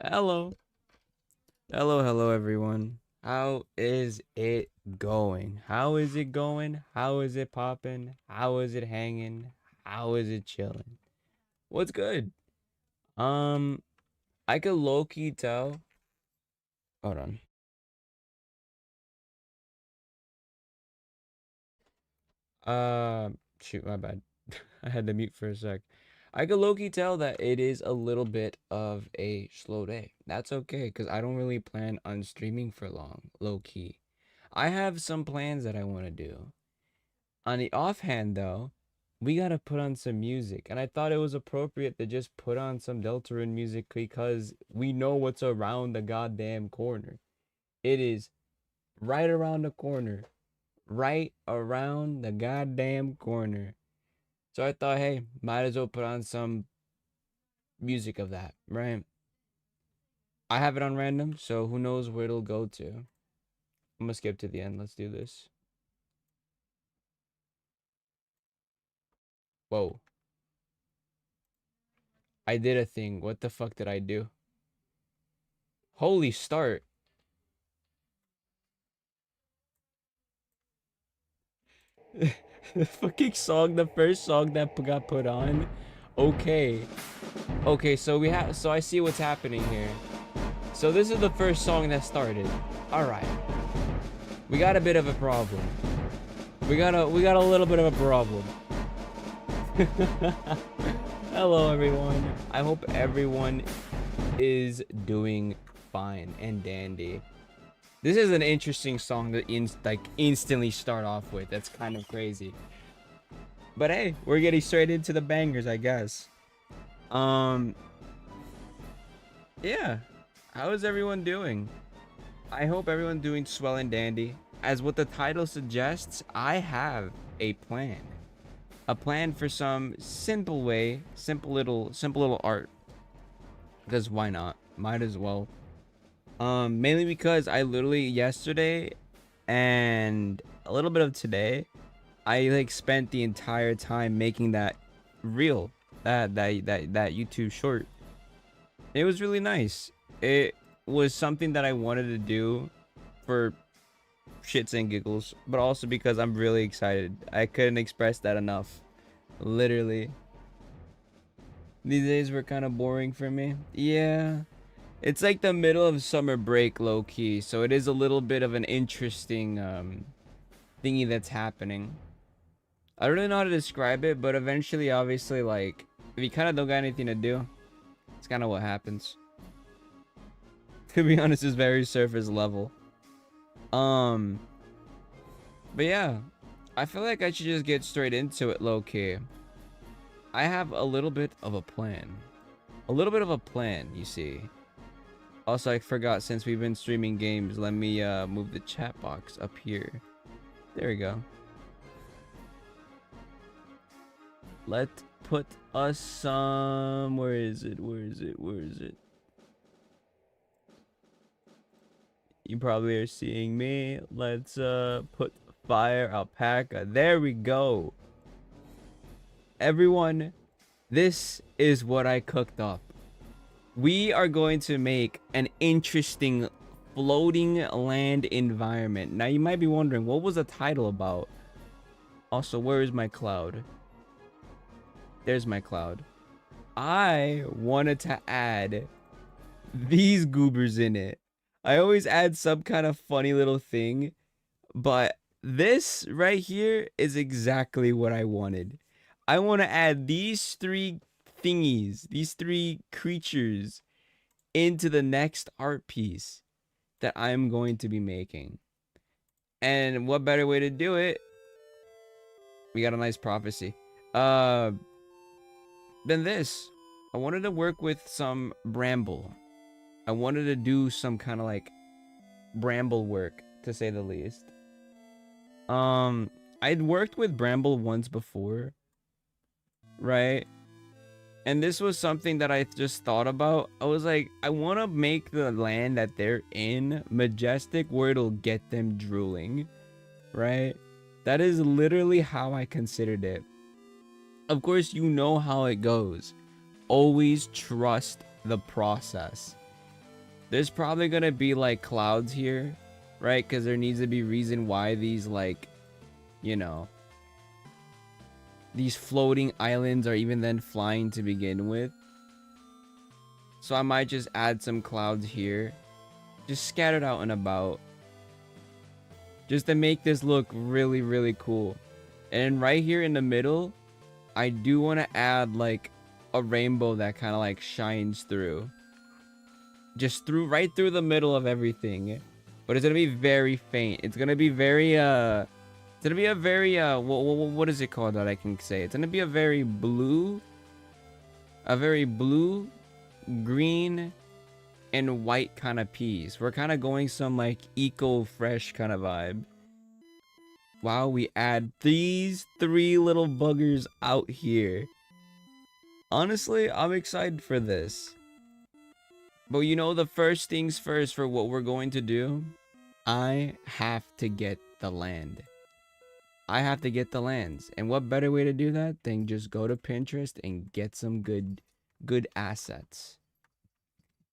Hello. Hello, everyone. How is it going? How is it going? How is it popping? How is it hanging? How is it chilling? What's good? Um, I could low-key tell. Hold on. Shoot, my bad. I had to mute for a sec. I could low-key tell that it is a little bit of a slow day. That's okay, because I don't really plan on streaming for long, low-key. I have some plans that I want to do. On the offhand, though, we gotta put on some music, and I thought it was appropriate to just put on some Deltarune music because we know what's around the goddamn corner. It is right around the corner, right around the goddamn corner. So I thought, hey, might as well put on some music of that, right? I have it on random, so who knows where it'll go to. I'm gonna skip to the end. Let's do this. Whoa. I did a thing. What the fuck did I do? Holy start. The fucking song, the first song that got put on. Okay. Okay, so I see what's happening here. So this is the first song that started. Alright. We got a bit of a problem. We got a little bit of a problem. Hello everyone. I hope everyone is doing fine and dandy. This is an interesting song to instantly start off with. That's kind of crazy. But hey, we're getting straight into the bangers, I guess. Um, yeah. How is everyone doing? I hope everyone's doing swell and dandy. As what the title suggests, I have a plan. A plan for some simple little art. Because why not? Might as well. Mainly because I literally yesterday and a little bit of today, I like spent the entire time making that reel, that YouTube short. It was really nice. It was something that I wanted to do for shits and giggles, but also because I'm really excited. I couldn't express that enough. Literally. These days were kind of boring for me. Yeah. It's like the middle of summer break, low key, so it is a little bit of an interesting thingy that's happening. I don't really know how to describe it, but eventually, obviously, like, if you kind of don't got anything to do, it's kind of what happens. To be honest, it's very surface level. Um, but yeah, I feel like I should just get straight into it, low key. I have a little bit of a plan. A little bit of a plan, you see. Also, I forgot, since we've been streaming games, let me move the chat box up here. There we go. Let's put us some... Where is it? Where is it? Where is it? You probably are seeing me. Let's put fire alpaca. There we go. Everyone, this is what I cooked up. We are going to make an interesting floating land environment. Now you might be wondering, what was the title about? Also, where is my cloud? There's my cloud. I wanted to add these goobers in it. I always add some kind of funny little thing, but this right here is exactly what I wanted. I want to add these three thingies, these three creatures into the next art piece that I'm going to be making. And what better way to do it? We got a nice prophecy. Than this. I wanted to work with some bramble. I wanted to do some kind of like bramble work, to say the least. I'd worked with bramble once before, right? And this was something that I just thought about. I was like, I want to make the land that they're in majestic where it'll get them drooling, right? That is literally how I considered it. Of course, you know how it goes. Always trust the process. There's probably gonna be like clouds here, right? Because there needs to be reason why these like, you know, these floating islands are even then flying to begin with. So I might just add some clouds here, just scattered out and about, just to make this look really, really cool. And right here in the middle, I do want to add like a rainbow that kind of like shines through. Just right through the middle of everything. But it's going to be very faint. It's going to be very, it's going to be a very, what is it called that I can say? It's going to be a very blue, green, and white kind of piece. We're kind of going some like eco-fresh kind of vibe. Wow, we add these 3 little buggers out here. Honestly, I'm excited for this. But you know, the first things first for what we're going to do, I have to get the land. I have to get the lands. And what better way to do that than just go to Pinterest and get some good assets.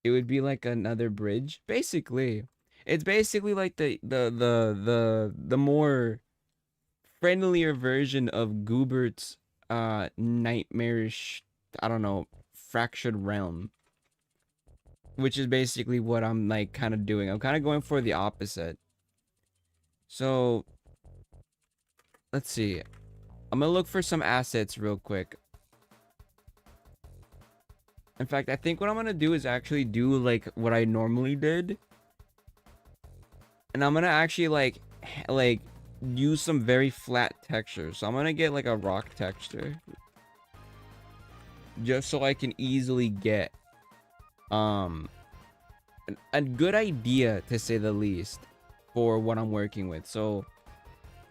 It would be like another bridge, basically. It's basically like the more friendlier version of Goobert's nightmarish, I don't know, fractured realm, which is basically what I'm like kind of doing. I'm kind of going for the opposite. So let's see. I'm gonna look for some assets real quick. In fact, I think what I'm gonna do is actually do like what I normally did, and I'm gonna actually like use some very flat textures. So I'm gonna get like a rock texture, just so I can easily get a good idea, to say the least, for what I'm working with. So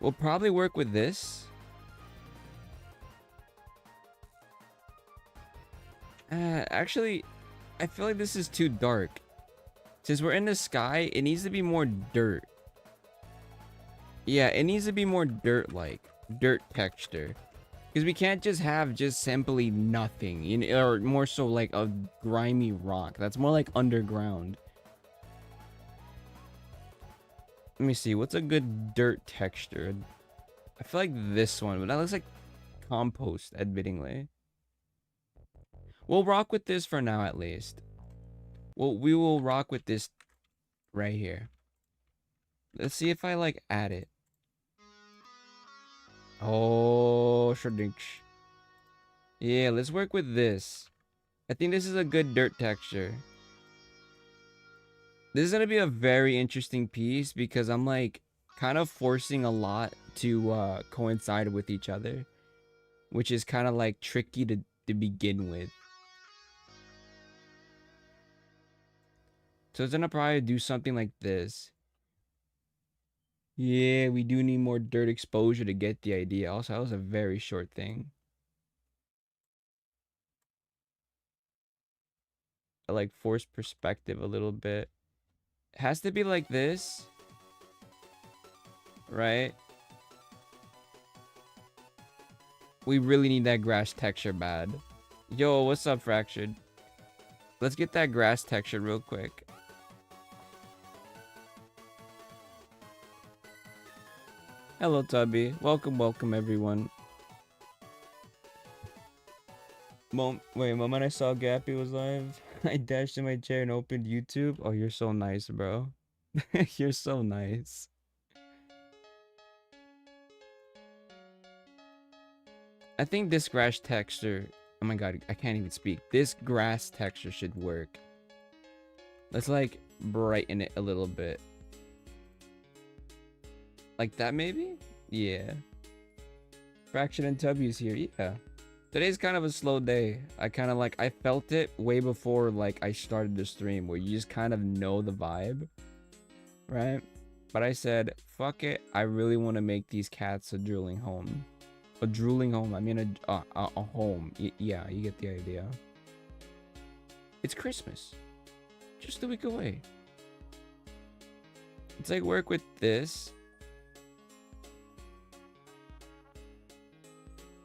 we'll probably work with this. Actually, I feel like this is too dark. Since we're in the sky, it needs to be more dirt. Yeah, it needs to be more dirt-like. Dirt texture. Because we can't just have just simply nothing. You know, or more so like a grimy rock. That's more like underground. Let me see. What's a good dirt texture? I feel like this one. But that looks like compost, admittingly. We'll rock with this for now, at least. Well, we will rock with this right here. Let's see if I like add it. Oh, shadinch. Yeah, let's work with this. I think this is a good dirt texture. This is gonna be a very interesting piece because I'm like kind of forcing a lot to coincide with each other, which is kind of like tricky to begin with. So it's gonna probably do something like this. Yeah, we do need more dirt exposure to get the idea. Also, that was a very short thing. I like force perspective a little bit. It has to be like this, right? We really need that grass texture bad. Yo, what's up, Fractured? Let's get that grass texture real quick. Hello, Tubby. Welcome, everyone. Moment I saw Gappy was live, I dashed in my chair and opened YouTube. Oh, you're so nice, bro. You're so nice. I think this grass texture... Oh my god, I can't even speak. This grass texture should work. Let's like brighten it a little bit. Like that, maybe? Yeah. Fraction and Tubby's here. Yeah. Today's kind of a slow day. I kind of like, I felt it way before like I started the stream, where you just kind of know the vibe, right? But I said, fuck it. I really want to make these cats a drooling home. A drooling home. I mean a home. Yeah, you get the idea. It's Christmas. Just a week away. It's like work with this.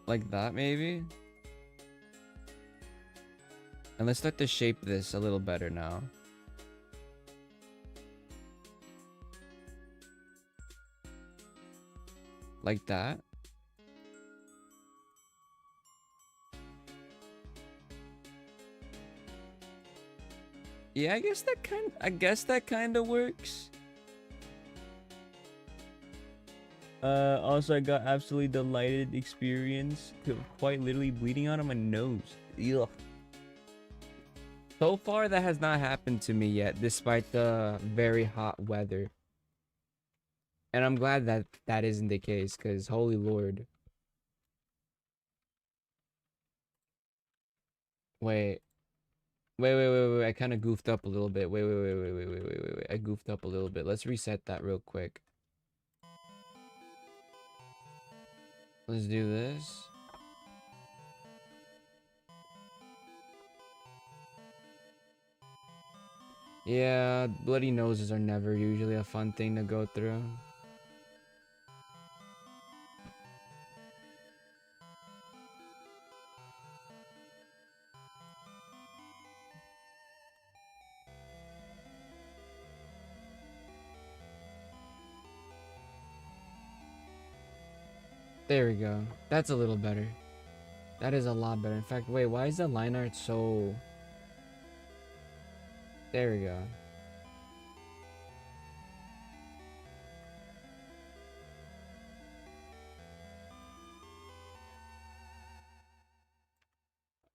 Like that, maybe? And let's start to shape this a little better now. Like that. Yeah, I guess that kind of works. Also I got absolutely delighted experience, quite literally bleeding out of my nose. Ugh. So far that has not happened to me yet, despite the very hot weather. And I'm glad that that isn't the case, because holy lord. Wait. Wait. I kind of goofed up a little bit. Wait. I goofed up a little bit. Let's reset that real quick. Let's do this. Yeah, bloody noses are never usually a fun thing to go through. There we go. That's a little better. That is a lot better. In fact, wait, why is the line art so... There we go.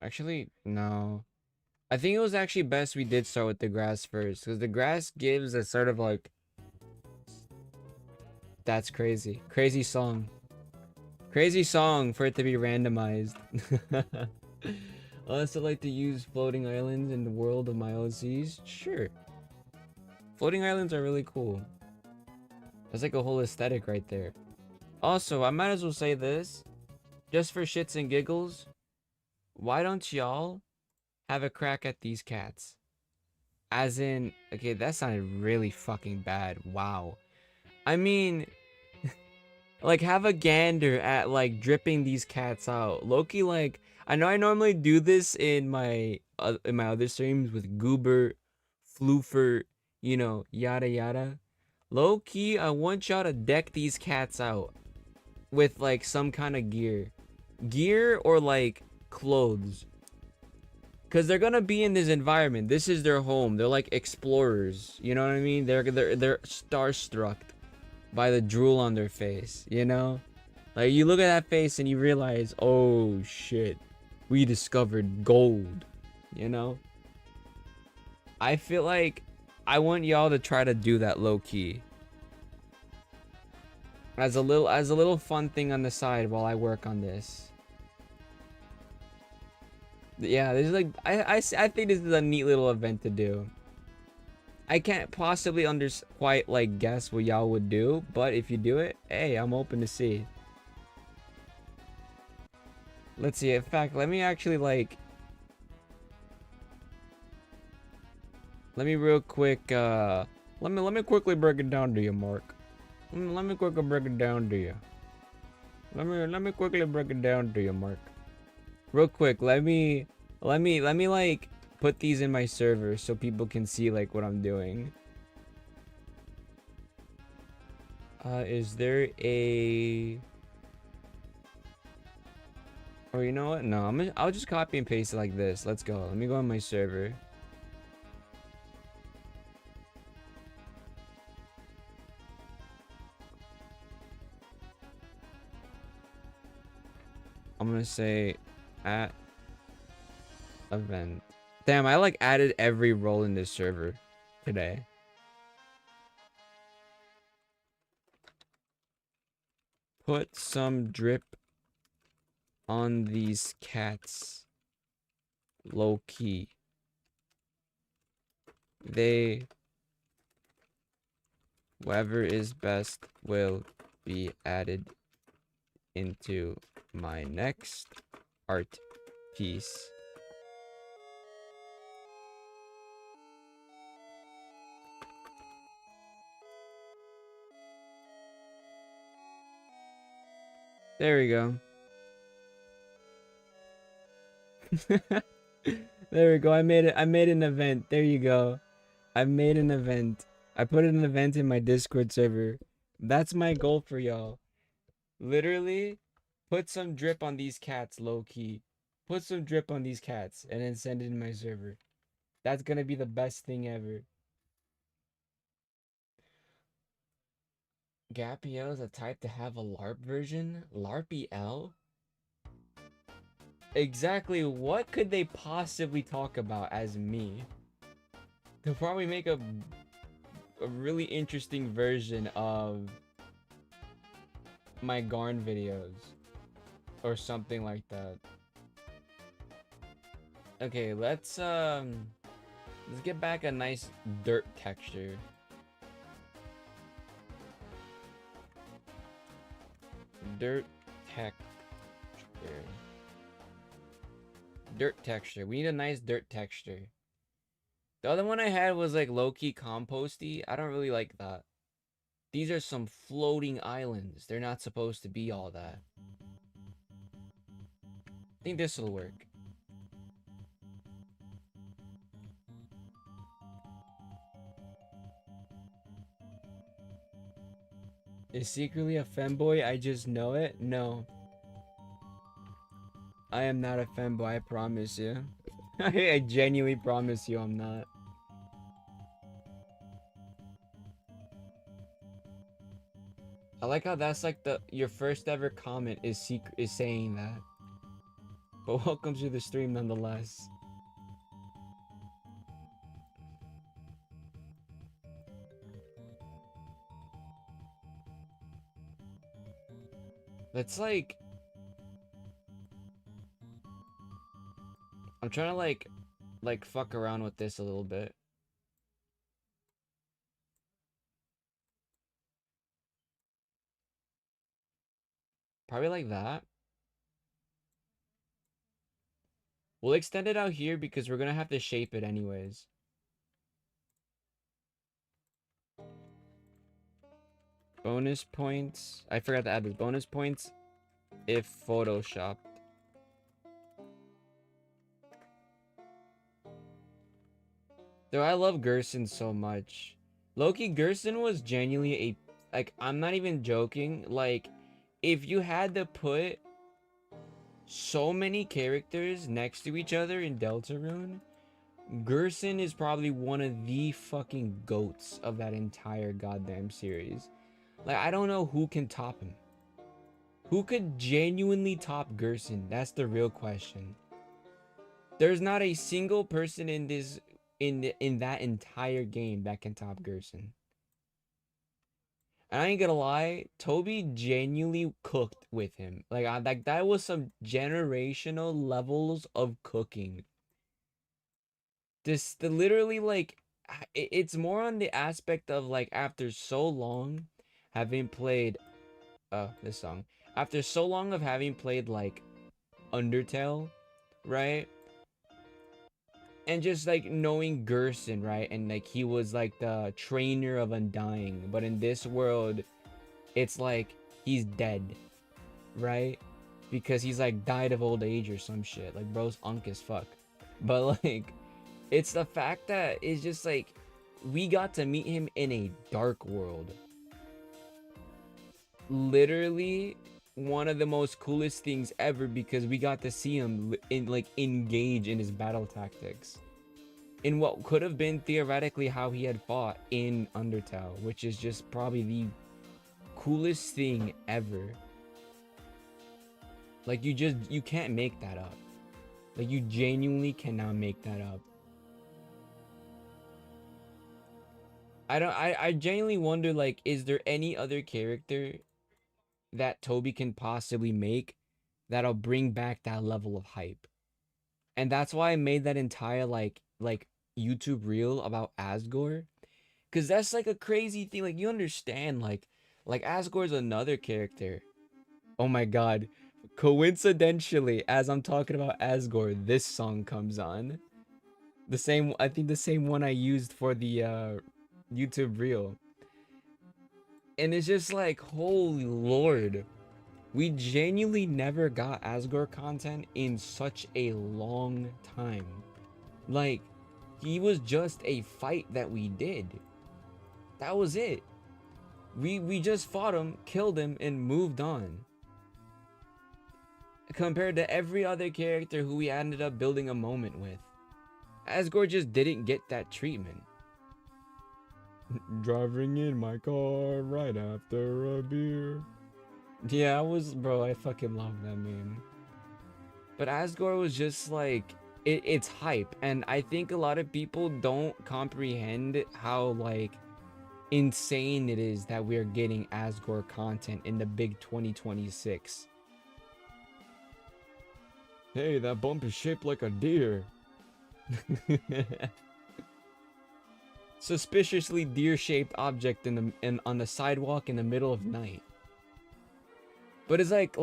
Actually, no. I think it was actually best we did start with the grass first, because the grass gives a sort of like... That's crazy. Crazy song. Crazy song for it to be randomized. I also like to use floating islands in the world of my OCs. Sure. Floating islands are really cool. That's like a whole aesthetic right there. Also, I might as well say this. Just for shits and giggles. Why don't y'all have a crack at these cats? As in, okay, that sounded really fucking bad. Wow. I mean, like, have a gander at, like, dripping these cats out. Loki, like, I know I normally do this in my other streams with Goober, Floofert, you know, yada yada. Low-key, I want y'all to deck these cats out with, like, some kind of gear. Gear or, like, clothes. Because they're gonna be in this environment. This is their home. They're like explorers. You know what I mean? They're starstruck by the drool on their face. You know? Like, you look at that face and you realize, oh shit, we discovered gold. You know? I feel like I want y'all to try to do that low key. As a little fun thing on the side while I work on this. Yeah, this is like I think this is a neat little event to do. I can't possibly quite like guess what y'all would do, but if you do it, hey, I'm open to see. Let's see. In fact, let me actually like let me real quick let me quickly break it down to you, Mark. Let me quickly break it down to you. Let me quickly break it down to you, Mark. Real quick, let me like put these in my server so people can see like what I'm doing. Is there a... Oh, you know what? No, I'll just copy and paste it like this. Let's go. Let me go on my server. I'm gonna say at event. Damn, I like added every role in this server today. Put some drip on these cats. Low key. Whoever is best will be added into my next art piece. There we go. There we go. I made an event. There you go. I made an event. I put an event in my Discord server. That's my goal for y'all. Literally, put some drip on these cats, low key. Put some drip on these cats and then send it in my server. That's gonna be the best thing ever. Gapiel is a type to have a LARP version? LARPEL? Exactly what could they possibly talk about as me? They'll probably make a really interesting version of my Garn videos. Or something like that. Okay, let's get back a nice dirt texture. Dirt texture. Dirt texture. We need a nice dirt texture. The other one I had was like low-key composty. I don't really like that. These are some floating islands. They're not supposed to be all that. I think this will work. Is secretly a femboy? I just know it? No. I am not a femboy, I promise you. I genuinely promise you I'm not. I like how that's like your first ever comment is saying that. But welcome to the stream nonetheless. That's like I'm trying to like fuck around with this a little bit. Probably like that. We'll extend it out here because we're gonna have to shape it anyways. Bonus points. I forgot to add this. Bonus points if photoshopped. Though I love Gerson so much. Loki, Gerson was genuinely a... Like, I'm not even joking. Like, if you had to put so many characters next to each other in Deltarune, Gerson is probably one of the fucking goats of that entire goddamn series. Like, I don't know who can top him. Who could genuinely top Gerson? That's the real question. There's not a single person in this in that entire game that can top Gerson. And I ain't gonna lie, Toby genuinely cooked with him. Like that was some generational levels of cooking. Literally like it's more on the aspect of like after so long having played this song. After so long of having played like Undertale, right? And just like knowing Gerson, right? And like he was like the trainer of Undying, but in this world it's like he's dead, right? Because he's like died of old age or some shit. Like bro's unk as fuck. But like it's the fact that it's just like we got to meet him in a dark world. Literally one of the most coolest things ever because we got to see him engage in his battle tactics in what could have been theoretically how he had fought in Undertale, which is just probably the coolest thing ever. Like you can't make that up. Like you genuinely cannot make that up. I genuinely wonder, like, is there any other character that Toby can possibly make that'll bring back that level of hype? And that's why I made that entire like YouTube reel about Asgore. Cause that's like a crazy thing. Like you understand, like Asgore's another character. Oh my god. Coincidentally, as I'm talking about Asgore, this song comes on. I think the same one I used for the YouTube reel. And it's just like, holy lord. We genuinely never got Asgore content in such a long time. Like, he was just a fight that we did. That was it. We just fought him, killed him, and moved on. compared to every other character who we ended up building a moment with. Asgore just didn't get that treatment. Driving in my car right after a beer. Yeah, I fucking love that meme. But Asgore was just like, it's hype, and I think a lot of people don't comprehend how like insane it is that we're getting Asgore content in the big 2026. Hey, that bump is shaped like a deer. Suspiciously deer-shaped object on the sidewalk in the middle of night. But it's like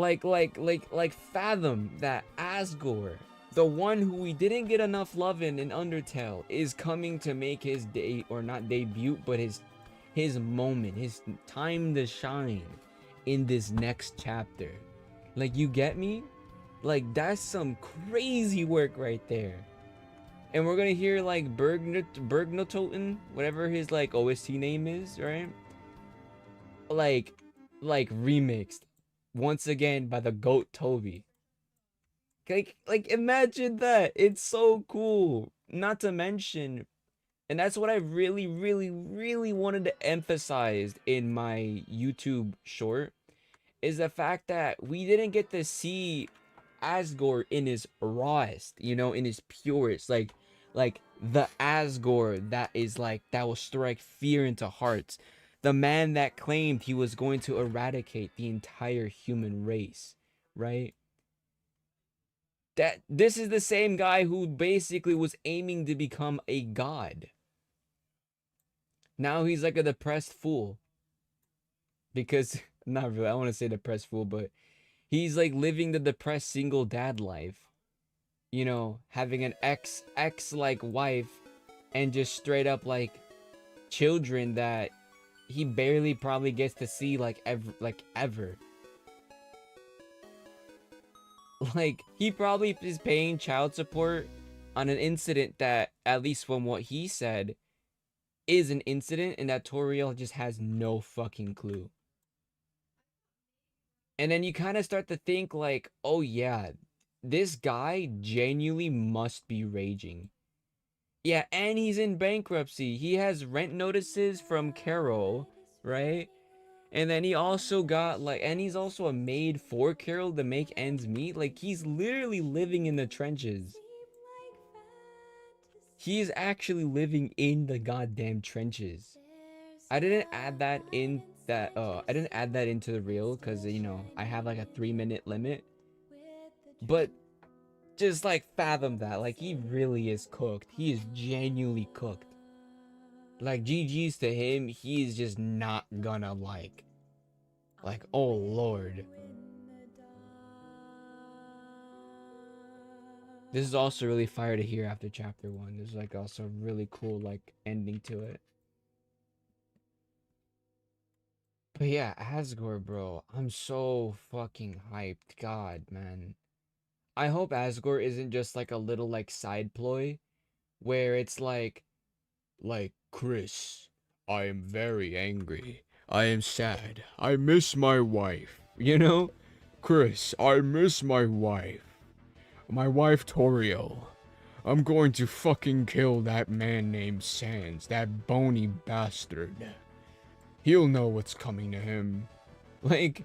fathom that Asgore, the one who we didn't get enough love in Undertale, is coming to make his debut, but his moment, his time to shine in this next chapter. Like, you get me? Like, that's some crazy work right there. And we're gonna hear like Bergnototen, whatever his like OST name is, right? Like remixed once again by the GOAT Toby. Like imagine that. It's so cool. Not to mention, and that's what I really wanted to emphasize in my YouTube short, is the fact that we didn't get to see Asgore in his rawest, you know, in his purest, like the Asgore that will strike fear into hearts, the man that claimed he was going to eradicate the entire human race, right? That this is the same guy who basically was aiming to become a god. Now he's like a depressed fool. Because, not really, I want to say depressed fool, but he's like living the depressed single dad life. You know, having an ex like wife and just straight up like children that he barely probably gets to see like ever. Like, he probably is paying child support on an incident that, at least from what he said, is an incident, and that Toriel just has no fucking clue. And then you kind of start to think like, oh yeah, this guy genuinely must be raging. Yeah, and he's in bankruptcy. He has rent notices from Carol, right? And then he also got like, and he's also a maid for Carol to make ends meet. Like, he's literally living in the trenches. He's actually living in the goddamn trenches. I didn't add that in I didn't add that into the reel because, you know, I have like a 3-minute limit. But just like fathom that, like, he really is cooked. He is genuinely cooked. Like, GG's to him. He's just not gonna like, oh lord. This is also really fire to hear after chapter 1. There's like also really cool like ending to it. But yeah, Asgore, bro, I'm so fucking hyped. God, man. I hope Asgore isn't just like a little like side ploy where it's like Chris, I am very angry. I am sad. I miss my wife. You know? Chris, I miss my wife. My wife Toriel. I'm going to fucking kill that man named Sans, that bony bastard. He'll know what's coming to him. Like,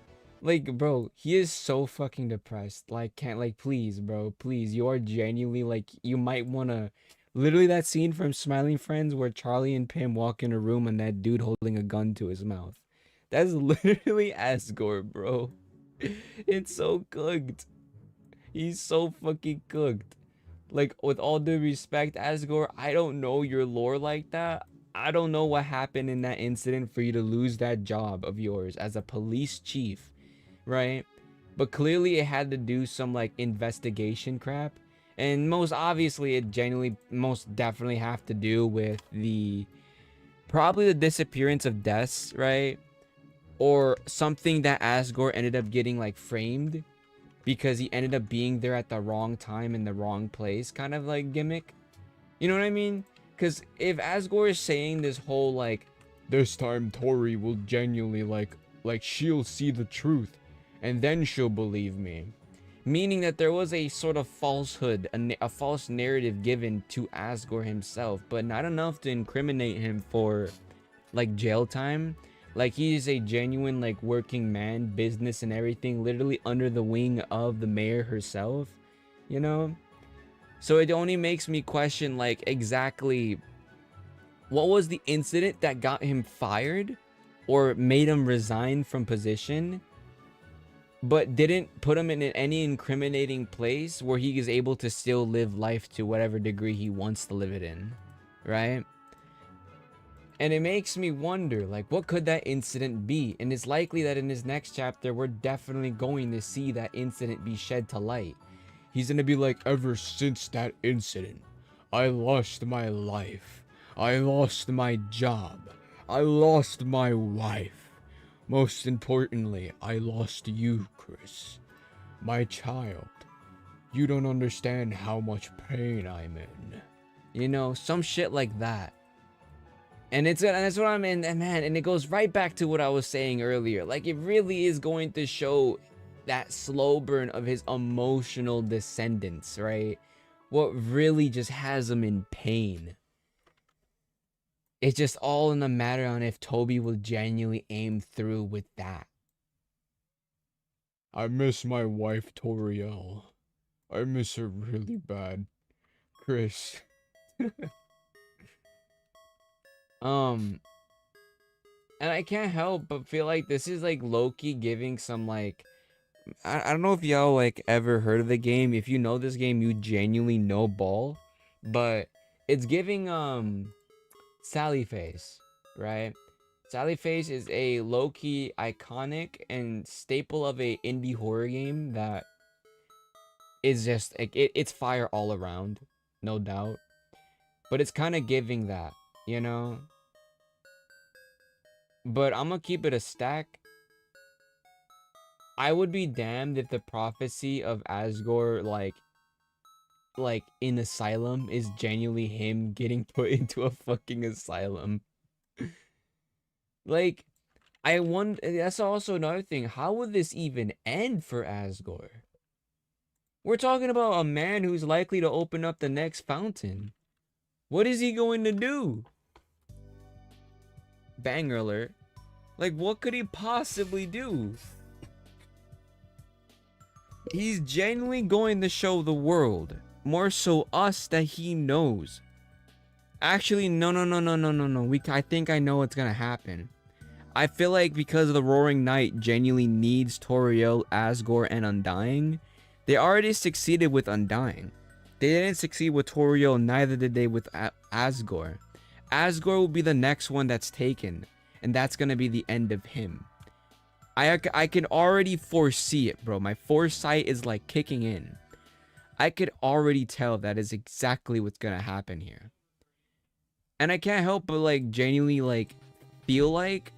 bro, he is so fucking depressed. Like, please, bro, please. You are genuinely, like, you might wanna... Literally that scene from Smiling Friends where Charlie and Pim walk in a room and that dude holding a gun to his mouth. That's literally Asgore, bro. It's so cooked. He's so fucking cooked. Like, with all due respect, Asgore, I don't know your lore like that. I don't know what happened in that incident for you to lose that job of yours as a police chief, right? But clearly it had to do some like investigation crap. And most obviously it genuinely most definitely have to do with probably the disappearance of Des, right? Or something that Asgore ended up getting like framed because he ended up being there at the wrong time in the wrong place kind of like gimmick. You know what I mean? Because if Asgore is saying this whole like, this time Tori will genuinely like she'll see the truth and then she'll believe me. Meaning that there was a sort of falsehood, a false narrative given to Asgore himself, but not enough to incriminate him for like jail time. Like he's a genuine like working man, business and everything, literally under the wing of the mayor herself, you know? So it only makes me question like exactly what was the incident that got him fired or made him resign from position, but didn't put him in any incriminating place where he is able to still live life to whatever degree he wants to live it in, right? And it makes me wonder, like, what could that incident be? And it's likely that in this next chapter, we're definitely going to see that incident be shed to light. He's gonna be like, ever since that incident, I lost my life. I lost my job. I lost my wife. Most importantly, I lost you, Chris. My child. You don't understand how much pain I'm in. You know, some shit like that. And that's what I'm in, and man, and it goes right back to what I was saying earlier. Like, it really is going to show that slow burn of his emotional descendants, right? What really just has him in pain. It's just all in the matter on if Toby will genuinely aim through with that. I miss my wife, Toriel. I miss her really bad. Chris. And I can't help but feel like this is like low-key giving some like I don't know if y'all like ever heard of the game. If you know this game, you genuinely know ball. But it's giving Sally Face, right? Sally Face is a low-key iconic and staple of a indie horror game that is just like it's fire all around, no doubt. But it's kind of giving that, you know? But I'm gonna keep it a stack. I would be damned if the prophecy of Asgore like in asylum is genuinely him getting put into a fucking asylum. Like, I wonder, that's also another thing. How would this even end for Asgore? We're talking about a man who's likely to open up the next fountain. What is he going to do? Banger alert. Like, what could he possibly do? He's genuinely going to show the world, more so us, that he knows. Actually, no. I think I know what's gonna happen. I feel like because of the Roaring Knight genuinely needs Toriel, Asgore, and Undying, they already succeeded with Undying. They didn't succeed with Toriel, neither did they with Asgore. Asgore will be the next one that's taken, and that's gonna be the end of him. I can already foresee it, bro. My foresight is like kicking in. I could already tell that is exactly what's gonna happen here. And I can't help but like genuinely like feel like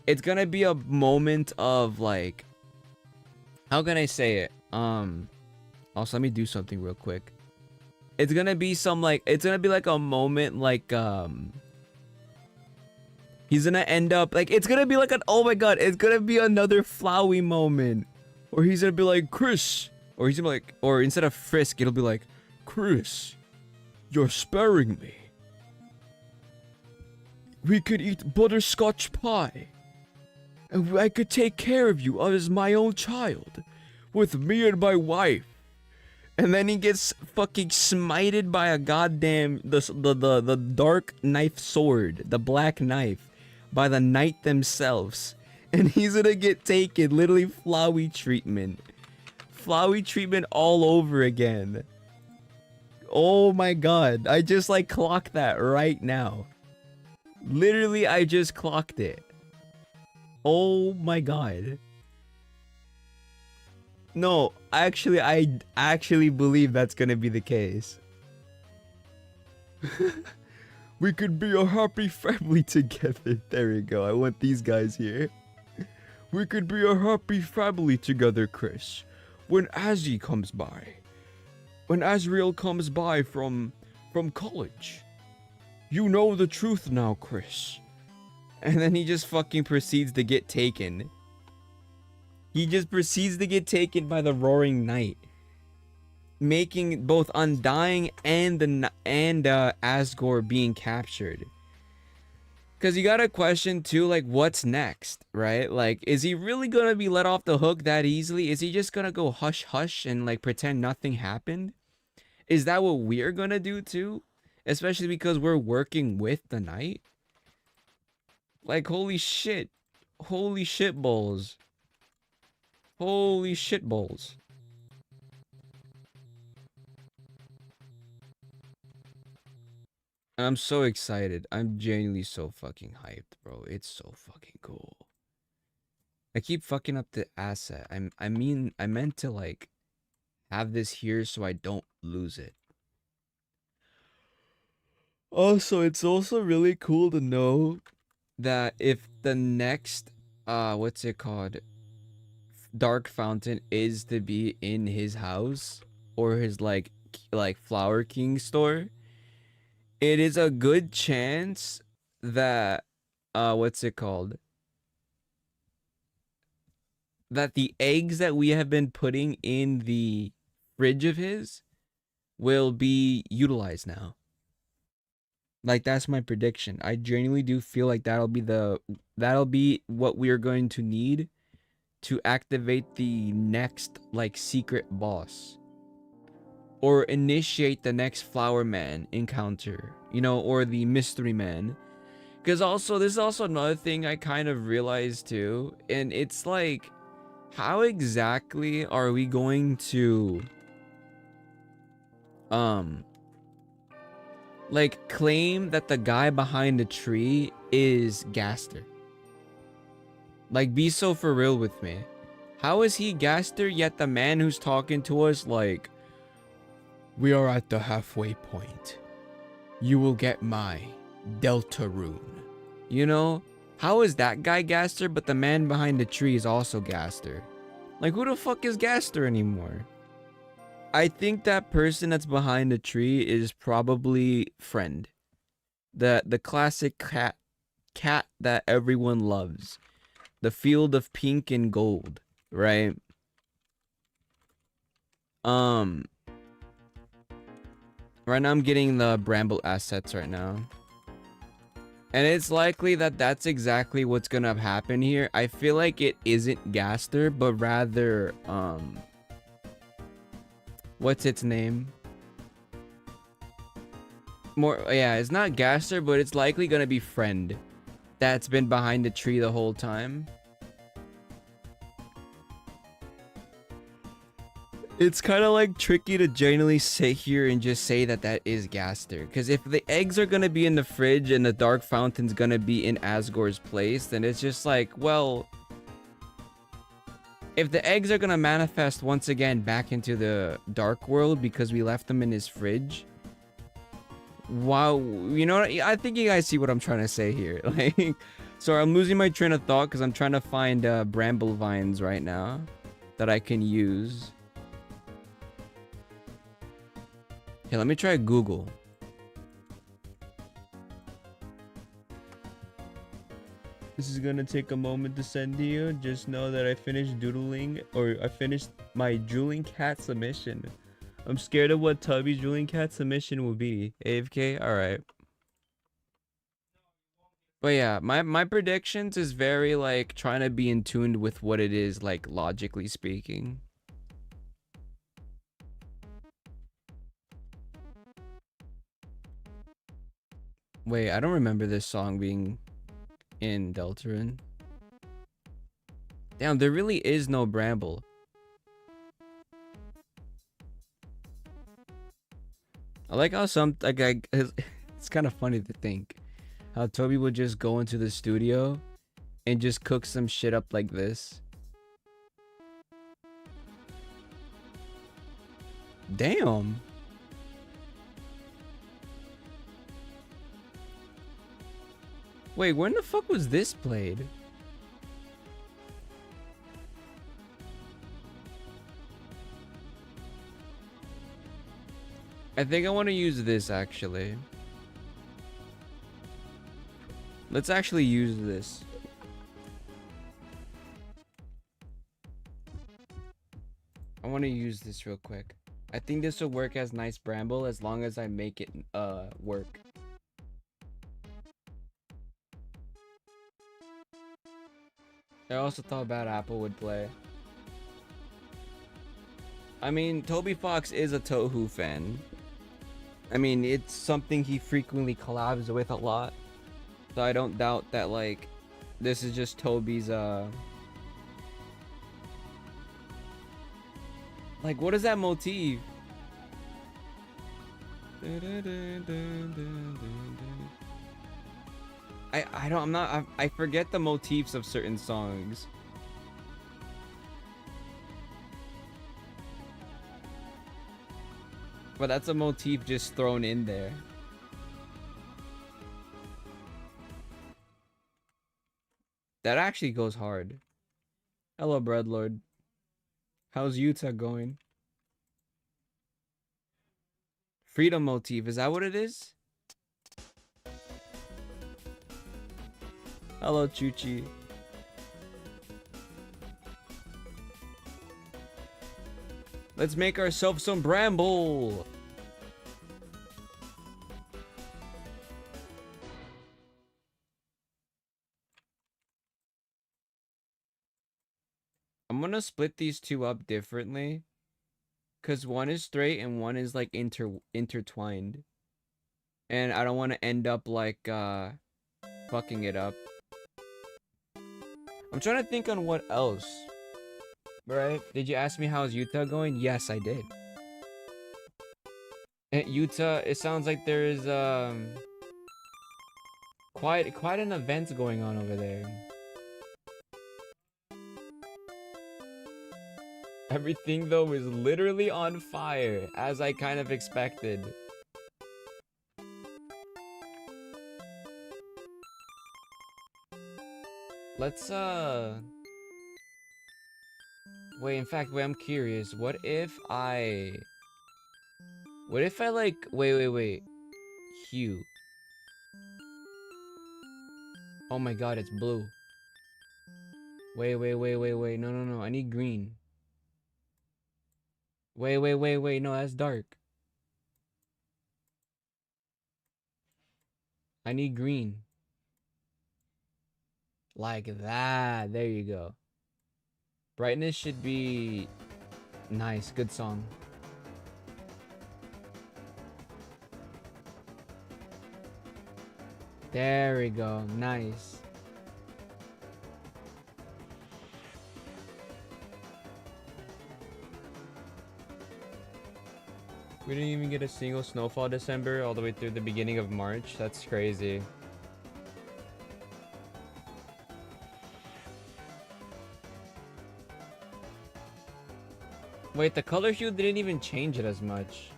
it's gonna be a moment of like, how can I say it? Also let me do something real quick. It's gonna be some like, it's gonna be like a moment like he's gonna end up like, it's gonna be like an, oh my god, it's gonna be another Flowey moment. Or he's gonna be like, Chris. Or he's gonna be like, or instead of Frisk, it'll be like, Chris, you're sparing me. We could eat butterscotch pie. And I could take care of you as my own child. With me and my wife. And then he gets fucking smited by a goddamn, the dark knife sword. The black knife. By the knight themselves. And he's gonna get taken, literally Flowey treatment. Flowey treatment all over again. Oh my god, I just like clocked that right now. Literally, I just clocked it. Oh my god. No, actually, I actually believe that's gonna be the case. We could be a happy family together. There we go. I want these guys here. We could be a happy family together, Chris. When Azzy comes by. When Azriel comes by from college. You know the truth now, Chris. And then he just fucking proceeds to get taken. He just proceeds to get taken by the roaring night, making both Undying and Asgore being captured. Because you gotta question too, like, what's next, right? Like, is he really gonna be let off the hook that easily? Is he just gonna go hush hush and like pretend nothing happened? Is that what we're gonna do too? Especially because we're working with the night? Like, holy shit. Holy shit balls. Holy shit balls. I'm so excited. I'm genuinely so fucking hyped, bro. It's so fucking cool. I keep fucking up the asset. I meant to like have this here so I don't lose it. Also, it's also really cool to know that if the next what's it called, dark fountain is to be in his house or his like Flower King store, it is a good chance that what's it called, that the eggs that we have been putting in the fridge of his will be utilized now. Like, that's my prediction. I genuinely do feel like that'll be what we are going to need to activate the next like secret boss or initiate the next Flower Man encounter, you know, or the Mystery Man. Because also, this is also another thing I kind of realized too, and it's like, how exactly are we going to like claim that the guy behind the tree is Gaster? Like, be so for real with me. How is he Gaster, yet the man who's talking to us like, we are at the halfway point. You will get my Delta Rune. You know? How is that guy Gaster, but the man behind the tree is also Gaster? Like, who the fuck is Gaster anymore? I think that person that's behind the tree is probably Friend. The classic cat that everyone loves. The field of pink and gold, right? Right now I'm getting the Bramble assets right now. And it's likely that that's exactly what's gonna happen here. I feel like it isn't Gaster, but rather, what's its name? Yeah, it's not Gaster, but it's likely gonna be Friend. That's been behind the tree the whole time. It's kind of like tricky to genuinely sit here and just say that that is Gaster. Because if the eggs are going to be in the fridge and the Dark Fountain's going to be in Asgore's place, then it's just like, well, if the eggs are going to manifest once again back into the Dark World because we left them in his fridge. Wow, you know what? I think you guys see what I'm trying to say here. Like, sorry, I'm losing my train of thought because I'm trying to find bramble vines right now that I can use. Hey, let me try Google. This is gonna take a moment to send to you. Just know that I finished doodling, or I finished my drooling cat submission. I'm scared of what Tubby's drooling cat submission will be. AFK? Alright. But yeah, my predictions is very like trying to be in tune with what it is, like logically speaking. Wait, I don't remember this song being in Deltarune. Damn, there really is no Bramble. I like how it's kind of funny to think how Toby would just go into the studio and just cook some shit up like this. Damn. Wait, when the fuck was this played? I think I want to use this actually. Let's actually use this. I want to use this real quick. I think this will work as nice bramble as long as I make it work. I also thought Bad Apple would play. I mean, Toby Fox is a Tohu fan. I mean, it's something he frequently collabs with a lot. So I don't doubt that, like, this is just Toby's, like, what is that motif? I forget the motifs of certain songs. But that's a motif just thrown in there. That actually goes hard. Hello, Breadlord. How's Utah going? Freedom motif, is that what it is? Hello, Chuchi. Let's make ourselves some bramble. I'm gonna split these two up differently. Cause one is straight and one is like intertwined. And I don't want to end up like fucking it up. I'm trying to think on what else. Right? Did you ask me how's Utah going? Yes, I did. Utah, it sounds like there is quite an event going on over there. Everything though is literally on fire, as I kind of expected. Let's wait, in fact, wait, I'm curious. What if I like wait. Hue. Oh my god, it's blue. Wait. No. I need green. Wait. No, that's dark. I need green. Like that. There you go. Brightness should be nice. Good song. There we go. Nice. We didn't even get a single snowfall December all the way through the beginning of March. That's crazy. Wait, the color hue didn't even change it as much.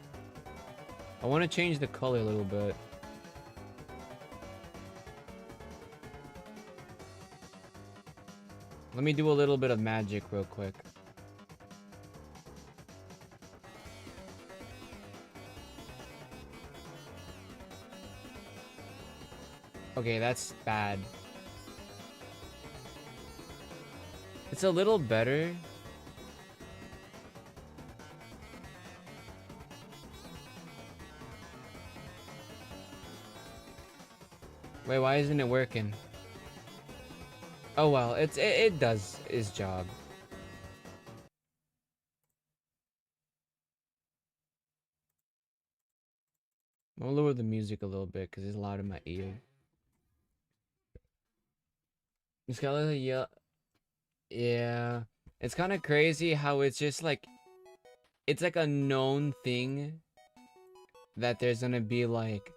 I want to change the color a little bit. Let me do a little bit of magic real quick. Okay, that's bad. It's a little better. Wait, why isn't it working? Oh well, it does its job. I'll lower the music a little bit because it's loud in my ear. It's got a yeah. It's kind of crazy how it's just like it's like a known thing that there's gonna be like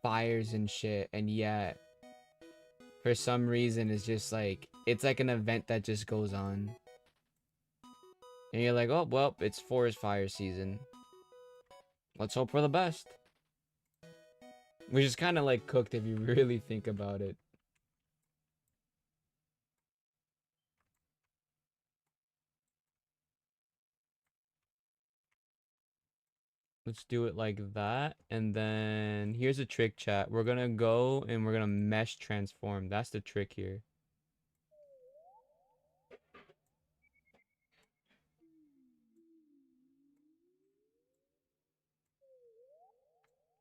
fires and shit, and yet for some reason it's just like it's like an event that just goes on. And you're like, oh well, it's forest fire season. Let's hope for the best. Which is kind of like cooked if you really think about it. Let's do it like that. And then here's a trick, chat. We're gonna go and we're gonna mesh transform. That's the trick here.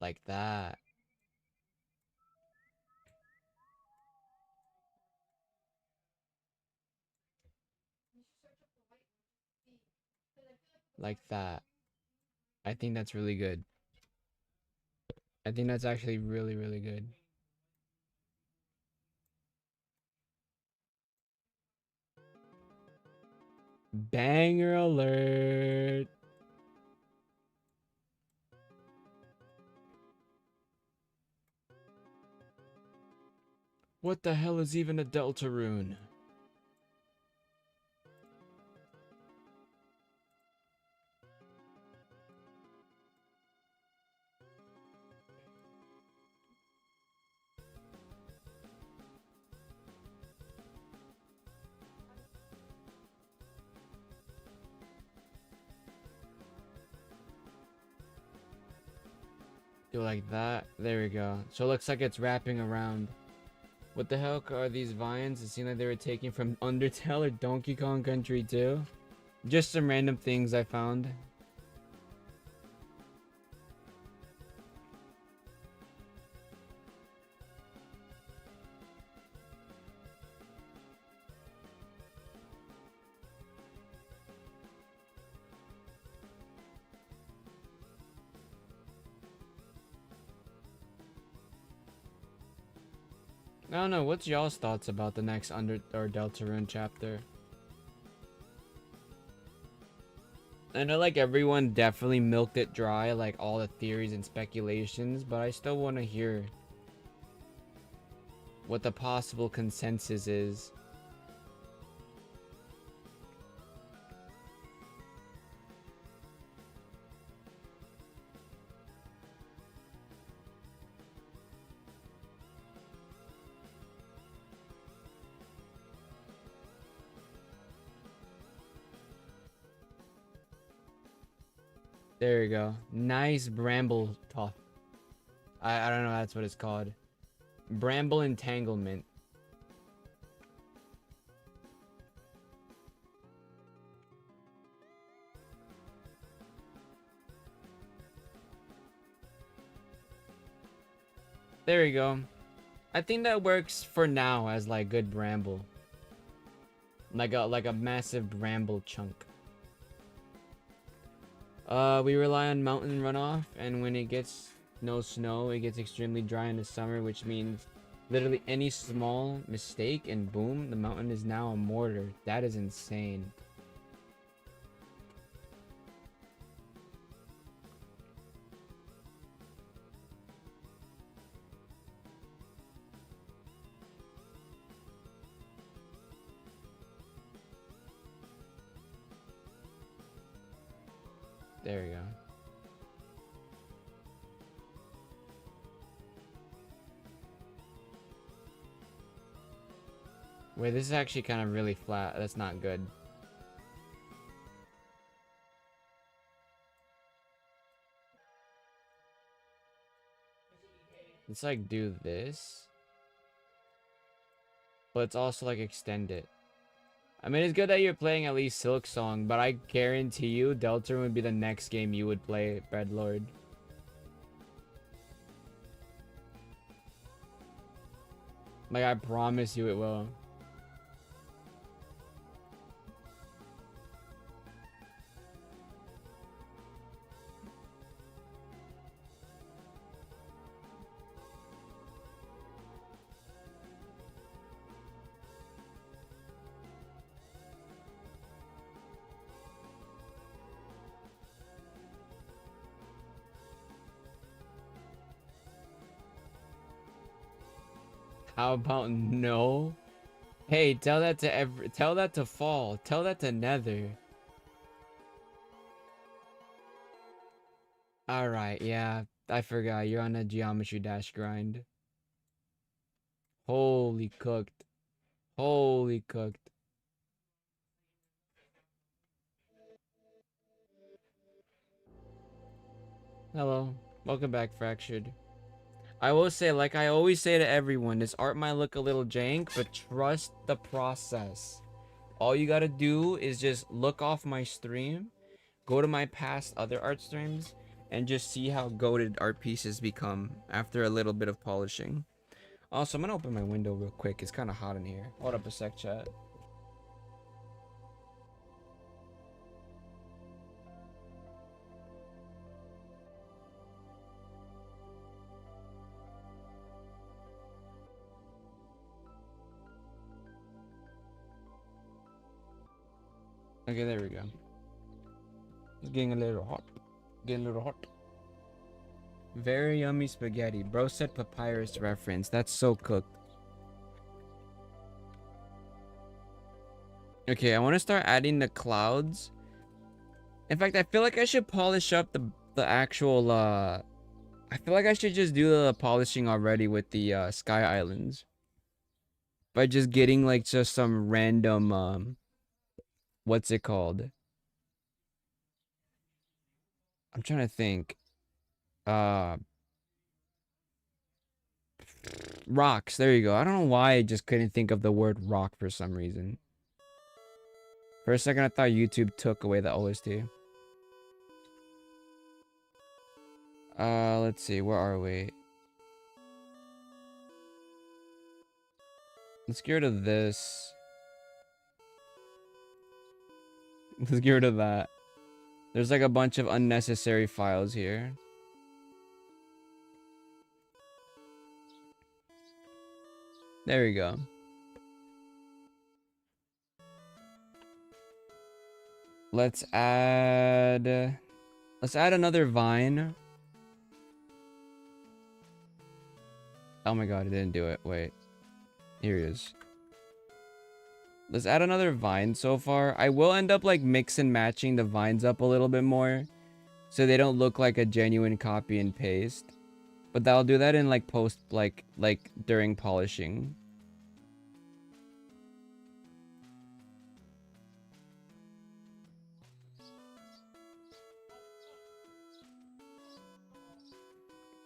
Like that. Like that. I think that's really good. I think that's actually really, really good. Banger alert. What the hell is even a Delta rune? Do like that. There we go. So it looks like it's wrapping around. What the heck are these vines? It seemed like they were taken from Undertale or Donkey Kong Country 2. Just some random things I found. I don't know, what's y'all's thoughts about the next Under or Deltarune chapter? I know like everyone definitely milked it dry, like all the theories and speculations, but I still want to hear what the possible consensus is. There you go. Nice bramble tough. I don't know, that's what it's called. Bramble entanglement. There you go. I think that works for now as like good bramble. Like a massive bramble chunk. We rely on mountain runoff, and when it gets no snow, it gets extremely dry in the summer, which means literally any small mistake and boom, the mountain is now a mortar. That is insane. There we go. Wait, this is actually kind of really flat. That's not good. Let's like do this. But it's also like extend it. I mean, it's good that you're playing at least Silk Song, but I guarantee you Deltarune would be the next game you would play, Breadlord. Like, I promise you it will. How about no? Hey, tell that to tell that to Fall. Tell that to Nether. Alright, yeah. I forgot. You're on a Geometry Dash grind. Holy cooked. Holy cooked. Hello. Welcome back, Fractured. I will say, like I always say to everyone, this art might look a little jank, but trust the process. All you gotta do is just look off my stream, go to my past other art streams, and just see how goated our pieces become after a little bit of polishing. Also, I'm gonna open my window real quick. It's kind of hot in here. Hold up a sec, chat. Okay, there we go. It's getting a little hot. Getting a little hot. Very yummy spaghetti. Bro said papyrus reference. That's so cooked. Okay, I want to start adding the clouds. In fact, I feel like I should polish up the actual I feel like I should just do the polishing already with the sky islands. By just getting like just some random what's it called? I'm trying to think. Rocks. There you go. I don't know why I just couldn't think of the word rock for some reason. For a second, I thought YouTube took away the OST. Let's see. Where are we? Let's get rid of this. Let's get rid of that. There's like a bunch of unnecessary files here. There we go. Let's add another vine. Oh my god, it didn't do it. Wait. Here it is. Let's add another vine so far. I will end up like mix and matching the vines up a little bit more, so they don't look like a genuine copy and paste. But I'll do that in like post, like during polishing.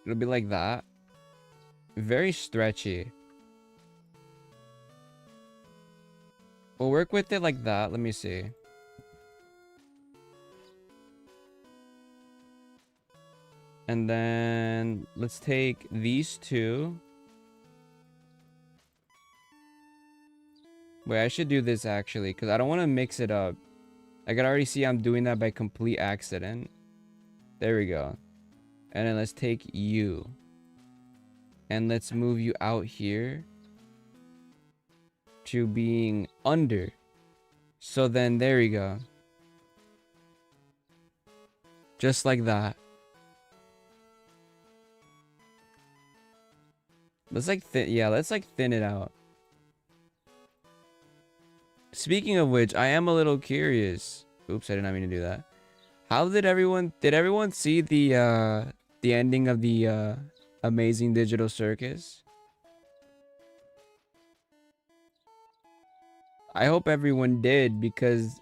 It'll be like that. Very stretchy. We'll work with it like that. Let me see. And then let's take these two. Wait, I should do this actually, because I don't want to mix it up. I can already see I'm doing that by complete accident. There we go. And then let's take you. And let's move you out here to being under. So then there we go. Just like that. Let's like let's like thin it out. Speaking of which, I am a little curious. Oops, I did not mean to do that. How did everyone see the ending of the Amazing Digital Circus? I hope everyone did, because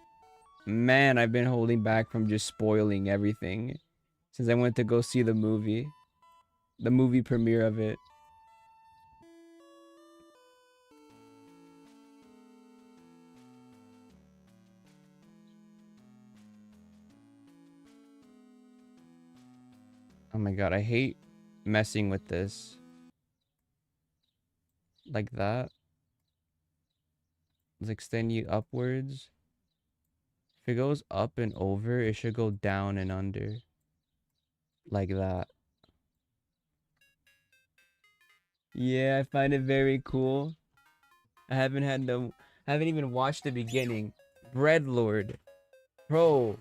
man, I've been holding back from just spoiling everything since I went to go see the movie premiere of it. Oh my god, I hate messing with this. Like that. Let's extend you upwards. If it goes up and over, it should go down and under. Like that. Yeah, I find it very cool. I haven't even watched the beginning. Bread Lord. Bro.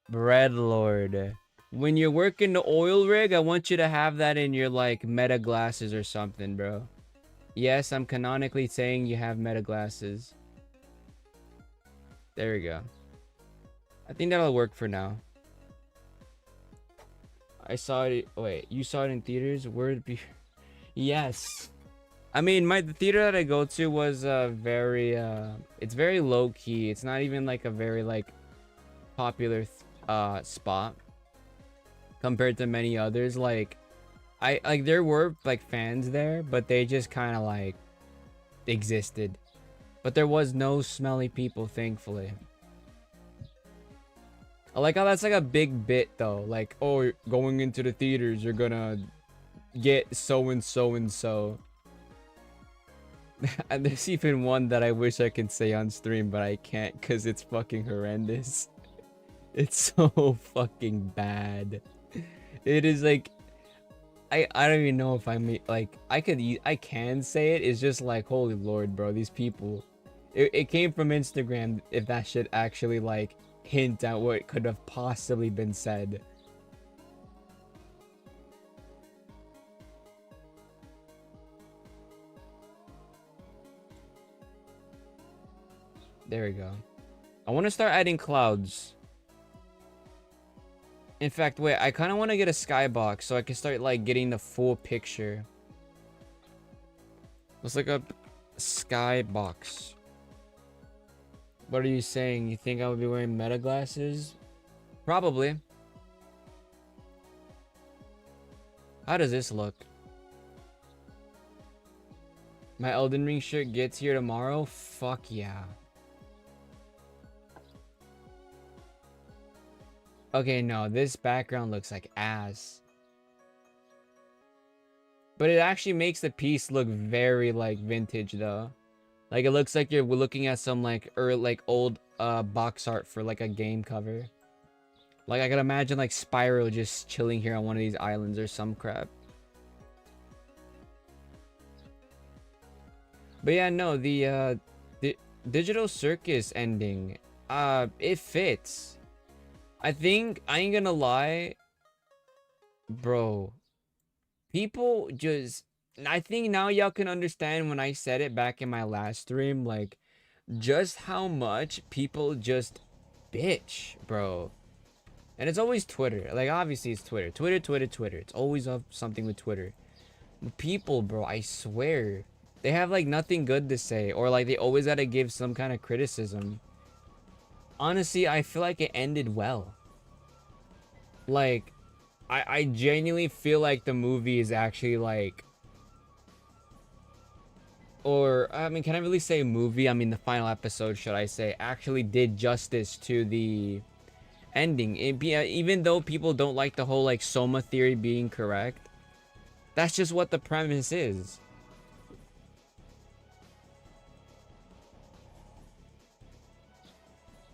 Bread Lord. When you're working the oil rig, I want you to have that in your like meta glasses or something, bro. Yes, I'm canonically saying you have meta glasses. There we go. I think that'll work for now. I saw it. Wait, you saw it in theaters? Word be. Yes. I mean, the theater that I go to was very it's very low key. It's not even like a very like popular spot compared to many others. Like there were like fans there, but they just kind of like existed. But there was no smelly people, thankfully. I like how that's like a big bit though. Like, oh, going into the theaters, you're gonna get so and so and so. And there's even one that I wish I could say on stream, but I can't because it's fucking horrendous. It's so fucking bad. It is like I don't even know if I may like I can say it. It's just like holy lord, bro. These people. It came from Instagram. If that should actually like hint at what could have possibly been said. There we go. I want to start adding clouds. In fact, wait, I kind of want to get a skybox so I can start like getting the full picture. Let's look up skybox. What are you saying? You think I would be wearing meta glasses? Probably. How does this look? My Elden Ring shirt gets here tomorrow? Fuck yeah. Okay, no, this background looks like ass. But it actually makes the piece look very like vintage though. Like it looks like you're looking at some like old box art for like a game cover. Like I could imagine like Spyro just chilling here on one of these islands or some crap. But yeah, no, the Digital Circus ending, it fits. I think I ain't gonna lie, bro. People just, I think now y'all can understand when I said it back in my last stream, like just how much people just bitch, bro. And it's always Twitter. Like obviously it's Twitter. Twitter. It's always up something with Twitter. People, bro, I swear. They have like nothing good to say, or like they always gotta give some kind of criticism. Honestly, I feel like it ended well. Like, I genuinely feel like the movie is actually like, or I mean, can I really say movie? I mean, the final episode, should I say, actually did justice to the ending. Even though people don't like the whole like Soma theory being correct, that's just what the premise is.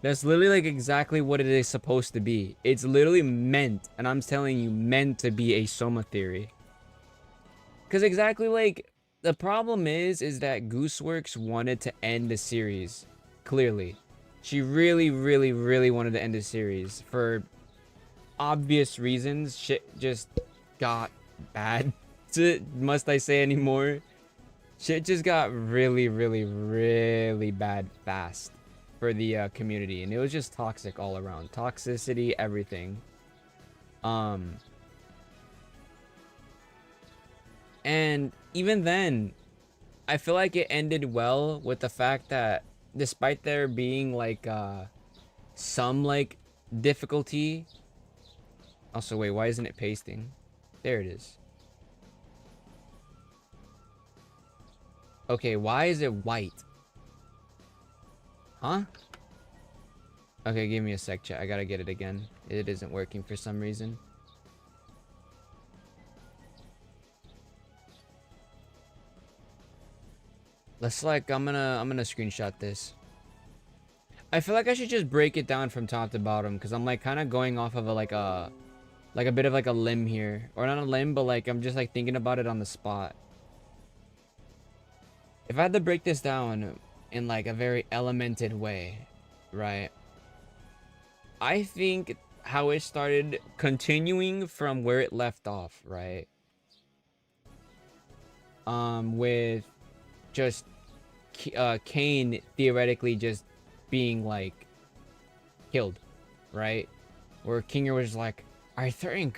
That's literally like exactly what it is supposed to be. It's literally meant, and I'm telling you, meant to be a Soma theory. Because exactly like, the problem is that Gooseworks wanted to end the series. Clearly. She really wanted to end the series. For obvious reasons, shit just got bad. Must I say anymore? Shit just got really bad fast for the community, and it was just toxic all around. Toxicity, everything. And even then, I feel like it ended well with the fact that despite there being like some like difficulty. Also, wait, why isn't it pasting? There it is. Okay, why is it white? Huh? Okay, give me a sec, chat. I gotta get it again. It isn't working for some reason. Let's like, I'm gonna screenshot this. I feel like I should just break it down from top to bottom because I'm like kind of going off of like a bit of like a limb here, or not a limb, but like I'm just like thinking about it on the spot. If I had to break this down in like a very elemented way, right? I think how it started, continuing from where it left off, right? With just Cain theoretically just being like killed, right? Where Kinger was like, I think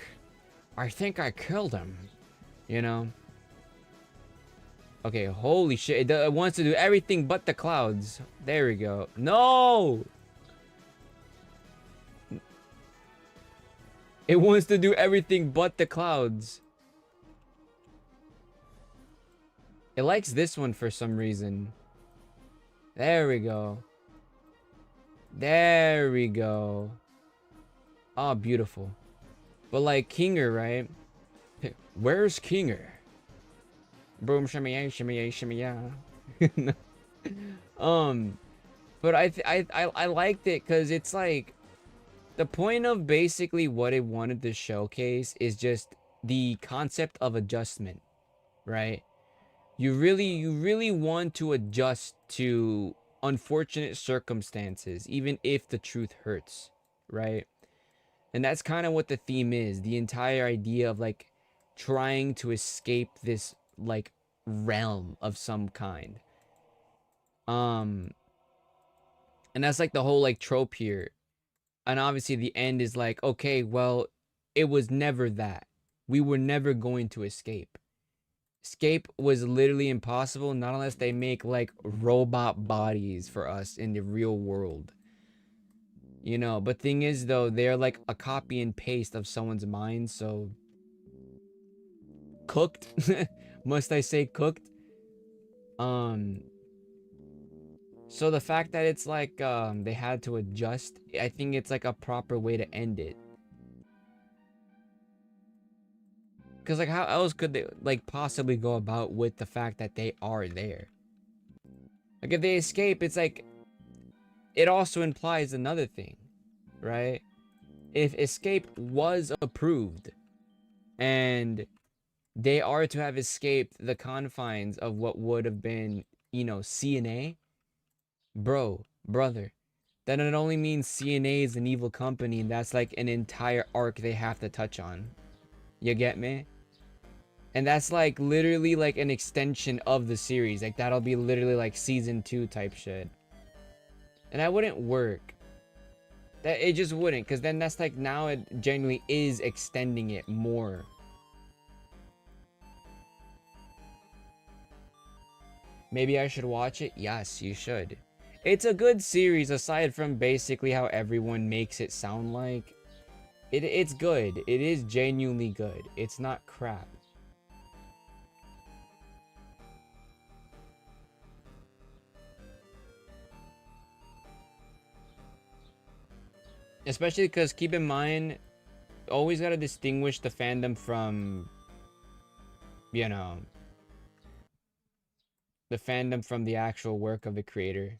I killed him, you know? Okay, holy shit, it wants to do everything but the clouds. There we go. No! It wants to do everything but the clouds. It likes this one for some reason. There we go. There we go. Ah, beautiful. But like Kinger, right? Where's Kinger? Boom, shimmy yeah, shimmy yeah, shimmy yeah. um, but I liked it because it's like the point of basically what it wanted to showcase is just the concept of adjustment, right? You really want to adjust to unfortunate circumstances, even if the truth hurts, right? And that's kind of what the theme is. The entire idea of like trying to escape this like realm of some kind. Um and that's like the whole like trope here. And obviously the end is like, okay, well, it was never that. We were never going to escape. Escape was literally impossible, not unless they make like robot bodies for us in the real world. You know, but thing is though, they're like a copy and paste of someone's mind, so cooked. Must I say cooked? Um so the fact that it's like they had to adjust, I think it's like a proper way to end it. Cuz like how else could they like possibly go about with the fact that they are there? Like if they escape, it's like it also implies another thing, right? If escape was approved and they are to have escaped the confines of what would have been, you know, CNA, brother, then it only means CNA is an evil company and that's like an entire arc they have to touch on. You get me? And that's like literally like an extension of the series. Like that'll be literally like season 2 type shit. And that wouldn't work. That it just wouldn't, because then that's like now it genuinely is extending it more. Maybe I should watch it? Yes, you should. It's a good series aside from basically how everyone makes it sound like. It's good. It is genuinely good. It's not crap. Especially because keep in mind, always gotta distinguish the fandom from, you know, the fandom from the actual work of the creator.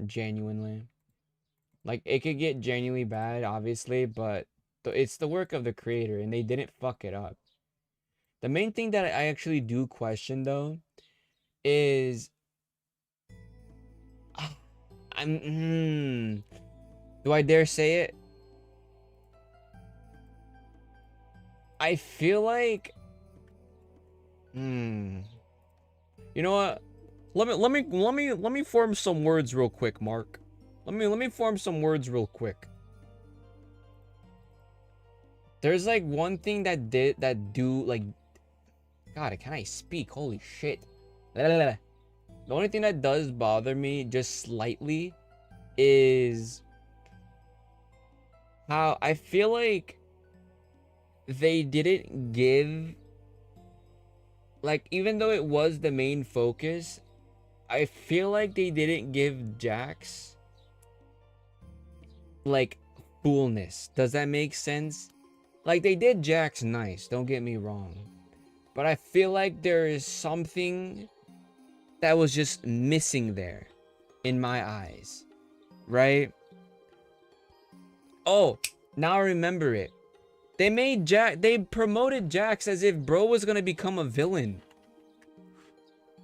Genuinely. Like, it could get genuinely bad, obviously, but it's the work of the creator, and they didn't fuck it up. The main thing that I actually do question, though, is... do I dare say it? I feel like... You know what? Let me form some words real quick, Mark. Let me form some words real quick. There's like one thing like, God, can I speak? Holy shit. The only thing that does bother me just slightly is how I feel like they didn't give, like, even though it was the main focus, I feel like they didn't give Jax like fullness. Does that make sense? Like, they did Jax nice, don't get me wrong, but I feel like there is something that was just missing there in my eyes, right? Oh, now I remember it. They promoted Jax as if bro was gonna become a villain.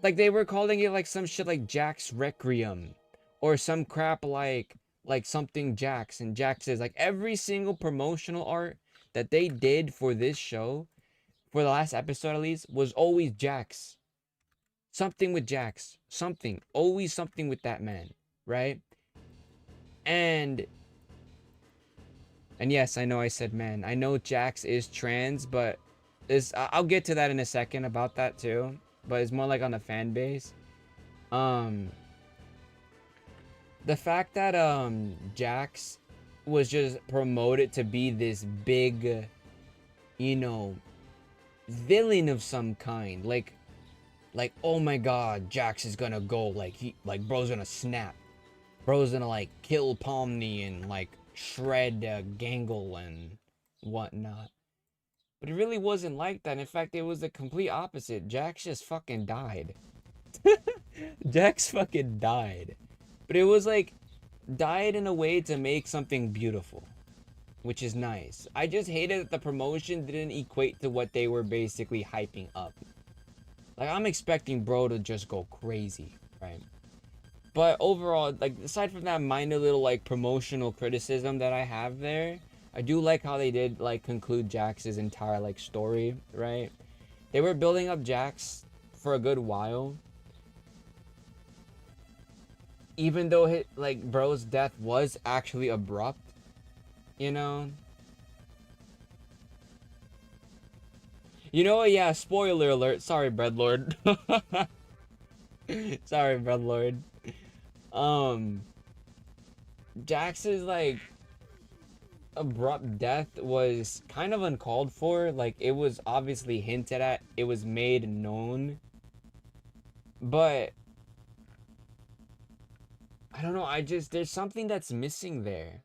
Like they were calling it like some shit like Jax Requiem or some crap like something Jax, and Jax is like every single promotional art that they did for this show, for the last episode at least, was always Jax. Something with Jax. Something. Always something with that man, right? And yes, I know I said man. I know Jax is trans, but I'll get to that in a second about that too. But it's more like on the fan base. The fact that Jax was just promoted to be this big, you know, villain of some kind, like oh my god, Jax is gonna go, like bro's gonna snap, bro's gonna like kill Pomni and like shred Gangle and whatnot. But it really wasn't like that. In fact, it was the complete opposite. Jax just fucking died. Jax fucking died. But it was like, died in a way to make something beautiful, which is nice. I just hated that the promotion didn't equate to what they were basically hyping up. Like, I'm expecting bro to just go crazy, right? But overall, like, aside from that minor little, like, promotional criticism that I have there, I do like how they did, like, conclude Jax's entire, like, story, right? They were building up Jax for a good while. Even though, like, bro's death was actually abrupt, you know? You know what? Yeah, spoiler alert. Sorry, Breadlord. Sorry, Breadlord. Jax's, like, abrupt death was kind of uncalled for. Like, it was obviously hinted at, it was made known, but I don't know, there's something that's missing there.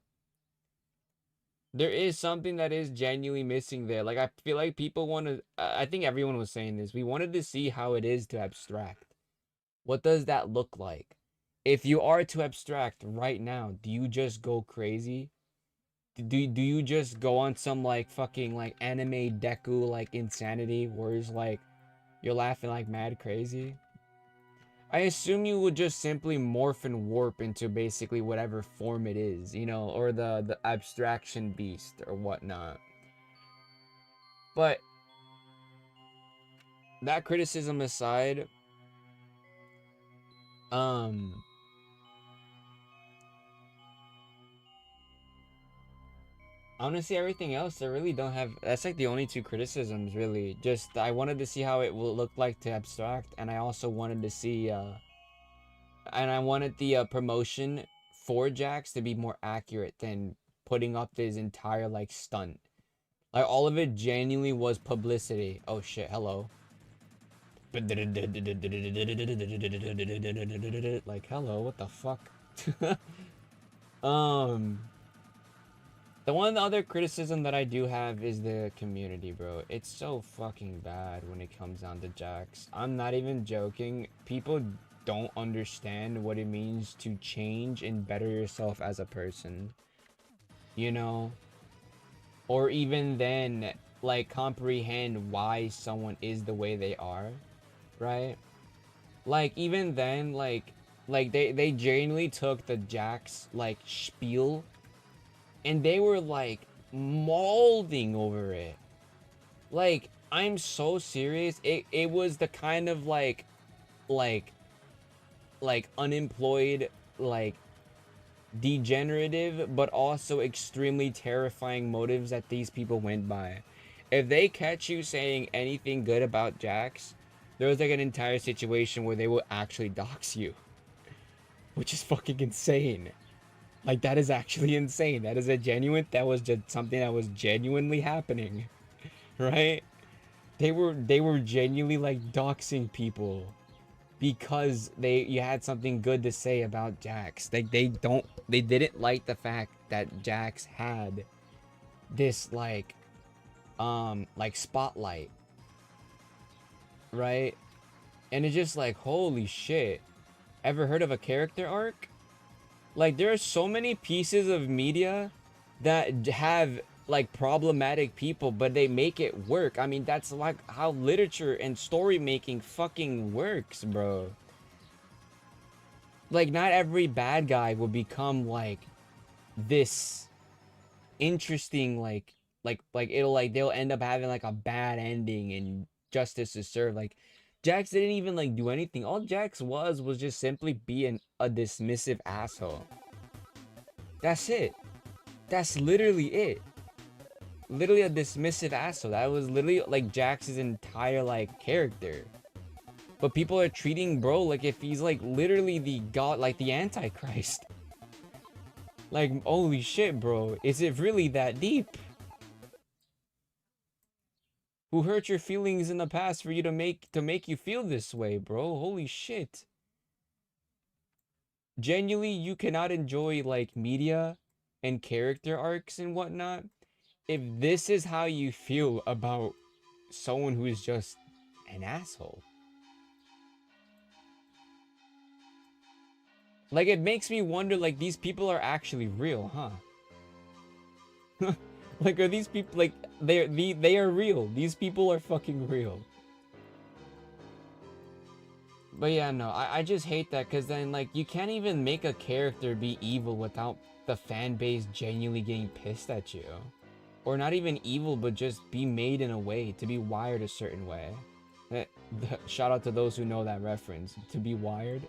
There is something that is genuinely missing there. Like, I feel like people want to, I think everyone was saying this, we wanted to see how it is to abstract. What does that look like? If you are to abstract right now, do you just go crazy? Do you just go on some like fucking like anime Deku like insanity where it's like you're laughing like mad crazy? I assume you would just simply morph and warp into basically whatever form it is, you know, or the abstraction beast or whatnot. But that criticism aside, um honestly, everything else, I really don't have. That's like the only two criticisms, really. Just I wanted to see how it will look like to abstract, and I also wanted to see, and I wanted the promotion for Jax to be more accurate than putting up this entire like stunt. Like all of it genuinely was publicity. Oh shit! Hello. Like hello, what the fuck? um. The one other criticism that I do have is the community, bro. It's so fucking bad when it comes down to Jax. I'm not even joking. People don't understand what it means to change and better yourself as a person. You know? Or even then, like, comprehend why someone is the way they are. Right? Like, even then, like they genuinely took the Jax, like, spiel and they were like molding over it. Like, I'm so serious. It was the kind of like unemployed, like degenerative, but also extremely terrifying motives that these people went by. If they catch you saying anything good about Jax, there was like an entire situation where they will actually dox you, which is fucking insane. Like, that is actually insane. That is that was just something that was genuinely happening, right? They were genuinely like doxing people because you had something good to say about Jax. Like, they didn't like the fact that Jax had this like spotlight, right? And it's just like, holy shit. Ever heard of a character arc? Like, there are so many pieces of media that have like problematic people, but they make it work. I mean, that's like how literature and story making fucking works, bro. Like, not every bad guy will become like this interesting, like it'll like they'll end up having like a bad ending and justice is served. Like, Jax didn't even like do anything. All Jax was just simply being a dismissive asshole. That's it. That's literally it. Literally a dismissive asshole. That was literally like Jax's entire like character. But people are treating bro like if he's like literally the god, like the Antichrist. Like, holy shit, bro. Is it really that deep? Who hurt your feelings in the past for you to make you feel this way, bro? Holy shit. Genuinely, you cannot enjoy like media and character arcs and whatnot, if this is how you feel about someone who is just an asshole, like it makes me wonder, like these people are actually real, huh? Like are these people like they are real? These people are fucking real. But yeah, no, I just hate that because then like you can't even make a character be evil without the fan base genuinely getting pissed at you. Or not even evil, but just be made in a way, to be wired a certain way. Eh, Shout out to those who know that reference. To be wired,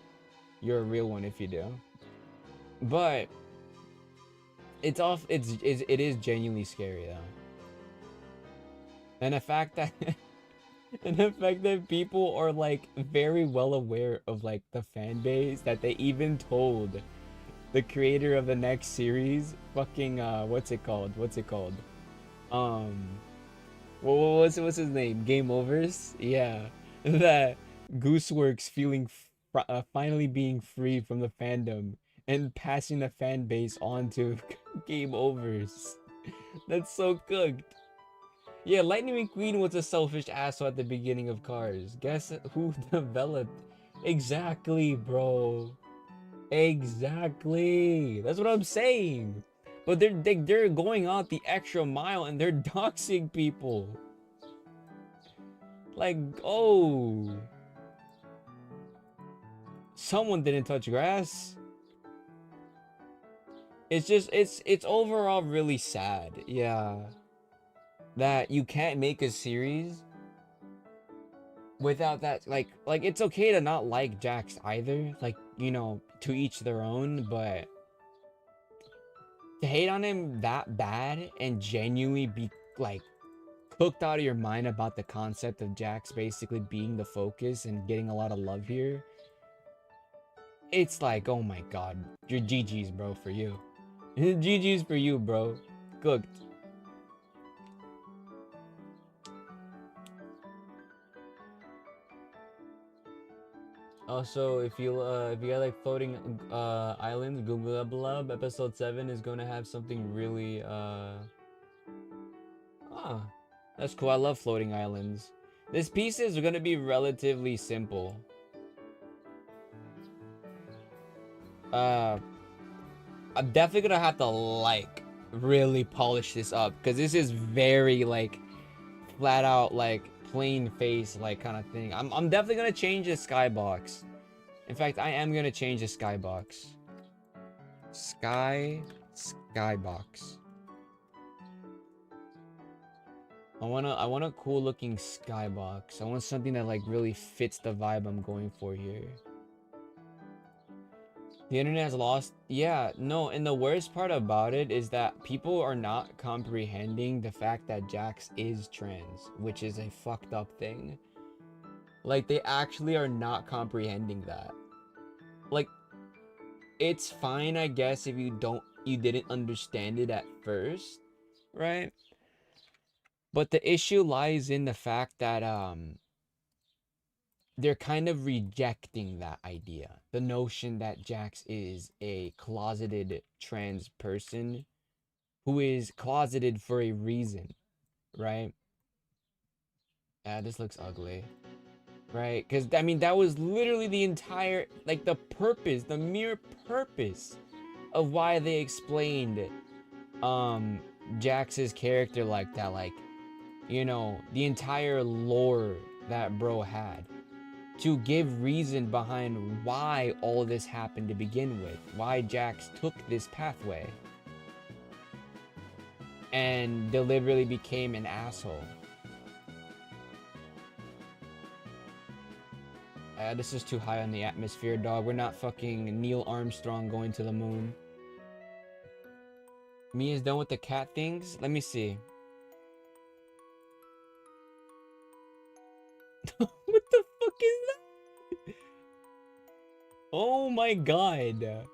you're a real one if you do. But it is genuinely scary though. And the fact that and the fact that people are like very well aware of like the fan base, that they even told the creator of the next series, fucking what's it called? Um what's his name? Game Overs? Yeah. That Gooseworks feeling finally being free from the fandom and passing the fan base on to Game Overs. That's so cooked. Yeah, Lightning McQueen was a selfish asshole at the beginning of Cars. Guess who developed? Exactly, bro. Exactly. That's what I'm saying. But they're going out the extra mile and they're doxing people. Like, oh, someone didn't touch grass. It's just it's overall really sad. Yeah. That you can't make a series without that, like it's okay to not like Jax either, like, you know, to each their own, but to hate on him that bad and genuinely be like cooked out of your mind about the concept of Jax basically being the focus and getting a lot of love here, it's like, oh my god, you're GG's, bro, for you. GG's for you, bro. Cooked. Also, if you got like floating islands, Google Blub episode 7 is gonna have something really ah, that's cool. I love floating islands. This piece is gonna be relatively simple. Uh, I'm definitely gonna have to like really polish this up because this is very like flat out like plain face like kind of thing. I'm definitely gonna change the skybox. In fact, I am gonna change the skybox. Skybox. I want a cool looking skybox. I want something that like really fits the vibe I'm going for here. The internet has lost. Yeah, no, and the worst part about it is that people are not comprehending the fact that Jax is trans, which is a fucked up thing. Like, they actually are not comprehending that. Like, it's fine, I guess, if you didn't understand it at first, right? But the issue lies in the fact that they're kind of rejecting that idea. The notion that Jax is a closeted trans person who is closeted for a reason, right? This looks ugly, right? Because, I mean, that was literally the entire, like, the purpose, the mere purpose of why they explained, Jax's character like that. Like, you know, the entire lore that bro had. To give reason behind why all this happened to begin with. Why Jax took this pathway. And deliberately became an asshole. This is too high on the atmosphere, dog. We're not fucking Neil Armstrong going to the moon. Mia's done with the cat things? Let me see. What the fuck is that? Oh my god.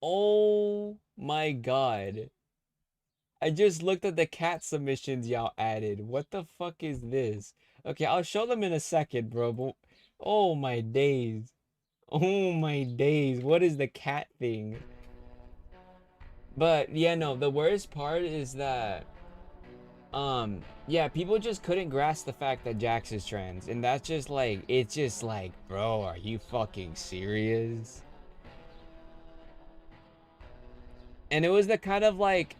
Oh my god. I just looked at the cat submissions y'all added. What the fuck is this? Okay, I'll show them in a second, bro. But oh my days. Oh my days, what is the cat thing? But yeah, no, the worst part is that yeah, people just couldn't grasp the fact that Jax is trans, and that's just like, it's just like, bro, are you fucking serious? And it was the kind of like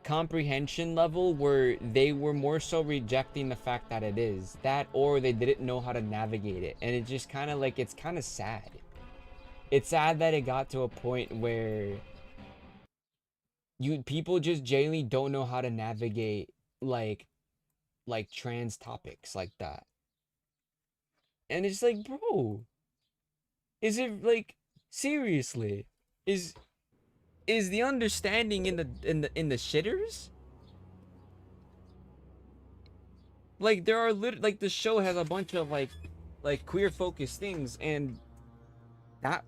comprehension level where they were more so rejecting the fact that it is that, or they didn't know how to navigate it, and it just kind of like, it's kind of sad. It's sad that it got to a point where you people just genuinely don't know how to navigate like trans topics like that. And it's like, bro, is it like, seriously? Is is the understanding in the shitters? Like there are like the show has a bunch of like queer focused things, and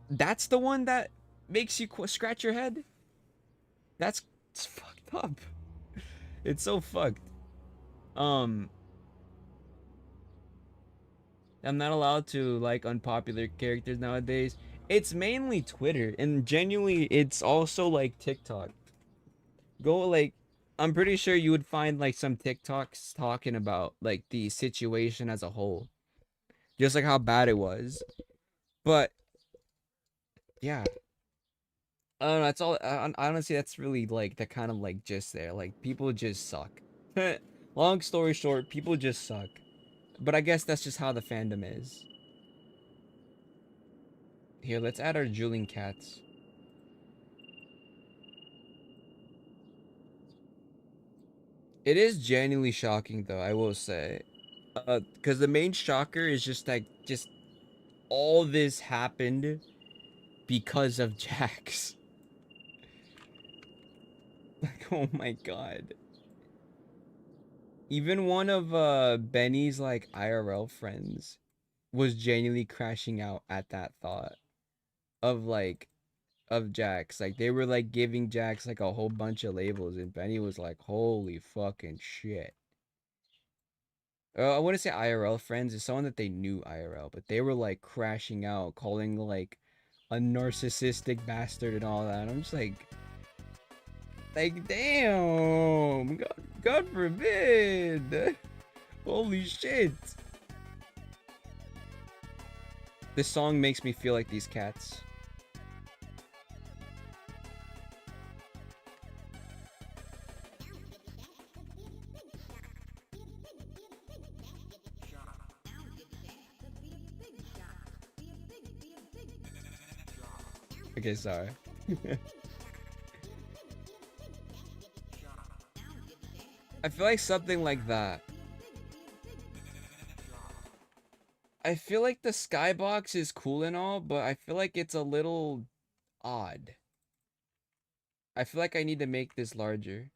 that's the one that makes you scratch your head. That's, it's fucked up. It's so fucked. Um I'm not allowed to like unpopular characters nowadays. It's mainly Twitter, and genuinely it's also like TikTok. Go like, I'm pretty sure you would find like some TikToks talking about like the situation as a whole. Just like how bad it was. But yeah. I don't know, that's all. Honestly, that's really like the kind of like gist there. Like people just suck. Long story short, people just suck. But I guess that's just how the fandom is. Here, let's add our drooling cats. It is genuinely shocking though, I will say. Because the main shocker is just like, just all this happened because of Jax. Like, oh my god. Even one of Benny's like IRL friends was genuinely crashing out at that thought of like, of Jax. Like they were like giving Jax like a whole bunch of labels, and Benny was like, holy fucking shit. I wouldn't say IRL friends, it's someone that they knew IRL, but they were like crashing out, calling like a narcissistic bastard and all that. I'm just like damn, God forbid. Holy shit. This song makes me feel like these cats. Okay, sorry. I feel like something like that. I feel like the skybox is cool and all, but I feel like it's a little odd. I feel like I need to make this larger.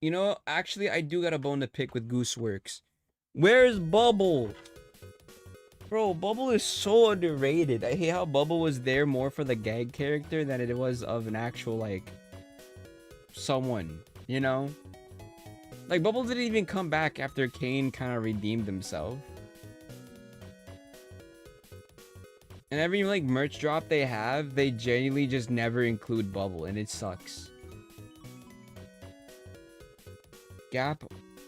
You know, actually, I do got a bone to pick with Gooseworks. Where's Bubble? Bro, Bubble is so underrated. I hate how Bubble was there more for the gag character than it was of an actual, like, someone, you know? Like, Bubble didn't even come back after Kane kind of redeemed himself. And every, like, merch drop they have, they genuinely just never include Bubble, and it sucks. Gap,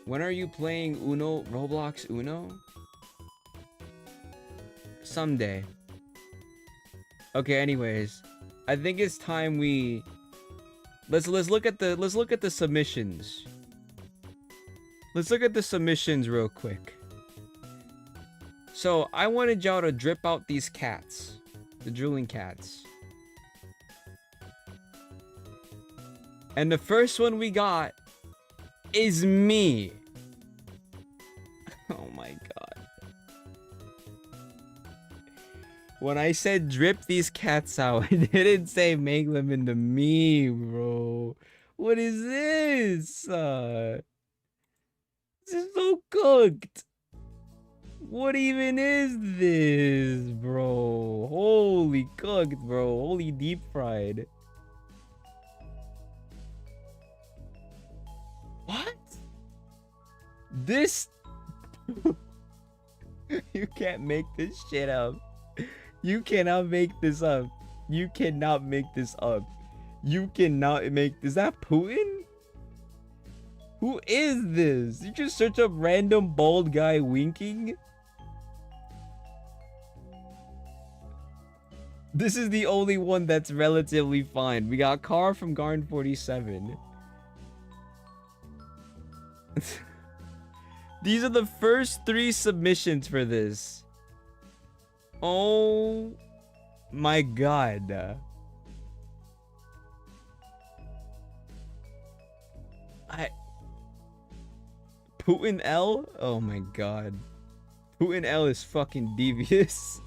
when are you playing Uno, Roblox Uno? Someday. Okay, anyways, I think it's time we let's look at the submissions. Let's look at the submissions real quick. So I wanted y'all to drip out these cats, the drooling cats. And the first one we got is me. Oh my god. When I said drip these cats out, I didn't say make them into me, bro. What is this? This is so cooked. What even is this, bro? Holy cooked, bro. Holy deep fried. What? This... You can't make this shit up. You cannot make this up. You cannot make this up. You cannot make... Is that Putin? Who is this? You just search up random bald guy winking? This is the only one that's relatively fine. We got Car from Garden 47. These are the first 3 submissions for this. Oh my god. Putin L? Oh my god. Putin L is fucking devious.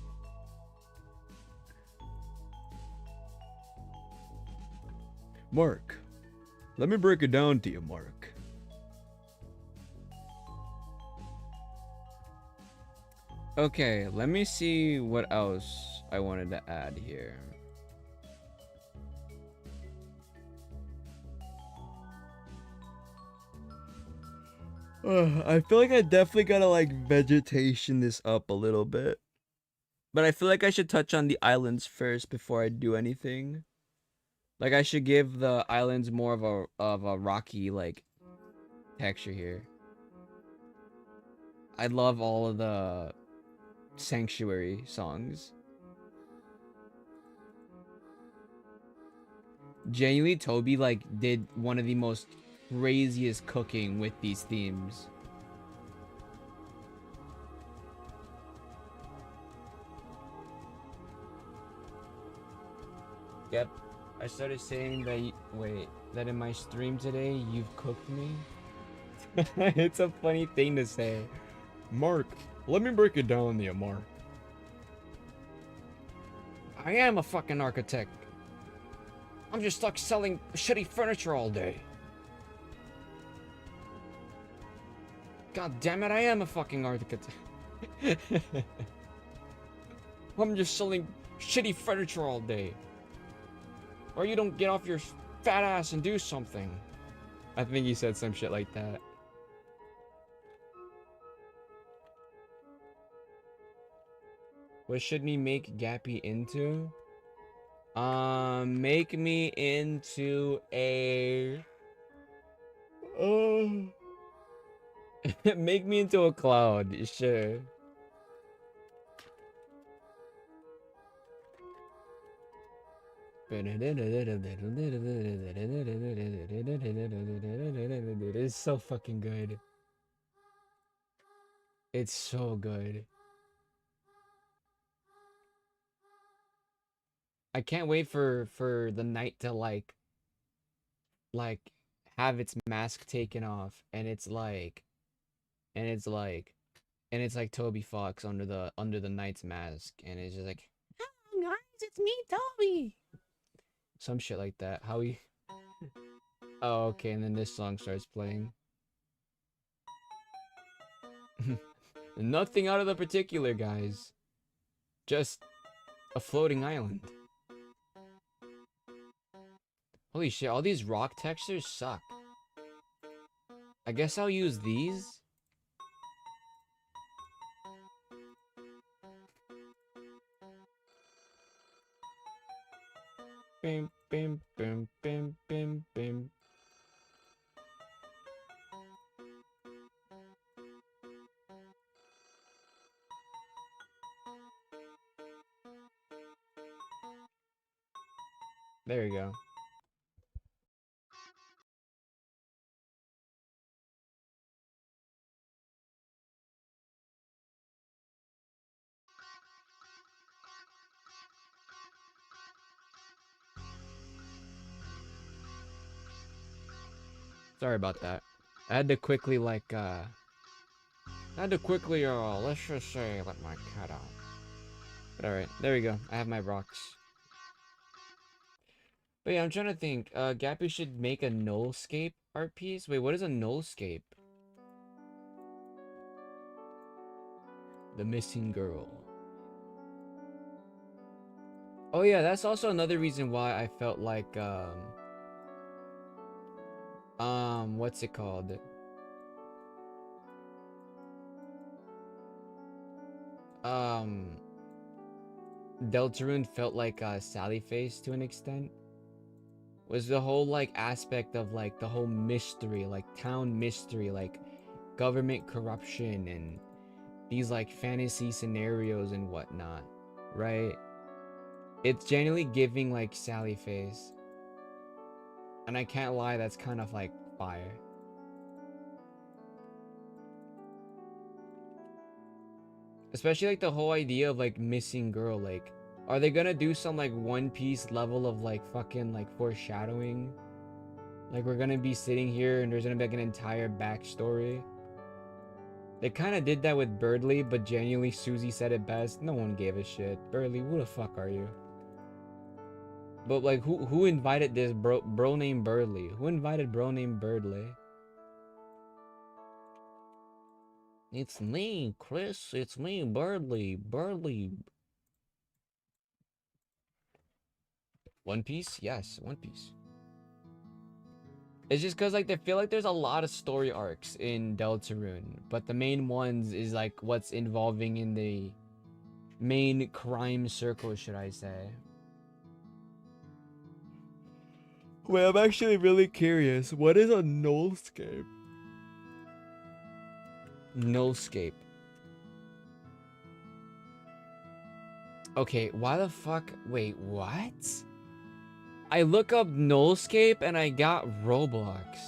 Mark, let me break it down to you, Mark. Okay, let me see what else I wanted to add here. I feel like I definitely gotta like vegetation this up a little bit. But I feel like I should touch on the islands first before I do anything. Like I should give the islands more of a rocky like texture here. I love all of the Sanctuary songs. Genuinely, Toby like did one of the most craziest cooking with these themes. Yep, I started saying that. That in my stream today you've cooked me. It's a funny thing to say. Mark, let me break it down to you, Mark. I am a fucking architect. I'm just stuck selling shitty furniture all day. God damn it, I am a fucking architect. I'm just selling shitty furniture all day. Or you don't get off your fat ass and do something. I think he said some shit like that. What should we make Gappy into? Make me into a... make me into a cloud, sure. It's so fucking good. It's so good. I can't wait for the night to like have its mask taken off and it's like Toby Fox under the knight's mask and it's just like, "Hello guys, it's me, Toby." Some shit like that. How he Oh, okay, and then this song starts playing. Nothing out of the particular, guys. Just a floating island. Holy shit, all these rock textures suck. I guess I'll use these. Bim, bim, bim, bim, bim, bim. There we go. Sorry about that. I had to quickly let's just say, let my cat out. But alright, there we go. I have my rocks. But yeah, I'm trying to think. Gappy should make a nullscape art piece. Wait, what is a nullscape? The missing girl. Oh yeah, that's also another reason why I felt like what's it called? um Deltarune felt like Sally Face to an extent, was the whole like aspect of like the whole mystery, like town mystery, like government corruption and these like fantasy scenarios and whatnot, right? It's genuinely giving like Sally Face. And I can't lie, that's kind of like fire. Especially like the whole idea of like missing girl, like are they gonna do some like One Piece level of like fucking like foreshadowing? Like we're gonna be sitting here and there's gonna be like an entire backstory. They kind of did that with Birdly, but genuinely Susie said it best. No one gave a shit. Birdly, who the fuck are you? But like who invited this bro named Birdly? Who invited bro named Birdly? It's me, Chris. It's me, Birdly. Birdly. One Piece? Yes, One Piece. It's just because like they feel like there's a lot of story arcs in Deltarune, but the main ones is like what's involving in the main crime circle, should I say. Wait, I'm actually really curious. What is a nullscape? Nullscape. Okay, why the fuck? Wait, what? I look up nullscape and I got Roblox.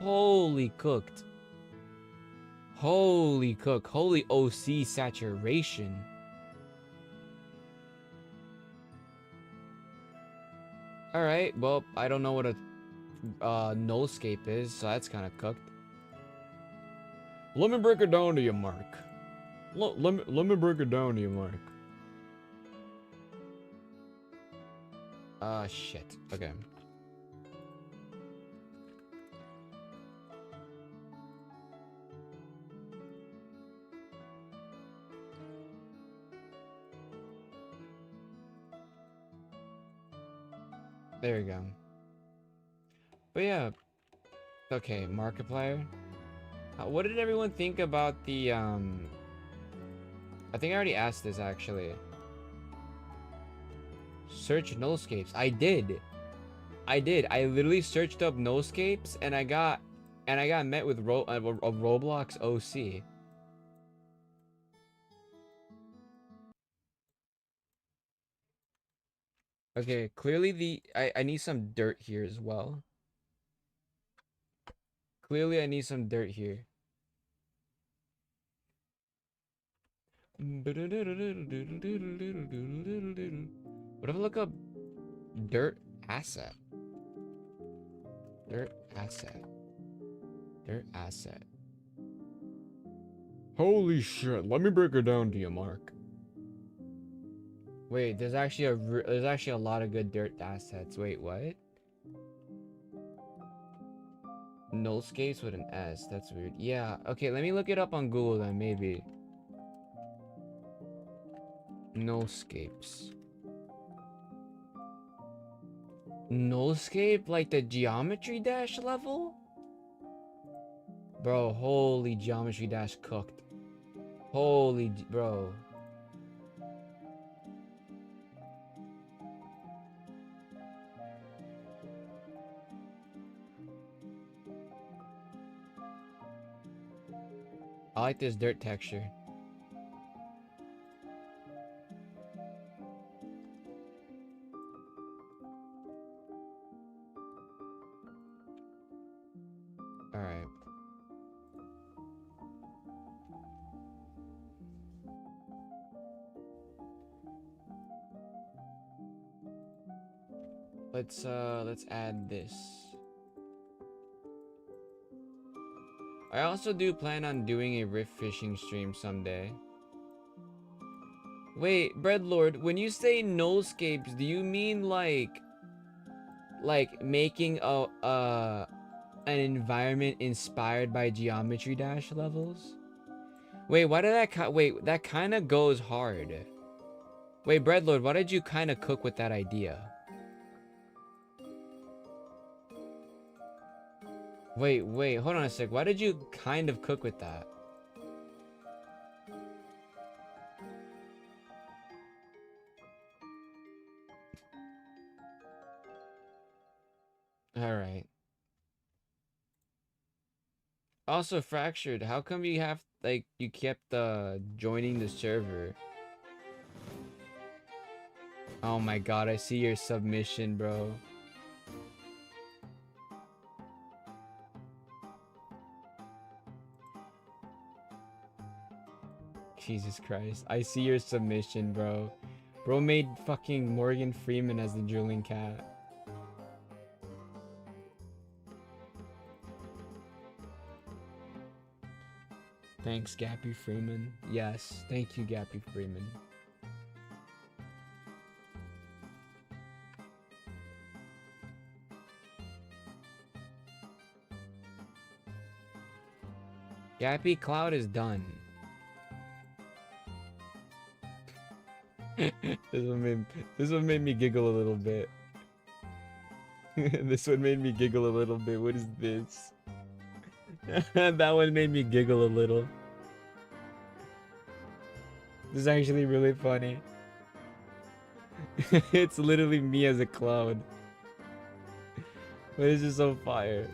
Holy cooked. Holy cook. Holy OC saturation. Alright, well, I don't know what a nullscape is, so that's kind of cooked. Let me break it down to you, Mark. Let me break it down to you, Mark. Shit. Okay. There we go. But yeah. Okay, Markiplier. What did everyone think about the, I think I already asked this, actually. Search nullscapes. I did. I literally searched up nullscapes, and I got met with a Roblox OC. Okay, clearly I need some dirt here as well. Clearly I need some dirt here. What if I look up dirt asset? Dirt asset. Dirt asset. Holy shit, let me break it down to you, Mark. Wait, there's actually a lot of good dirt assets. Wait, what? Nullscapes with an S. That's weird. Yeah, okay, let me look it up on Google then, maybe. Nullscapes. Nullscape? Like the Geometry Dash level? Bro, holy Geometry Dash cooked. Holy, bro. I like this dirt texture. Alright. Let's add this. I also do plan on doing a rift fishing stream someday. Wait, Breadlord, when you say nullscapes, do you mean like making an environment inspired by Geometry Dash levels? Wait, why did that wait, that kind of goes hard. Wait, Breadlord, why did you kind of cook with that idea? Wait, hold on a sec. Why did you kind of cook with that? Alright. Also, Fractured, how come you have, like, you kept, joining the server? Oh my god, I see your submission, bro. Jesus Christ. I see your submission, bro. Bro made fucking Morgan Freeman as the drooling cat. Thanks, Gappy Freeman. Yes, thank you, Gappy Freeman. Gappy Cloud is done. this one made me giggle a little bit. This one made me giggle a little bit. What is this? That one made me giggle a little. This is actually really funny. It's literally me as a cloud. But it's just so fire.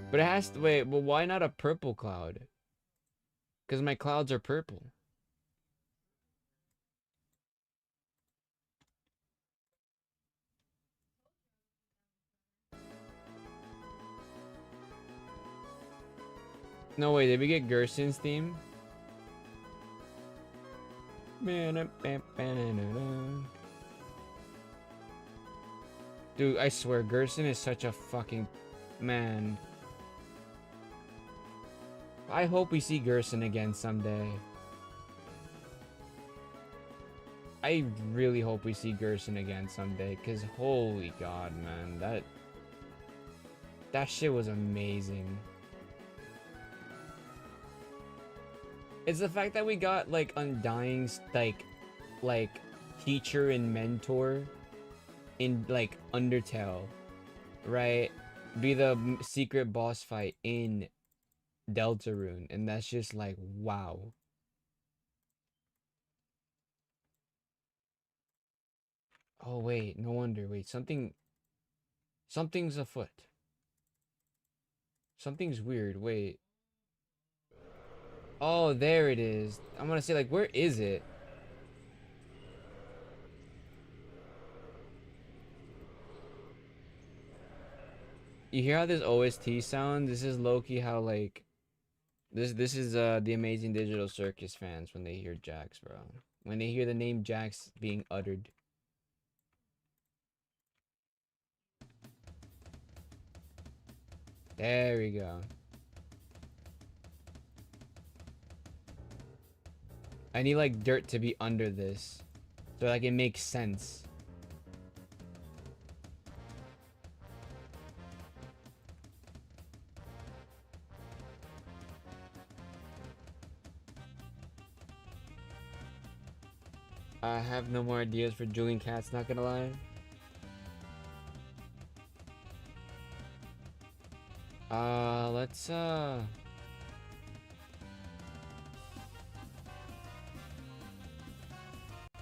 But it has to wait, but why not a purple cloud? Because my clouds are purple. No way, did we get Gerson's theme? Dude, I swear, Gerson is such a fucking man. I hope we see Gerson again someday. I really hope we see Gerson again someday, cause holy god, man, that shit was amazing. It's the fact that we got like Undying's like teacher and mentor in like Undertale, right? Be the secret boss fight in Deltarune, and that's just like wow. Oh wait, no wonder. Wait, something's afoot. Something's weird. Wait. Oh, there it is. I'm gonna say, like, where is it? You hear how this OST sounds? This is low-key how, like, this is the Amazing Digital Circus fans when they hear Jax, bro. When they hear the name Jax being uttered. There we go. I need like dirt to be under this, so like it makes sense. I have no more ideas for Julian Cats, not gonna lie.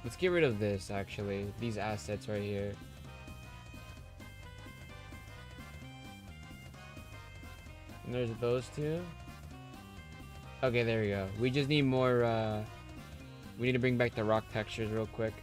Let's get rid of this, actually. These assets right here. And there's those two. Okay, there we go. We just need more, we need to bring back the rock textures real quick.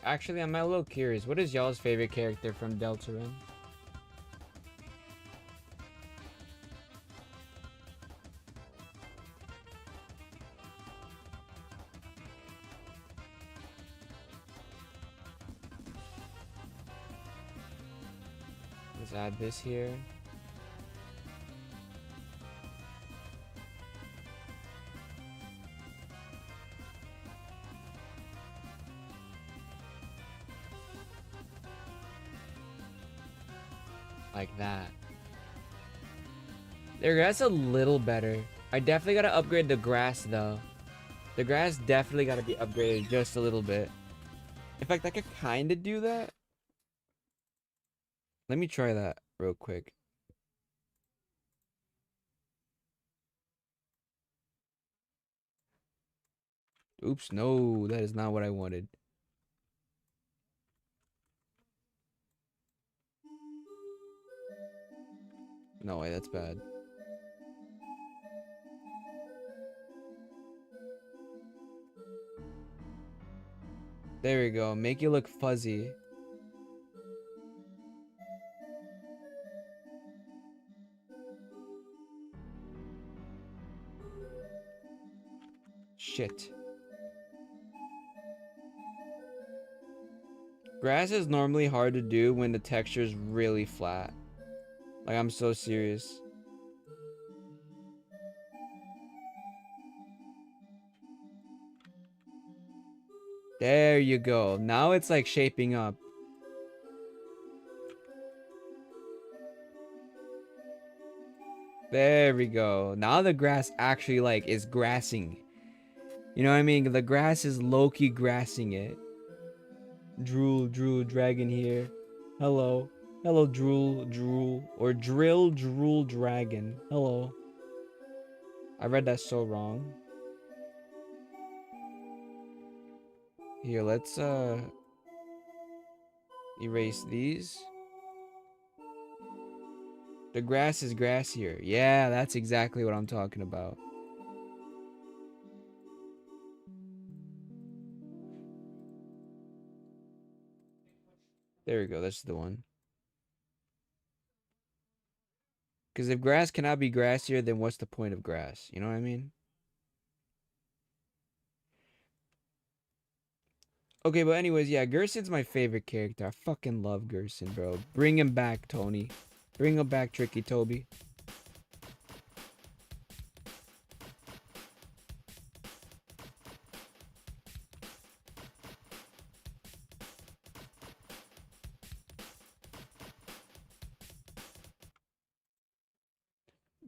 Actually, I'm a little curious. What is y'all's favorite character from Deltarune? Let's add this here. Like that. There, that's a little better. I definitely gotta upgrade the grass though. The grass definitely gotta be upgraded just a little bit. In fact, I could kind of do that. Let me try that real quick. Oops, no, that is not what I wanted. No way, that's bad. There we go. Make it look fuzzy. Shit. Grass is normally hard to do when the texture is really flat. Like, I'm so serious. There you go. Now it's like shaping up. There we go. Now the grass actually like is grassing. You know what I mean? The grass is low-key grassing it. Drool, dragon here. Hello. Hello, drool. Or drool, dragon. Hello. I read that so wrong. Here, let's erase these. The grass is grassier. Yeah, that's exactly what I'm talking about. There we go. That's the one. Because if grass cannot be grassier, then what's the point of grass? You know what I mean? Okay, but anyways, yeah, Gerson's my favorite character. I fucking love Gerson, bro. Bring him back, Tony. Bring him back, Tricky Toby.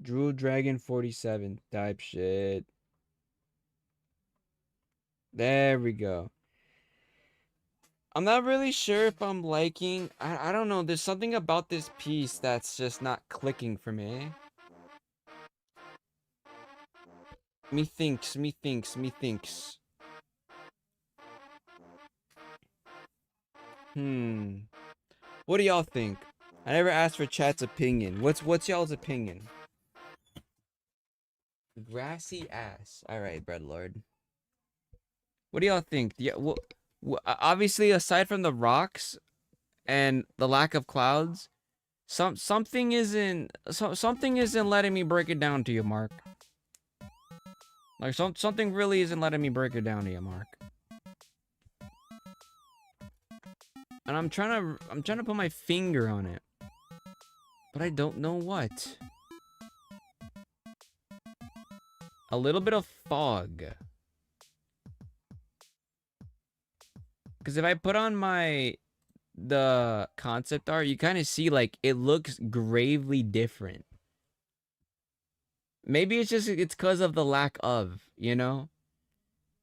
Drool Dragon 47 type shit. There we go. I'm not really sure if I'm liking... I don't know. There's something about this piece that's just not clicking for me. Me thinks. What do y'all think? I never asked for chat's opinion. What's y'all's opinion? Grassy ass. All right, Breadlord. What do y'all think? Yeah, obviously, aside from the rocks and the lack of clouds, something isn't letting me break it down to you, Mark. Like something really isn't letting me break it down to you, Mark. And I'm trying to put my finger on it, but I don't know what. A little bit of fog. Because if I put on the concept art, you kind of see like it looks gravely different. Maybe it's because of the lack of, you know?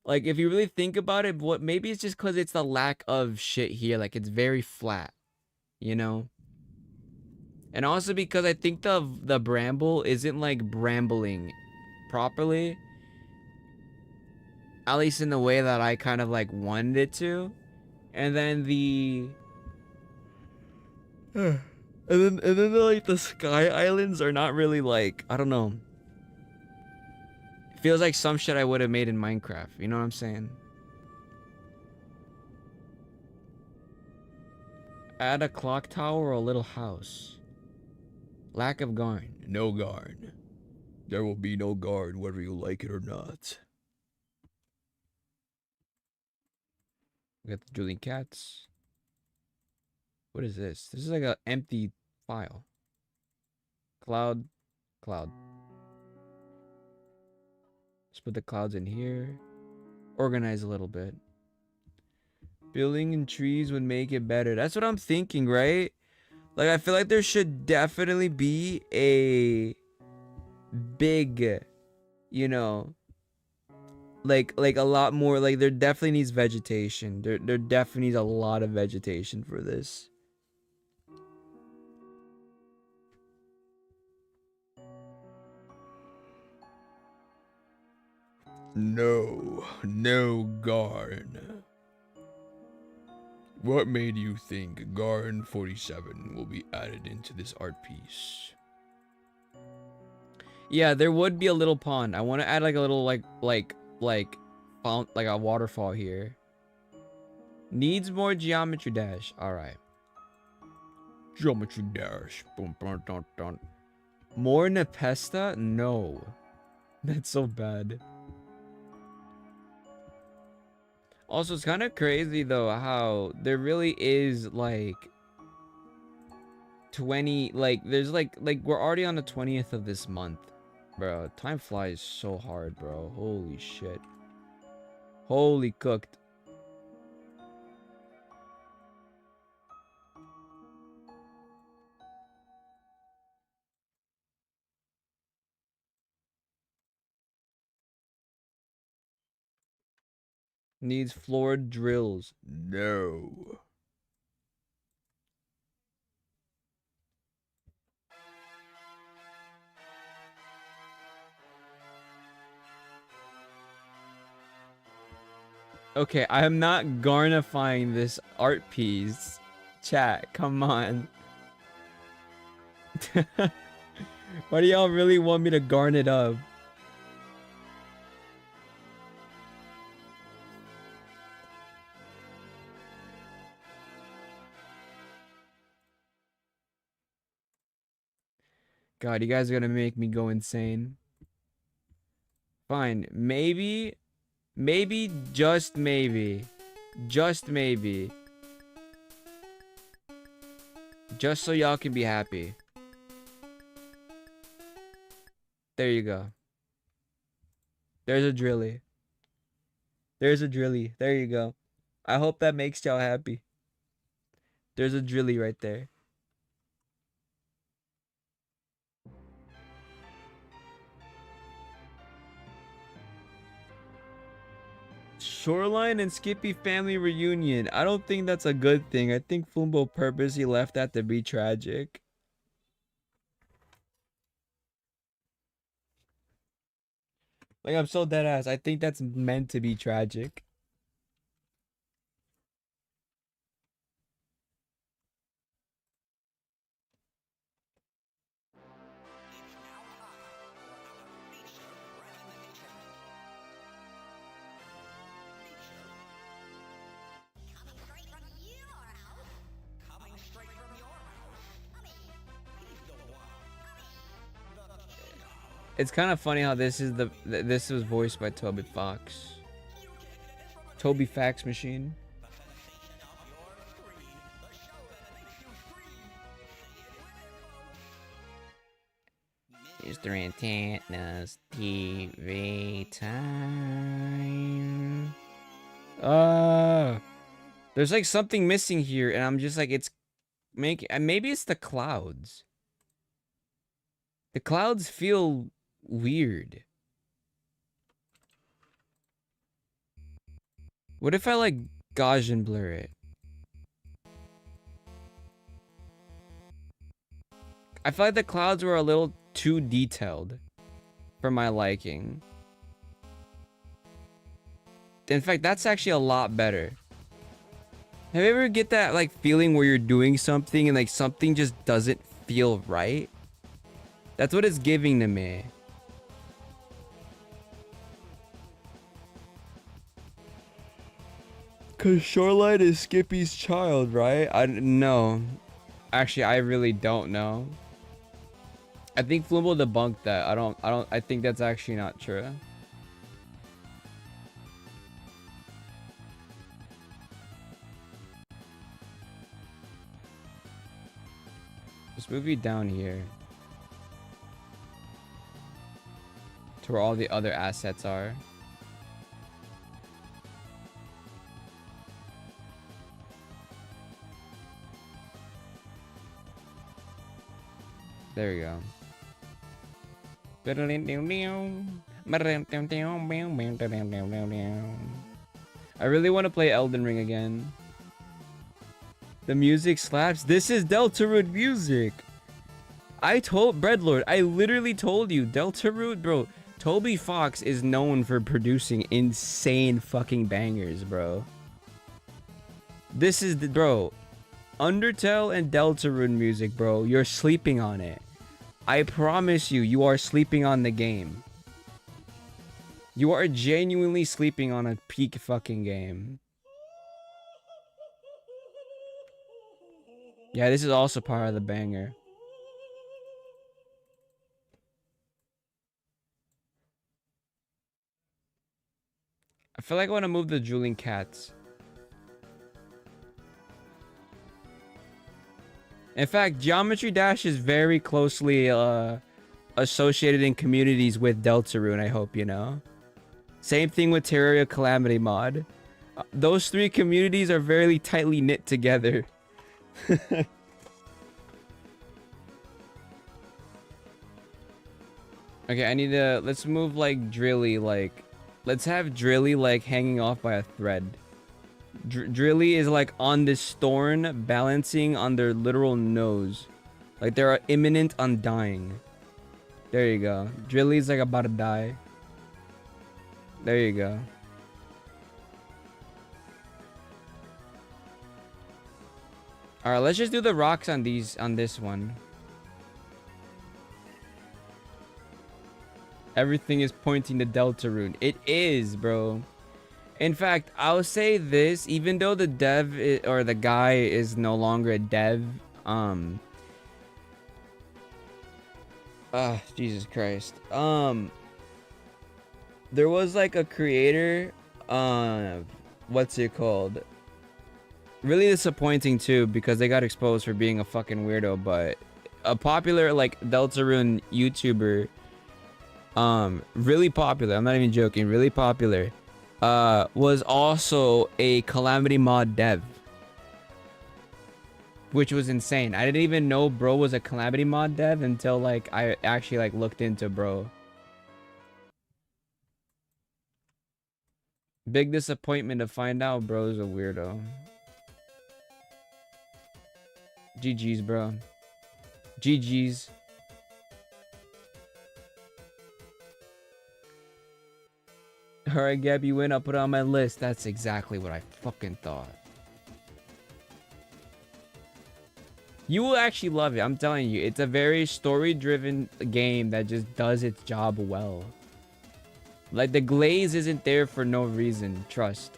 Like if you really think about it, maybe it's just because it's the lack of shit here. Like it's very flat, you know? And also because I think the bramble isn't like brambling properly. At least in the way that I kind of like wanted it to. And then and then like the sky islands are not really like, I don't know. It feels like some shit I would have made in Minecraft. You know what I'm saying? Add a clock tower or a little house. Lack of garn. No garn. There will be no garn whether you like it or not. We got the drooling cats. What is this? This is like an empty file. Cloud. Let's put the clouds in here. Organize a little bit. Building and trees would make it better. That's what I'm thinking, right? Like, I feel like there should definitely be a big, you know, like a lot more. Like there definitely needs vegetation. There definitely needs a lot of vegetation for this. No Garn. What made you think Garn 47 will be added into this art piece? Yeah, there would be a little pond. I want to add like a little like a waterfall here. Needs more geometry dash. All right. Geometry dash. Boom, boom, dun, dun. More Nepesta? No. That's so bad. Also, it's kind of crazy though how there really is like 20 like there's like we're already on the 20th of this month. Bro, time flies so hard, bro. Holy shit. Holy cooked. Needs floor drills. No. Okay, I am not garnifying this art piece. Chat, come on. Why do y'all really want me to garn it up? God, you guys are gonna make me go insane. Fine, maybe, just maybe, just so y'all can be happy. There you go. There's a drilly. There's a drilly. There you go. I hope that makes y'all happy. There's a drilly right there. Shoreline and Skippy family reunion. I don't think that's a good thing. I think Fumbo purposely left that to be tragic. Like, I'm so dead ass. I think that's meant to be tragic. It's kind of funny how this is this was voiced by Toby Fox. Toby Fax Machine. Mr. Antenna's TV time. There's like something missing here, and I'm just like, it's maybe it's the clouds. The clouds feel weird. What if I like Gaussian blur it? I feel like the clouds were a little too detailed for my liking. In fact, that's actually a lot better. Have you ever get that like feeling where you're doing something and like something just doesn't feel right? That's what it's giving to me. Cause Shoreline is Skippy's child, right? I no. Actually, I really don't know. I think Flumbo debunked that. I think that's actually not true. Just move you down here. To where all the other assets are. There we go. I really want to play Elden Ring again. The music slaps. This is Deltarune music. I told Breadlord, I literally told you, Deltarune, bro. Toby Fox is known for producing insane fucking bangers, bro. This is the, bro. Undertale and Deltarune music, bro. You're sleeping on it. I promise you, you are sleeping on the game. You are genuinely sleeping on a peak fucking game. Yeah, this is also part of the banger. I feel like I want to move the drooling cats. In fact, Geometry Dash is very closely associated in communities with Deltarune, I hope you know. Same thing with Terraria Calamity Mod. Those three communities are very tightly knit together. Okay, I need to... Let's move, like, Drilly, like... Let's have Drilly, like, hanging off by a thread. Drilly is, like, on this thorn, balancing on their literal nose. Like, they're imminent on dying. There you go. Drilly's, like, about to die. There you go. Alright, let's just do the rocks on these, on this one. Everything is pointing to Deltarune. It is, bro. In fact, I'll say this, even though the dev or the guy is no longer a dev, Jesus Christ. There was like a creator, what's it called? Really disappointing too, because they got exposed for being a fucking weirdo, but a popular like Deltarune YouTuber, really popular, I'm not even joking, really popular, was also a Calamity Mod dev, which was insane. I didn't even know bro was a Calamity Mod dev until like I actually like looked into bro. Big disappointment to find out bro's a weirdo. GG's, bro. GG's. Alright, Gab, you win. I'll put it on my list. That's exactly what I fucking thought. You will actually love it. I'm telling you. It's a very story-driven game that just does its job well. Like, the glaze isn't there for no reason. Trust.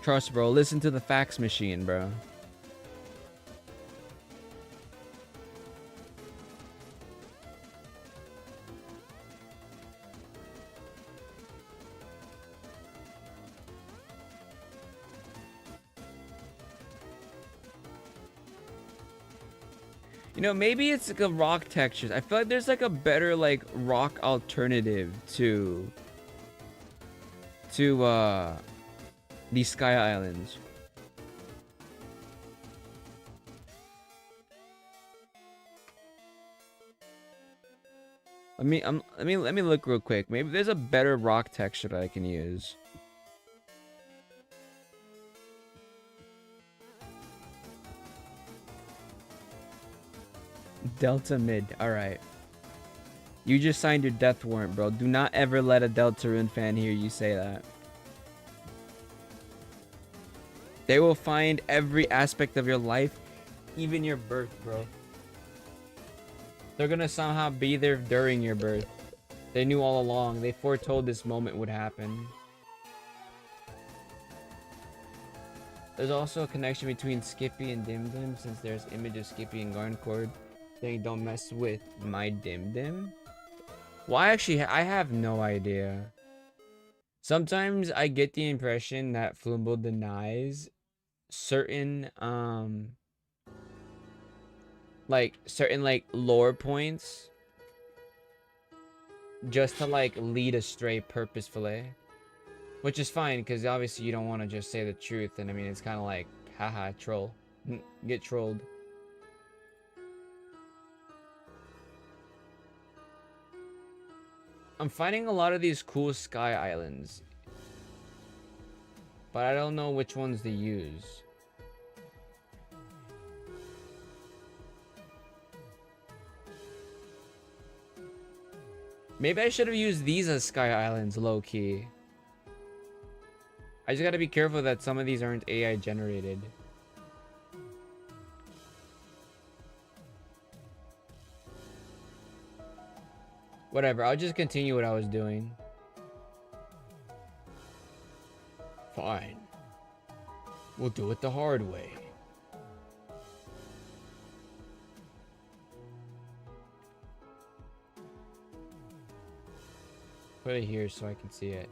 Trust, bro. Listen to the fax machine, bro. You know, maybe it's like a rock textures. I feel like there's like a better like rock alternative to these Sky Islands. Let me look real quick. Maybe there's a better rock texture that I can use. Delta mid. Alright. You just signed your death warrant, bro. Do not ever let a Deltarune fan hear you say that. They will find every aspect of your life, even your birth, bro. They're gonna somehow be there during your birth. They knew all along. They foretold this moment would happen. There's also a connection between Skippy and Dim Dim, since there's image of Skippy and Garncord saying don't mess with my Dim Dim. Well, I have no idea. Sometimes I get the impression that Floomble denies certain like lore points just to like lead astray purposefully, which is fine because obviously you don't want to just say the truth, and I mean it's kind of like haha troll, get trolled. I'm finding a lot of these cool sky islands, but I don't know which ones to use. Maybe I should have used these as sky islands, low-key. I just gotta be careful that some of these aren't AI generated. Whatever, I'll just continue what I was doing. Fine. We'll do it the hard way. Put it here so I can see it.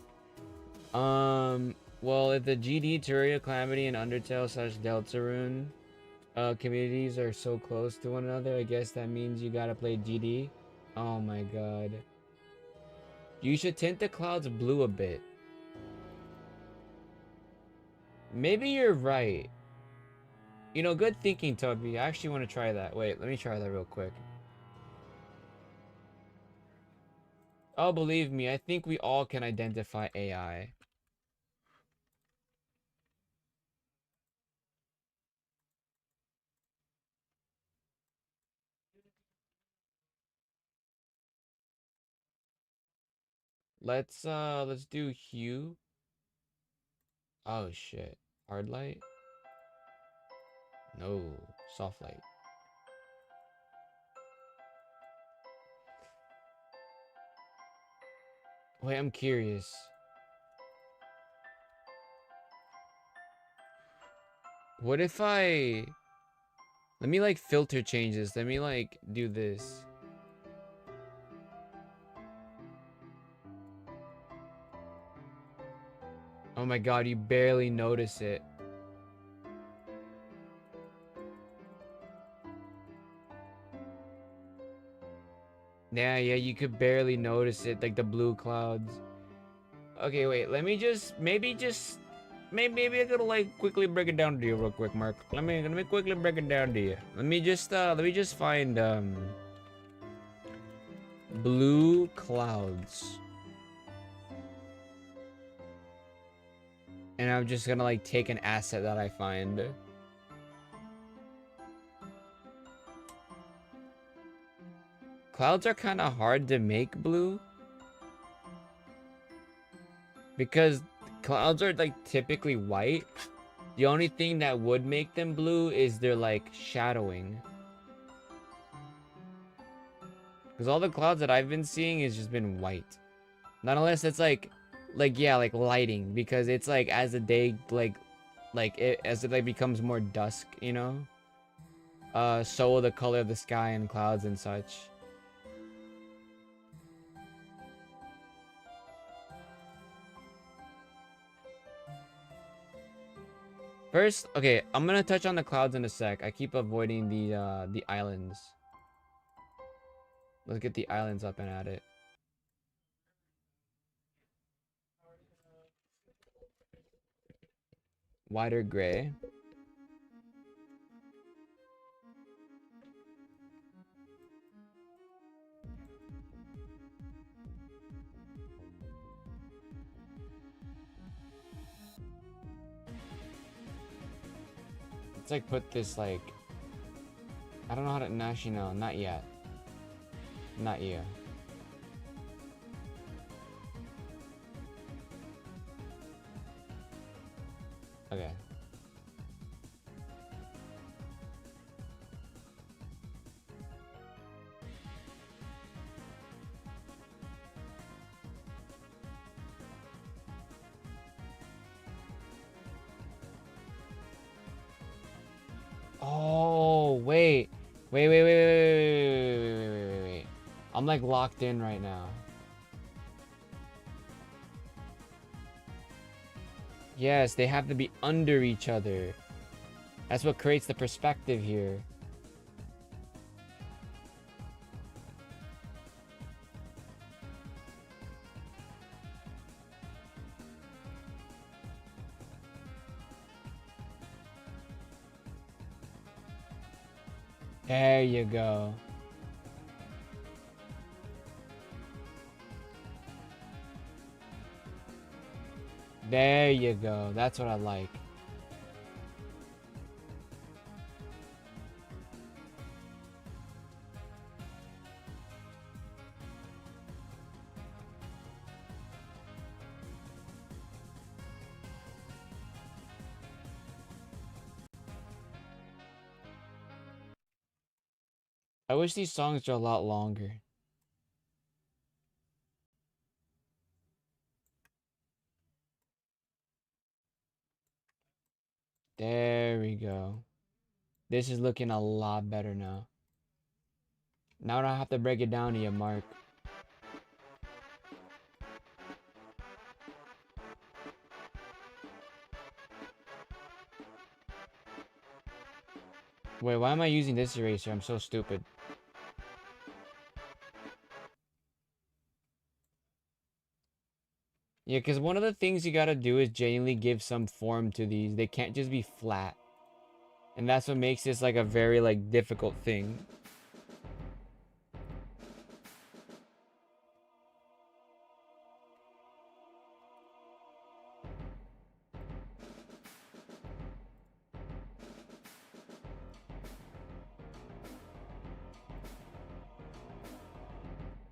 Well, if the GD, Terraria, Calamity, and Undertale / Deltarune communities are so close to one another, I guess that means you gotta play GD. Oh my god. You should tint the clouds blue a bit. Maybe you're right. You know, good thinking, Toby. I actually want to try that. Wait, let me try that real quick. Oh, believe me, I think we all can identify AI. Let's do hue. Oh shit. Hard light? No, soft light. Wait, I'm curious. What if I... Let me like filter change this. Let me like do this. Oh my god, you barely notice it. Yeah, you could barely notice it, like the blue clouds. Okay, wait, let me just, maybe I could like quickly break it down to you real quick, Mark. Let me quickly break it down to you. Let me just find, blue clouds. And I'm just gonna like take an asset that I find. Clouds are kind of hard to make blue. Because clouds are like typically white. The only thing that would make them blue is their like shadowing. Because all the clouds that I've been seeing has just been white. Not unless it's like yeah, like lighting. Because it's like as the day as it like becomes more dusk, you know? So will the color of the sky and clouds and such. First, okay, I'm gonna touch on the clouds in a sec. I keep avoiding the islands. Let's get the islands up and at it. Wider gray. Let's like put this like, I don't know how to, actually no, not yet. Not you. Okay. Oh, wait. Wait. I'm like locked in right now. Yes, they have to be under each other. That's what creates the perspective here. There you go. There you go. That's what I like. I wish these songs were a lot longer. There we go. This is looking a lot better now. Now I don't have to break it down to you, Mark. Wait, why am I using this eraser? I'm so stupid. Yeah, because one of the things you gotta do is genuinely give some form to these. They can't just be flat. And that's what makes this like a very like difficult thing.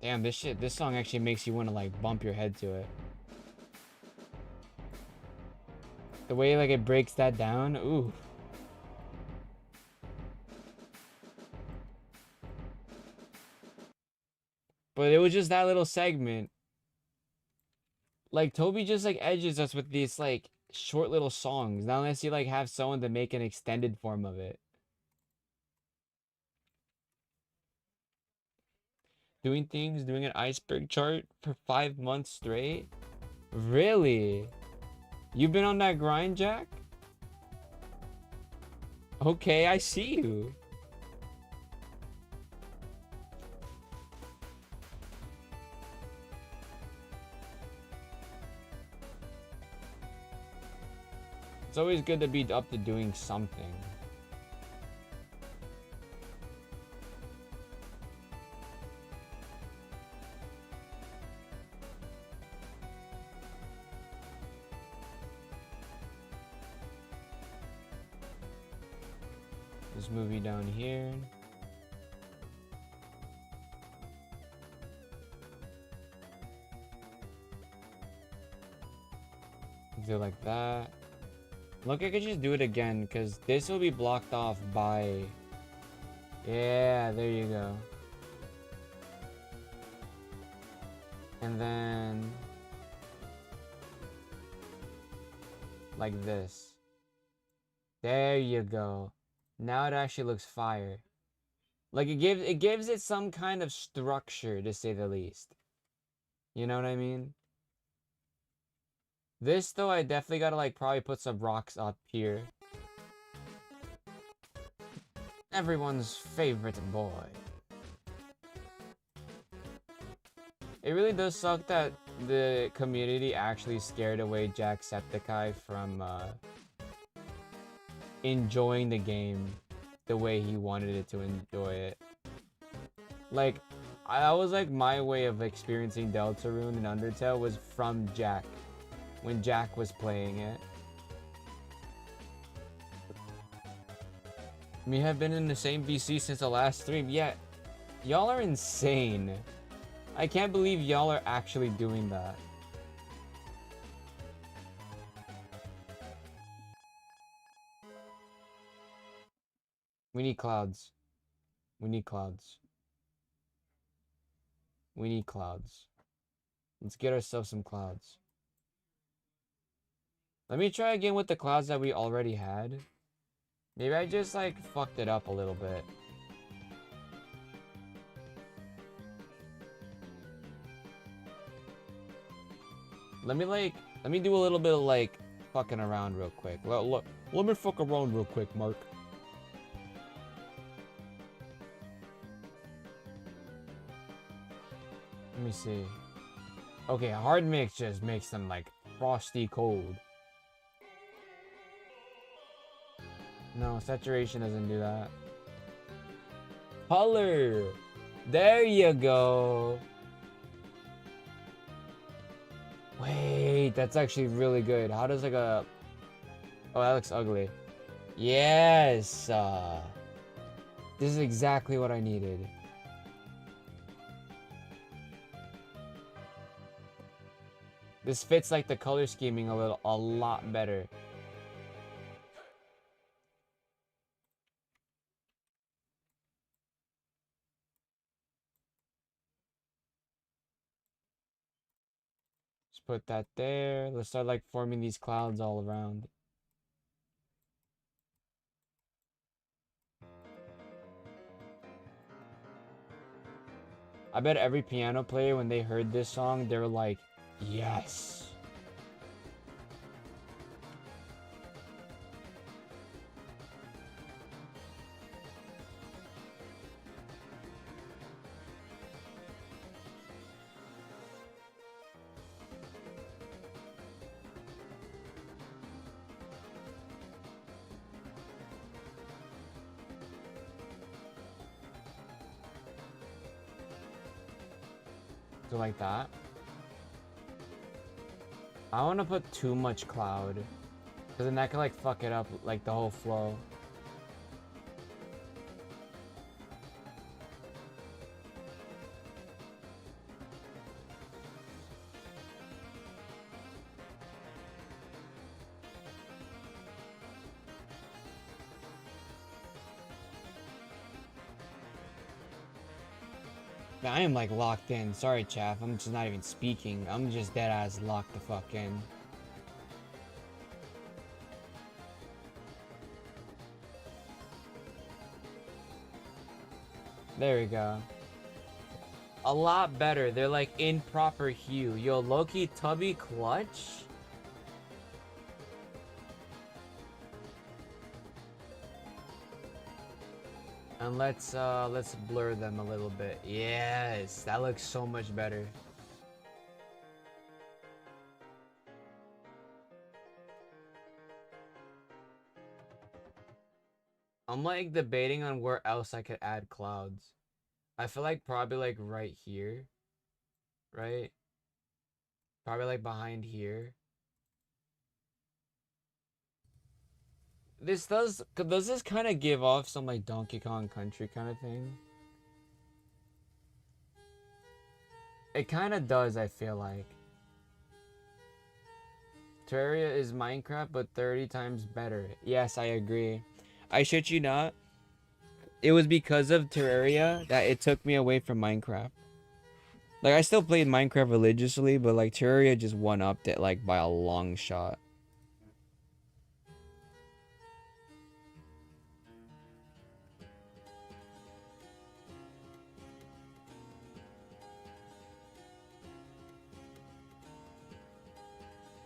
Damn, this song actually makes you want to like bump your head to it. The way like it breaks that down, ooh. But it was just that little segment. Like Toby just like edges us with these like short little songs. Not unless you like have someone to make an extended form of it. Doing an iceberg chart for 5 months straight? Really? You've been on that grind, Jack? Okay, I see you. It's always good to be up to doing something. This movie down here. Do it like that. Look, I could just do it again because this will be blocked off by... Yeah, there you go. And then... like this. There you go. Now it actually looks fire. Like it gives it some kind of structure, to say the least. You know what I mean? This though, I definitely gotta like probably put some rocks up here. Everyone's favorite boy. It really does suck that the community actually scared away Jacksepticeye from enjoying the game the way he wanted it to enjoy it. Like, that was like my way of experiencing Deltarune and Undertale was from Jack. When Jack was playing it. We have been in the same VC since the last stream. Yeah, y'all are insane. I can't believe y'all are actually doing that. We need clouds. We need clouds. We need clouds. Let's get ourselves some clouds. Let me try again with the clouds that we already had. Maybe I just like fucked it up a little bit. Let me do a little bit of like fucking around real quick. Let me fuck around real quick, Mark. Let me see. Okay, hard mix just makes them like frosty cold. No, saturation doesn't do that. Color! There you go! Wait, That's actually really good. How does like a... Oh, that looks ugly. Yes! This is exactly what I needed. This fits like the color scheming a lot better. Just put that there. Let's start like forming these clouds all around. I bet every piano player, when they heard this song, they were like, yes. So like that. I don't want to put too much cloud, because then that could like fuck it up, like the whole flow. Man, I am like locked in. Sorry, chaff. I'm just not even speaking. I'm just dead ass locked the fuck in. There we go. A lot better. They're like in proper hue. Yo, Loki Tubby clutch? And let's blur them a little bit. Yes, that looks so much better. I'm like debating on where else I could add clouds. I feel like probably like right here. Right? Probably like behind here. Does this kind of give off some like Donkey Kong Country kind of thing? It kind of does, I feel like. Terraria is Minecraft, but 30 times better. Yes, I agree. I shit you not. It was because of Terraria that it took me away from Minecraft. Like, I still played Minecraft religiously, but like Terraria just one-upped it like by a long shot.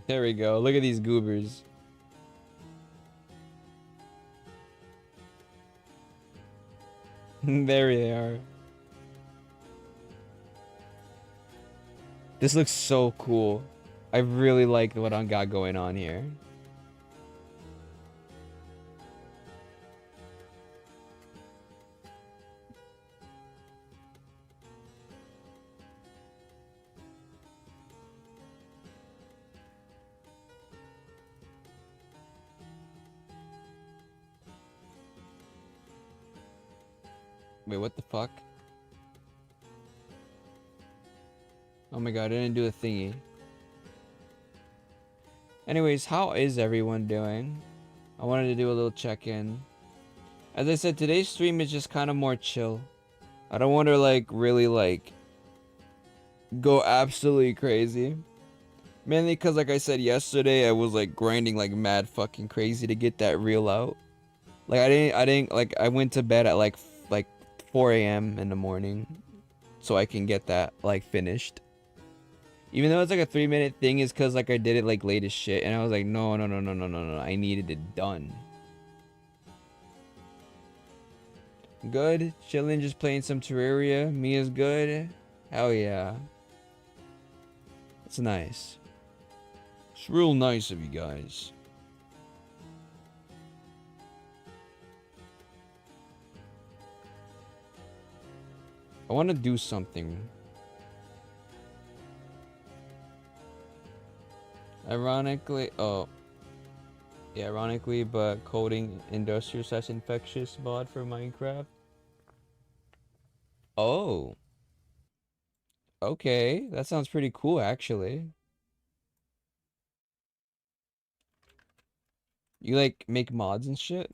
There we go. Look at these goobers. There they are. This looks so cool. I really like what I got going on here. Wait, what the fuck? Oh my god, I didn't do a thingy. Anyways, how is everyone doing? I wanted to do a little check-in. As I said, today's stream is just kind of more chill. I don't want to like really like go absolutely crazy. Mainly because like I said yesterday, I was like grinding like mad fucking crazy to get that reel out. Like I didn't like I went to bed at like 4 a.m. in the morning so I can get that like finished. Even though it's like a 3-minute thing, is because like I did it like late as shit, and I was like, no, I needed it done. Good, chilling, just playing some Terraria. Mia's good. Hell yeah. It's nice. It's real nice of you guys. I want to do something. Ironically, oh, yeah, ironically, but coding industrial / infectious mod for Minecraft. Oh, okay, that sounds pretty cool, actually. You like make mods and shit?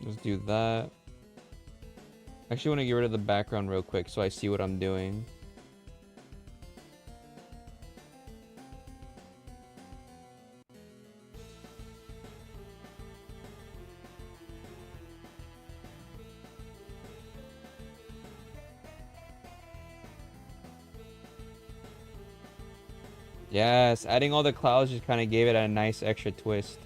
Let's do that. I actually want to get rid of the background real quick so I see what I'm doing. Yes, adding all the clouds just kind of gave it a nice extra twist.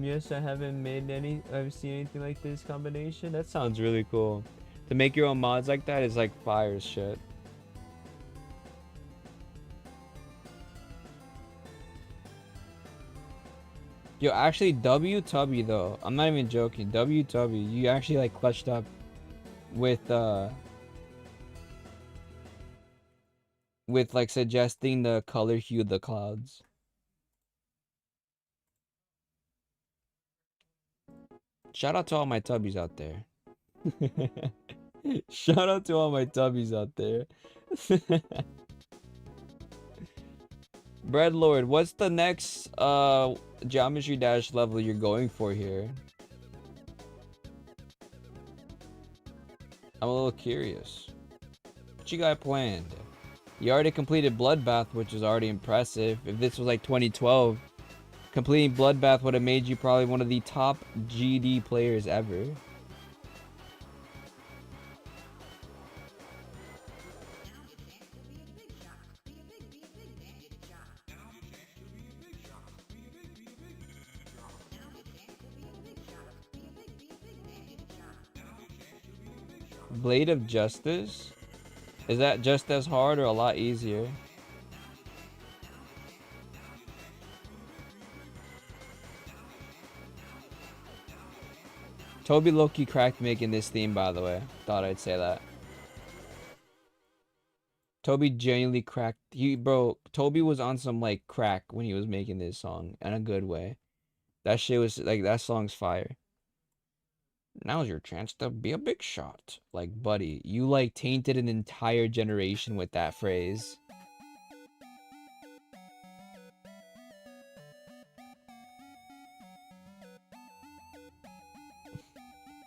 Yes, I haven't I've seen anything like this combination. That sounds really cool. To make your own mods like that is like fire as shit. Yo, actually, WW though, I'm not even joking. WW, you actually like clutched up with like suggesting the color hue of the clouds. Shout out to all my tubbies out there. Shout out to all my tubbies out there. Breadlord, what's the next Geometry Dash level you're going for here? I'm a little curious. What you got planned? You already completed Bloodbath, which is already impressive. If this was like 2012, completing Bloodbath would have made you probably one of the top GD players ever. Blade of Justice? Is that just as hard or a lot easier? Toby Loki cracked making this theme, by the way. Thought I'd say that. Toby genuinely cracked. Bro, Toby was on some like crack when he was making this song in a good way. That shit was like, that song's fire. Now's your chance to be a big shot. Like, buddy, you like tainted an entire generation with that phrase.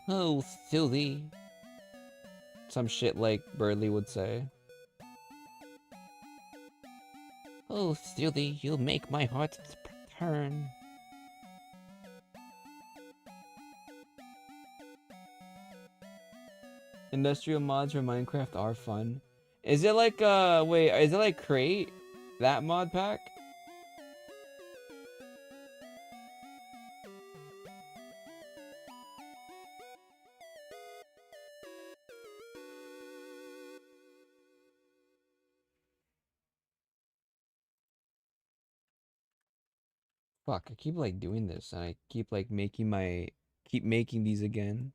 Oh, silly. Some shit like Burley would say. Oh, silly, you make my heart turn. Industrial mods for Minecraft are fun. Is it like, wait, is it like Crate? That mod pack? Fuck, I keep like doing this and I keep like keep making these again.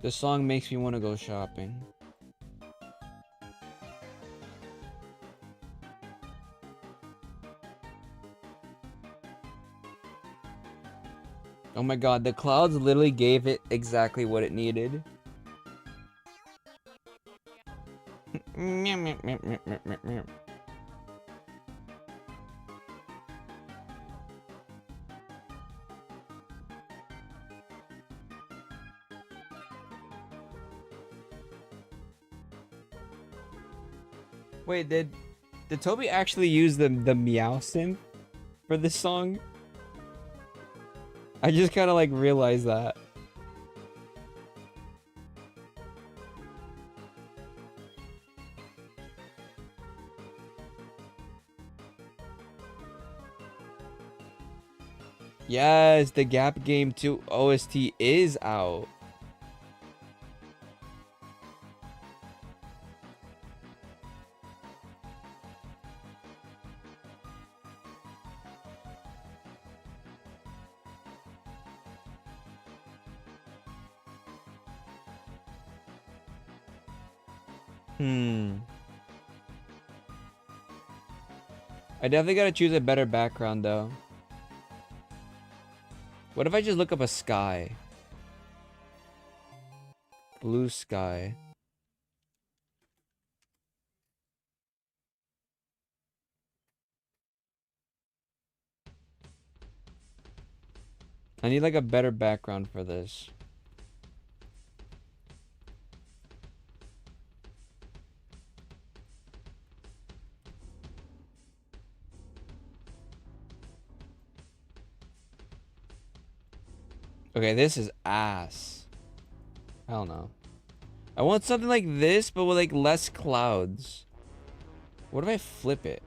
This song makes me want to go shopping. Oh my god, the clouds literally gave it exactly what it needed. Wait, did Toby actually use the meow synth for this song? I just kind of like realized that. Yes, the Gap Game 2 OST is out. I definitely gotta choose a better background though. What if I just look up a sky? Blue sky. I need like a better background for this. Okay, this is ass. I don't know. I want something like this, but with like less clouds. What if I flip it?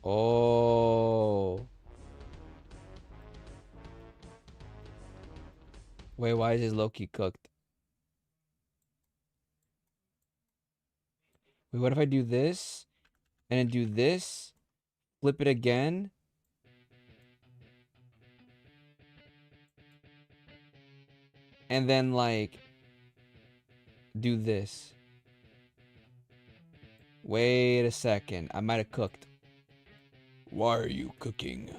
Oh. Wait, why is his Loki cooked? Wait, what if I do this? And then do this? Flip it again? And then like do this. Wait a second. I might have cooked. Why are you cooking?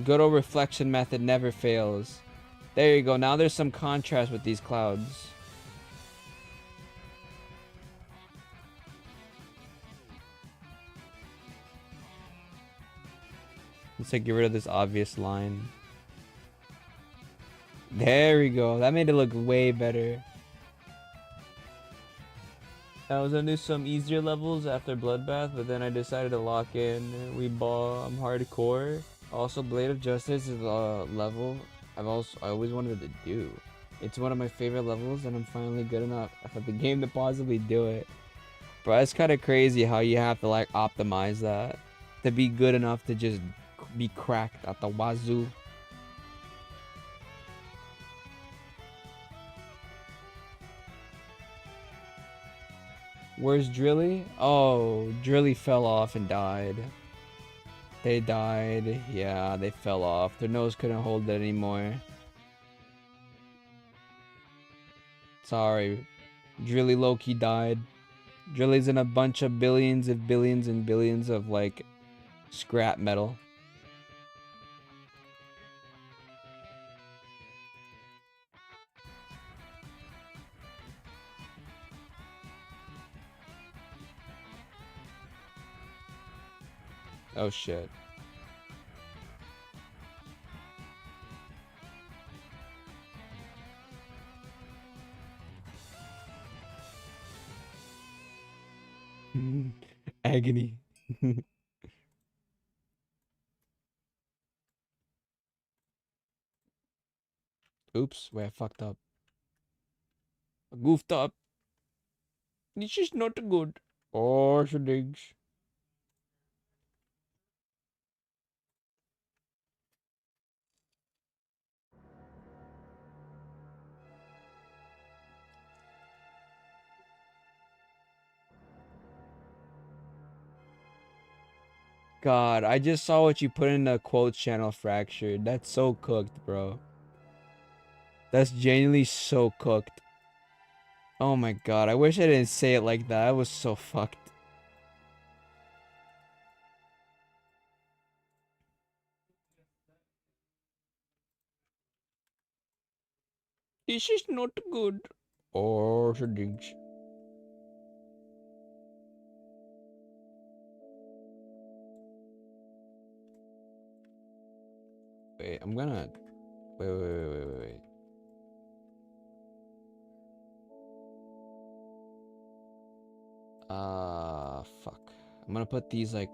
Good old reflection method never fails. There you go. Now there's some contrast with these clouds. Let's like get rid of this obvious line. There we go. That made it look way better. I was gonna do some easier levels after Bloodbath, but then I decided to lock in. I'm hardcore. Also, Blade of Justice is a level I always wanted to do. It's one of my favorite levels, and I'm finally good enough at the game to possibly do it. But it's kind of crazy how you have to like optimize that to be good enough to just be cracked at the wazoo. Where's Drilly? Oh, Drilly fell off and died. They died. Yeah, they fell off. Their nose couldn't hold it anymore. Sorry. Drilly Loki died. Drilly's in a bunch of billions and billions and billions of like scrap metal. Oh shit. Agony. Oops, wait, I fucked up. I goofed up. This is not good. Oh, she digs. God, I just saw what you put in the quotes channel, Fractured. That's so cooked, bro. That's genuinely so cooked. Oh my god, I wish I didn't say it like that. I was so fucked. This is not good. Or things. Wait, I'm gonna... Wait. Fuck. I'm gonna put these, like...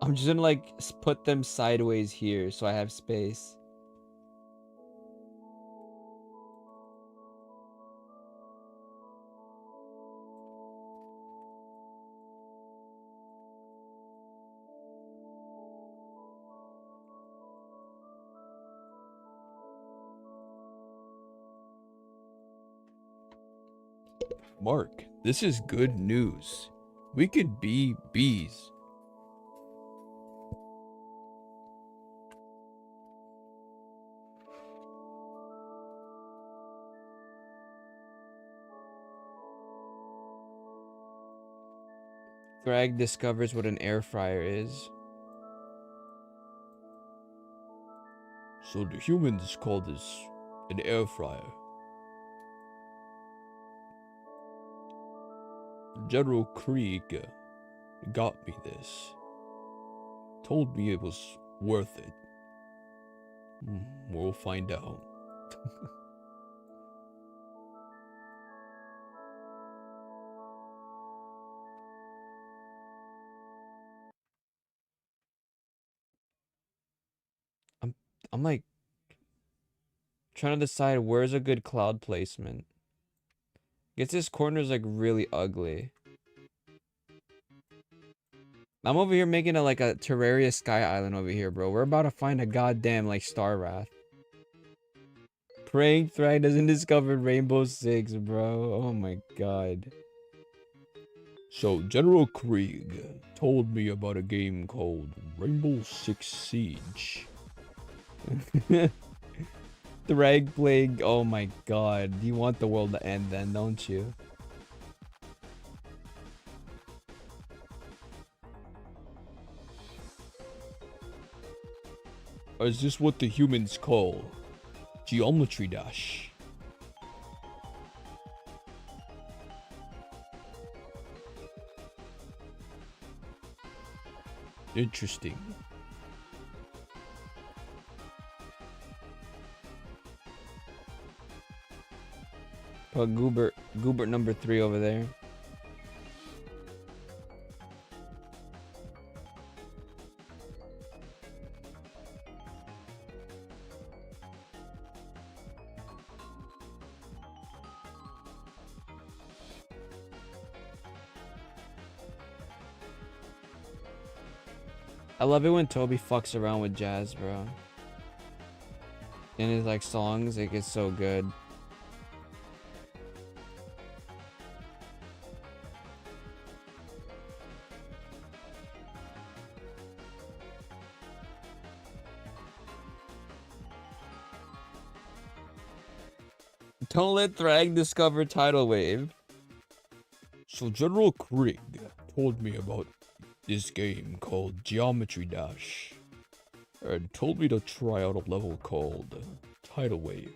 I'm just gonna, like, put them sideways here so I have space. Mark, this is good news. We could be bees. Greg discovers what an air fryer is. So the humans call this an air fryer. General Krieg got me this. Told me it was worth it. We'll find out. I'm like trying to decide where's a good cloud placement. Guess this corner's like really ugly. I'm over here making it like a Terraria Sky Island over here, bro. We're about to find a goddamn like Star Wrath. Praying Thrag doesn't discover Rainbow Six, bro. Oh my god. So General Krieg told me about a game called Rainbow Six Siege. Thrag Plague, oh my god. You want the world to end then, don't you? Is this what the humans call Geometry Dash? Interesting. Put Goobert number 3 over there. I love it when Toby fucks around with jazz, bro. In his like songs, it gets so good. Don't let Thrag discover Tidal Wave. So General Krieg told me about this game called Geometry Dash and told me to try out a level called Tidal Wave.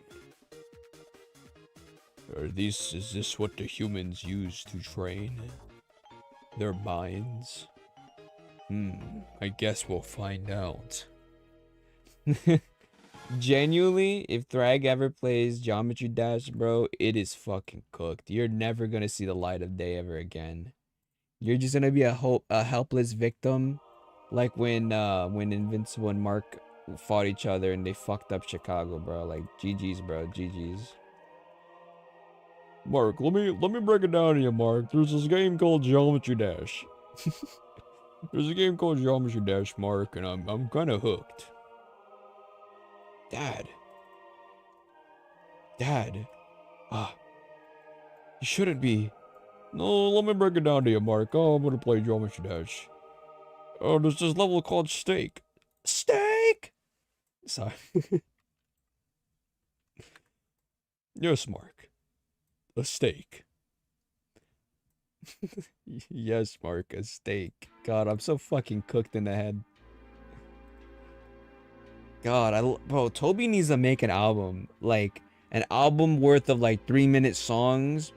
Is this what the humans use to train their minds? I guess we'll find out. Genuinely, if Thrag ever plays Geometry Dash, bro, it is fucking cooked. You're never gonna see the light of day ever again. You're just gonna be a helpless victim, like when Invincible and Mark fought each other and they fucked up Chicago, bro. Like GG's, bro, GG's. Mark, let me break it down to you, Mark. There's this game called Geometry Dash. There's a game called Geometry Dash, Mark, and I'm kind of hooked. Dad, you shouldn't be. No, let me break it down to you, Mark. Oh, I'm gonna play Geometry Dash. Oh, there's this level called Steak. Steak? Sorry. Yes, Mark. A steak. Yes, Mark, a steak. God, I'm so fucking cooked in the head. God, bro, Toby needs to make an album. Like, an album worth of like 3-minute songs,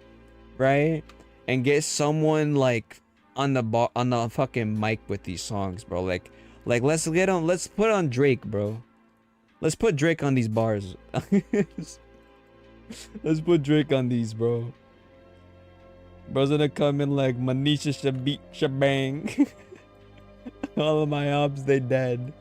right? And get someone like on the fucking mic with these songs, bro. Like let's put on Drake, bro. Let's put Drake on these bars. Let's put Drake on these, bro. Bro's gonna come in like Manisha Shabit Shabang. All of my ops, they dead.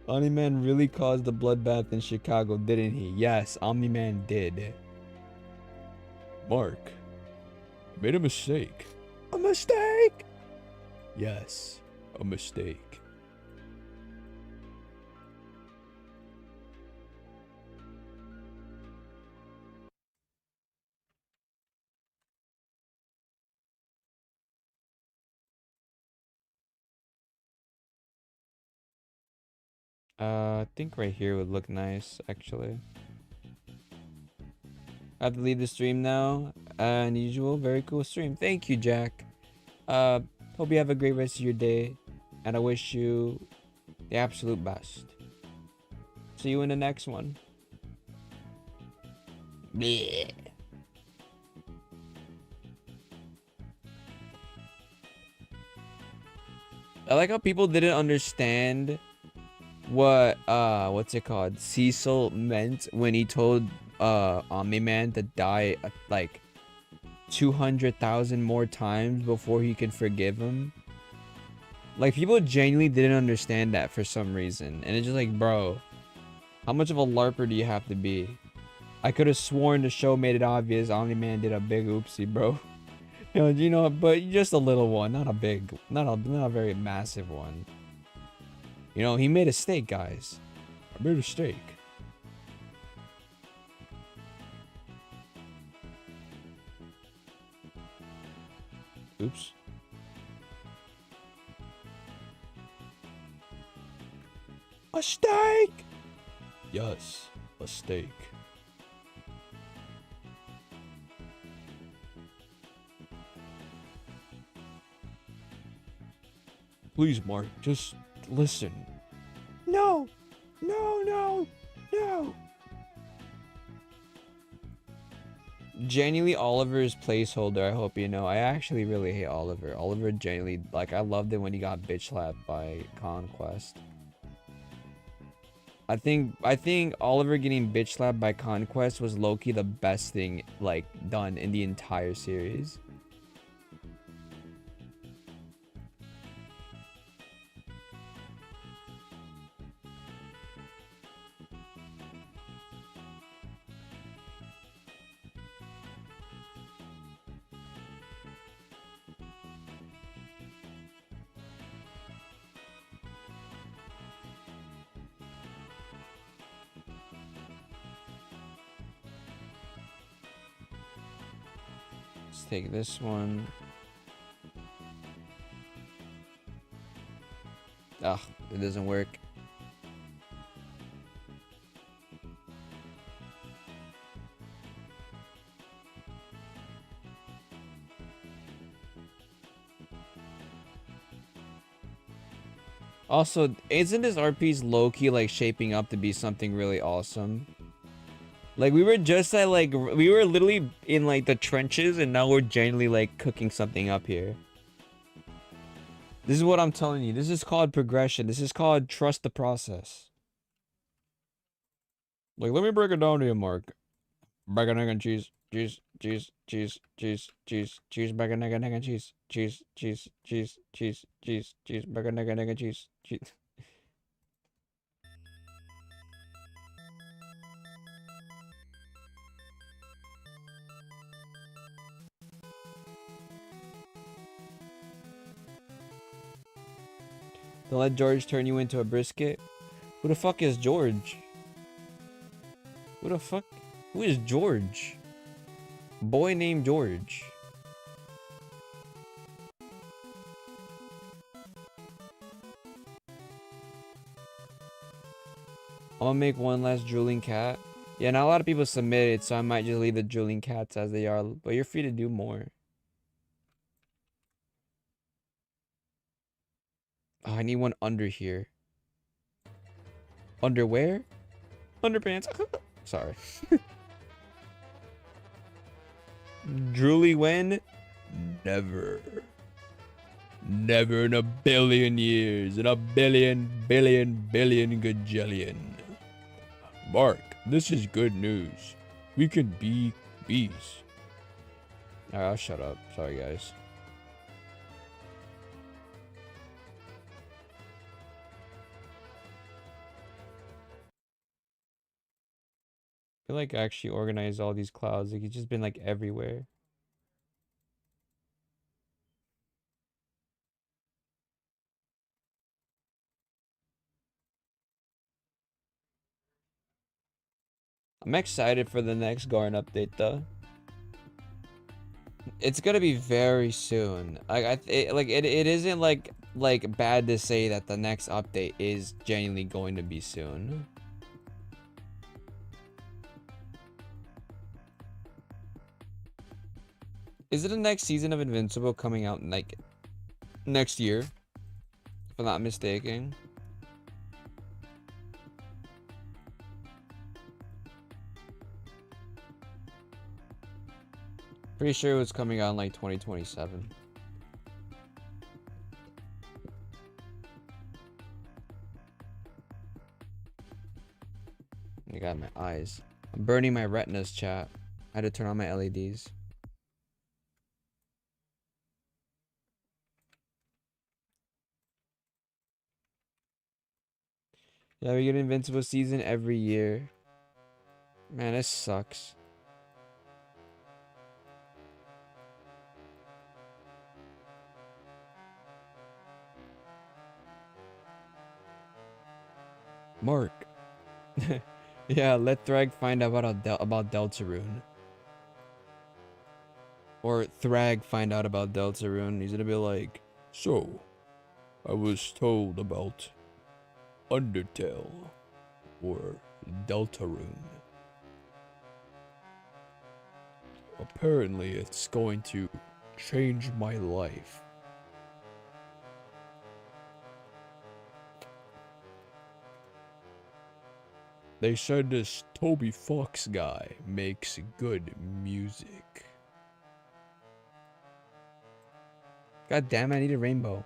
Omni-Man really caused the bloodbath in Chicago, didn't he? Yes, Omni-Man did. Mark, made a mistake. A mistake? Yes, a mistake. I think right here would look nice, actually. I have to leave the stream now. Unusual, very cool stream. Thank you, Jack. Hope you have a great rest of your day, and I wish you the absolute best. See you in the next one. Bleh. I like how people didn't understand what what's it called, Cecil meant when he told Omni-Man to die like 200,000 more times before he could forgive him. Like, people genuinely didn't understand that for some reason, and it's just like, bro, how much of a larper do you have to be? I could have sworn the show made it obvious Omni-Man did a big oopsie, bro. You know, but just a little one, not a big, not a very massive one. You know, he made a steak, guys. I made a steak. Oops. A steak! Yes, a steak. Please, Mark, just listen. No! No, no, no! Genuinely, Oliver's placeholder, I hope you know. I actually really hate Oliver. Oliver genuinely, like, I loved it when he got bitch slapped by Conquest. I think Oliver getting bitch slapped by Conquest was low-key the best thing, like, done in the entire series. Let's take this one. Ugh, it doesn't work. Also, isn't this RP's low-key like shaping up to be something really awesome? Like, we were just at like, we were literally in like the trenches, and now we're genuinely like cooking something up here. This is what I'm telling you. This is called progression. This is called trust the process. Like, let me break it down to you, Mark. Bacon, egg, and cheese. Cheese, cheese, cheese, cheese, cheese, cheese, bacon, egg, and cheese. Cheese, cheese, cheese, cheese, cheese, cheese, bacon, egg, and cheese. Cheese. Don't let George turn you into a brisket. Who the fuck is George? Who the fuck? Who is George? Boy named George. I'm gonna make one last drooling cat. Yeah, not a lot of people submitted, so I might just leave the drooling cats as they are. But you're free to do more. Oh, I need one under here. Underwear? Underpants. Sorry. Drooly when? Never. Never in a billion years. In a billion gajillion. Mark, this is good news. We can be bees. Alright, I'll shut up. Sorry, guys. I feel like I actually organized all these clouds. Like, it's just been, like, everywhere. I'm excited for the next Garn update, though. It's gonna be very soon. Like, it isn't, like, bad to say that the next update is genuinely going to be soon. Is it the next season of Invincible coming out, like, next year? If I'm not mistaken. Pretty sure it was coming out in, like, 2027. I got my eyes. I'm burning my retinas, chat. I had to turn on my LEDs. Yeah, we get Invincible season every year. Man, this sucks. Mark. Yeah, let Thrag find out about Deltarune. Or Thrag find out about Deltarune. He's gonna be like, so, I was told about Undertale or Deltarune. Apparently, it's going to change my life. They said this Toby Fox guy makes good music. God damn it, I need a rainbow.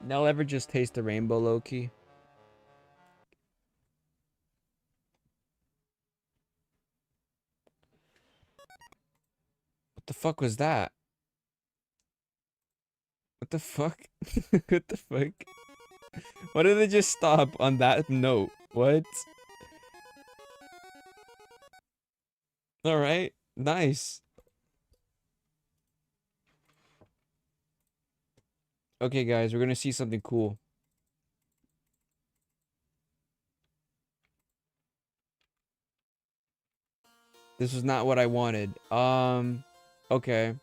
Now ever just taste the rainbow, Loki? What the fuck was that? What the fuck? What the fuck? Why did they just stop on that note? What? Alright, nice. Okay, guys, we're gonna see something cool. This was not what I wanted. Okay.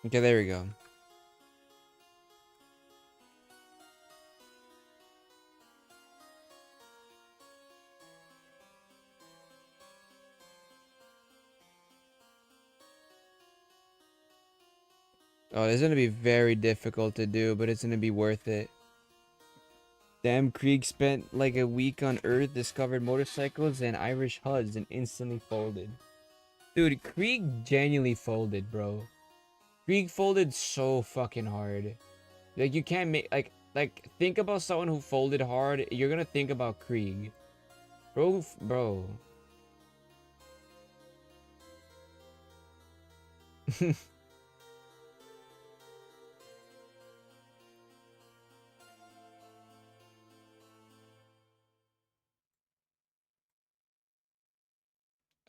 Okay, there we go. Oh, it's gonna be very difficult to do, but it's gonna be worth it. Damn, Krieg spent like a week on Earth, discovered motorcycles and Irish HUDs, and instantly folded. Dude, Krieg genuinely folded, bro. Krieg folded so fucking hard. Like, you can't make, like, think about someone who folded hard, you're gonna think about Krieg. Bro.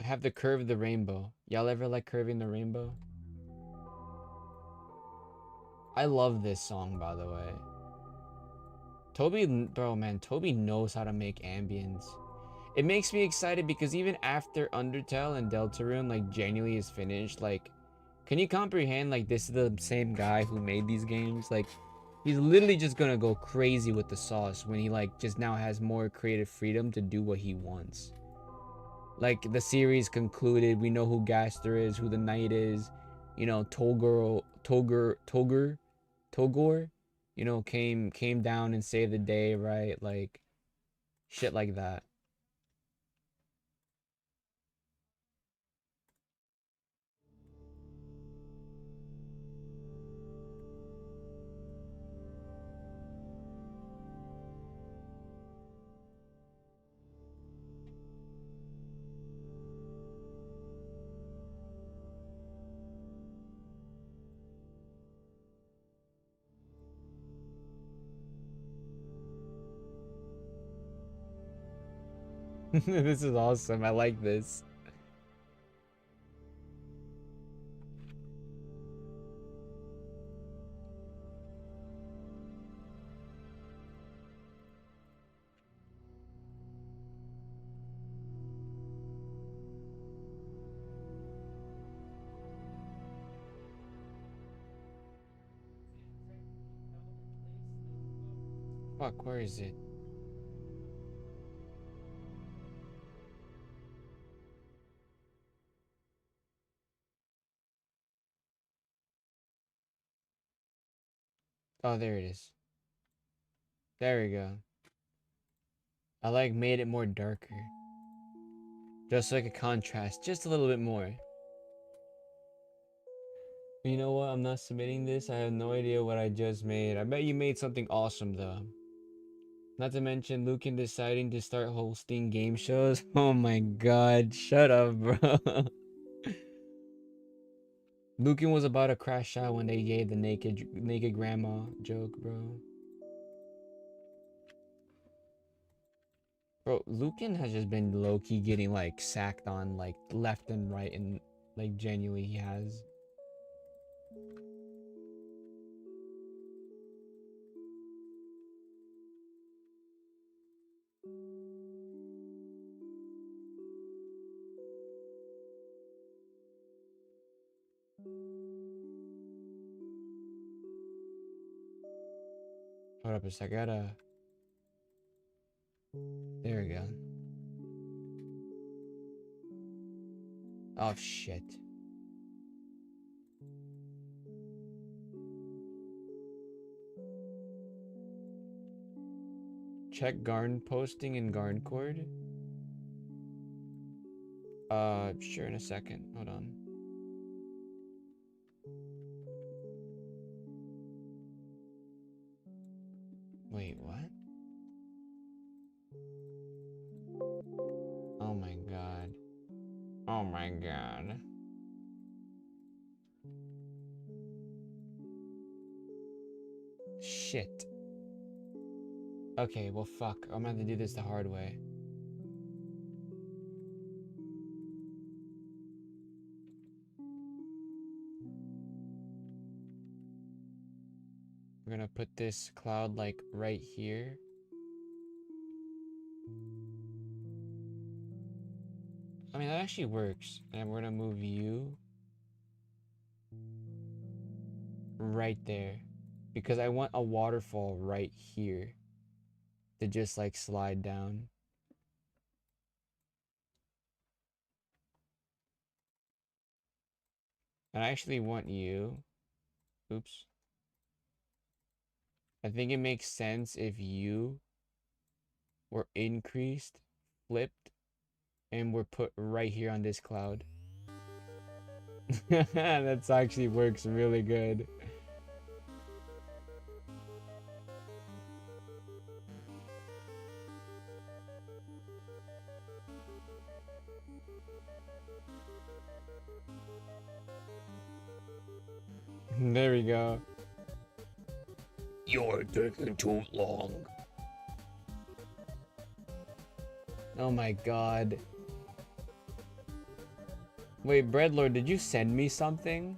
have the curve of the rainbow. Y'all ever like curving the rainbow? I love this song, by the way. Toby, bro, man, Toby knows how to make ambience. It makes me excited because even after Undertale and Deltarune, like, genuinely is finished, like, can you comprehend, like, this is the same guy who made these games? Like, he's literally just gonna go crazy with the sauce when he, like, just now has more creative freedom to do what he wants. Like, the series concluded, we know who Gaster is, who the knight is, you know, Togor, you know, came down and saved the day, right? Like, shit like that. This is awesome. I like this. Fuck, where is it? Oh, there it is. There we go. I like made it more darker. Just like a contrast, just a little bit more. You know what? I'm not submitting this. I have no idea what I just made. I bet you made something awesome though. Not to mention Lucan deciding to start hosting game shows. Oh my god, shut up, bro. Lucan was about to crash out when they gave the naked grandma joke, bro. Bro, Lucan has just been low-key getting like sacked on like left and right, and like genuinely he has. Hold up a sec, I gotta... There we go. Oh shit. Check Garn posting in Garncord. Sure, in a second. Hold on. Wait, what? Oh my god. Oh my god. Shit. Okay, well fuck. I'm gonna have to do this the hard way. We're gonna put this cloud like right here. I mean, that actually works. And we're gonna move you right there. Because I want a waterfall right here to just like slide down. And I actually want you. Oops. I think it makes sense if you were increased, flipped, and were put right here on this cloud. That actually works really good. There we go. You're taking too long. Oh my god. Wait, Breadlord, did you send me something?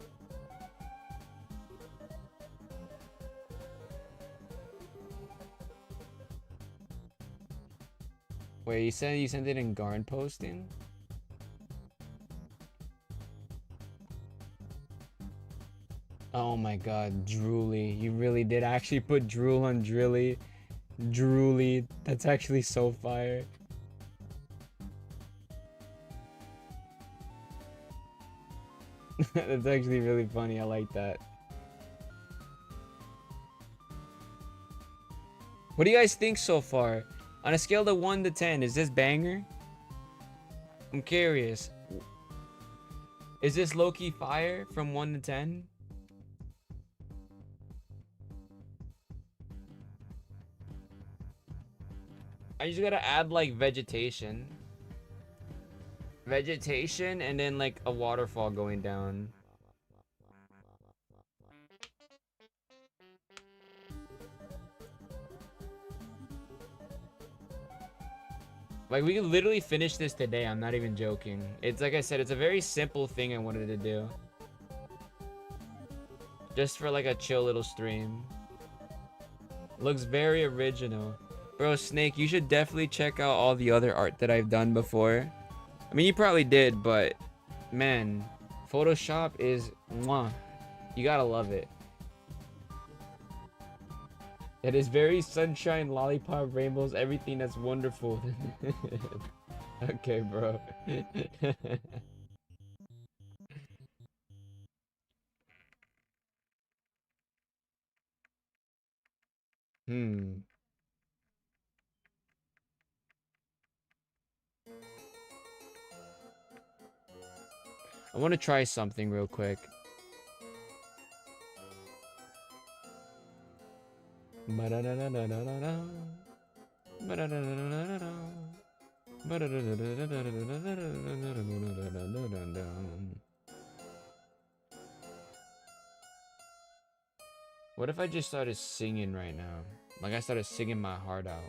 Wait, you said you sent it in Garn posting? Oh my god, Drooly. You really did actually put drool on Drilly. Drooly. That's actually so fire. That's actually really funny. I like that. What do you guys think so far? On a scale of 1 to 10, is this banger? I'm curious. Is this low-key fire from 1 to 10? I just gotta add like vegetation. Vegetation and then like a waterfall going down. Like we could literally finish this today. I'm not even joking. It's like I said, it's a very simple thing I wanted to do. Just for like a chill little stream. Looks very original. Bro, Snake, you should definitely check out all the other art that I've done before. I mean, you probably did, but man, Photoshop is mwah. You gotta love it. It is very sunshine, lollipop, rainbows, everything that's wonderful. Okay, bro. Hmm. I want to try something real quick. What if I just started singing right now? Like I started singing my heart out.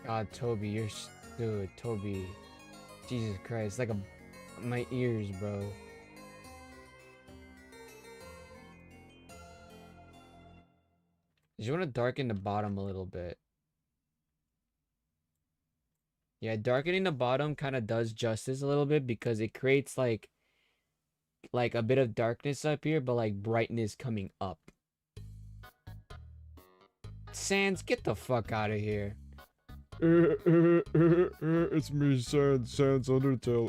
God, Toby, you're dude, Toby. Jesus Christ, like my ears, bro. You want to darken the bottom a little bit. Yeah, darkening the bottom kind of does justice a little bit because it creates like a bit of darkness up here, but like brightness coming up. Sans, get the fuck out of here. It's me, Sans Undertale.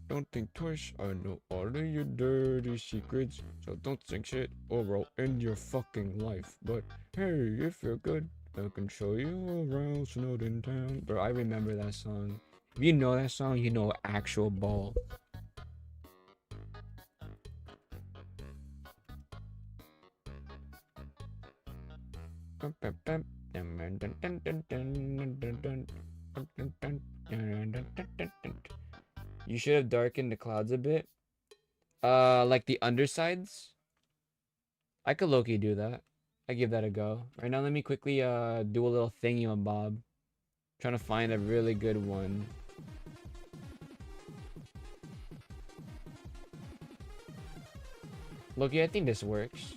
Don't think twice, I know all of your dirty secrets, so don't think shit or I'll end your fucking life. But hey, if you're good, I can show you around Snowden Town. Bro, I remember that song. If you know that song, you know actual ball. You should have darkened the clouds a bit. Like the undersides. I could low-key do that. I give that a go. Right now, let me quickly do a little thingy on Bob. Trying to find a really good one. Loki, I think this works.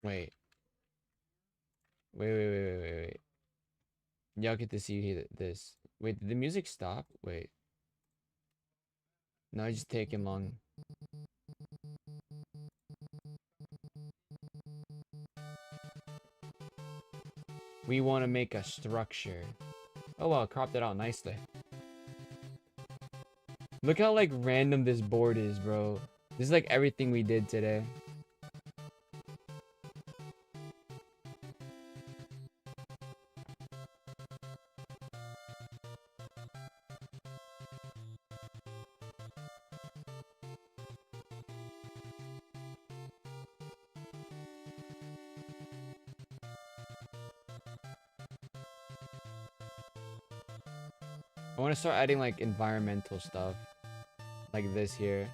Wait. Wait. Y'all get to see this. Wait, did the music stop? Wait. No, it's just taking long. We want to make a structure. Oh well, cropped it out nicely. Look how like random this board is, bro. This is like everything we did today. I want to start adding like environmental stuff, like this here.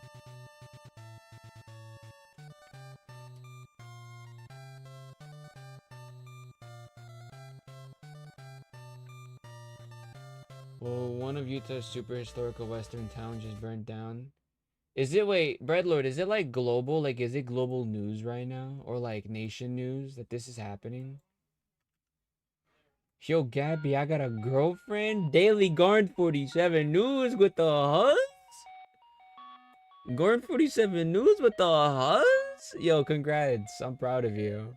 Well, one of Utah's super historical western towns just burned down. Is it, wait, Breadlord, is it like global? Like, is it global news right now? Or like nation news that this is happening? Yo, Gabby, I got a girlfriend? Daily Garn 47 News with the huzz? Garn 47 News with the huzz? Yo, congrats. I'm proud of you.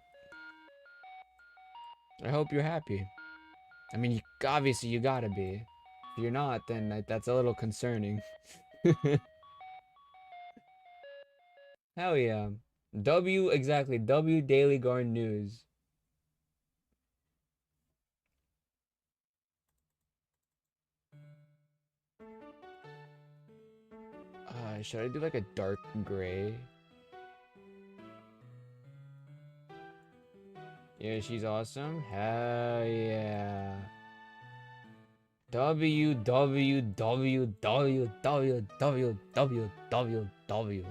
I hope you're happy. I mean, obviously you gotta be. If you're not, then that's a little concerning. Hell yeah. Exactly. W Daily Garden News. Should I do like a dark gray? Yeah, she's awesome. Hell yeah. W W W W W W W W W.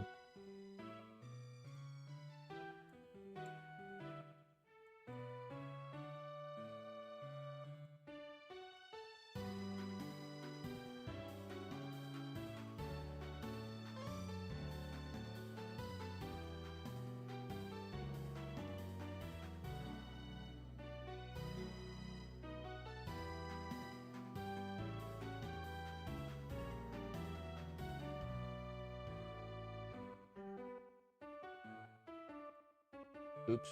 Oops.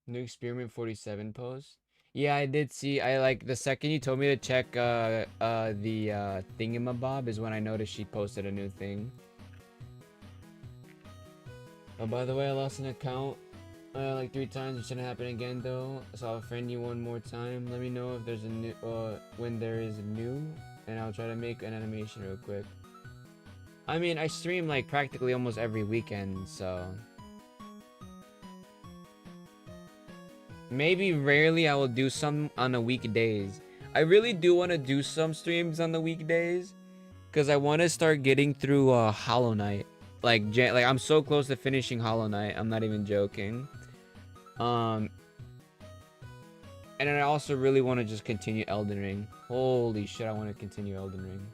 New experiment 47 post. Yeah, I did see. I like the second you told me to check the thingamabob is when I noticed she posted a new thing. Oh, by the way, I lost an account like 3 times. It shouldn't happen again though. So I'll friend you one more time. Let me know if there's a new when there is a new, and I'll try to make an animation real quick. I mean, I stream like practically almost every weekend, so maybe rarely I will do some on the weekdays. I really do want to do some streams on the weekdays because I want to start getting through Hollow Knight. Like I'm so close to finishing Hollow Knight. I'm not even joking. Um, and then I also really want to just continue Elden Ring. Holy shit, I want to continue Elden Ring.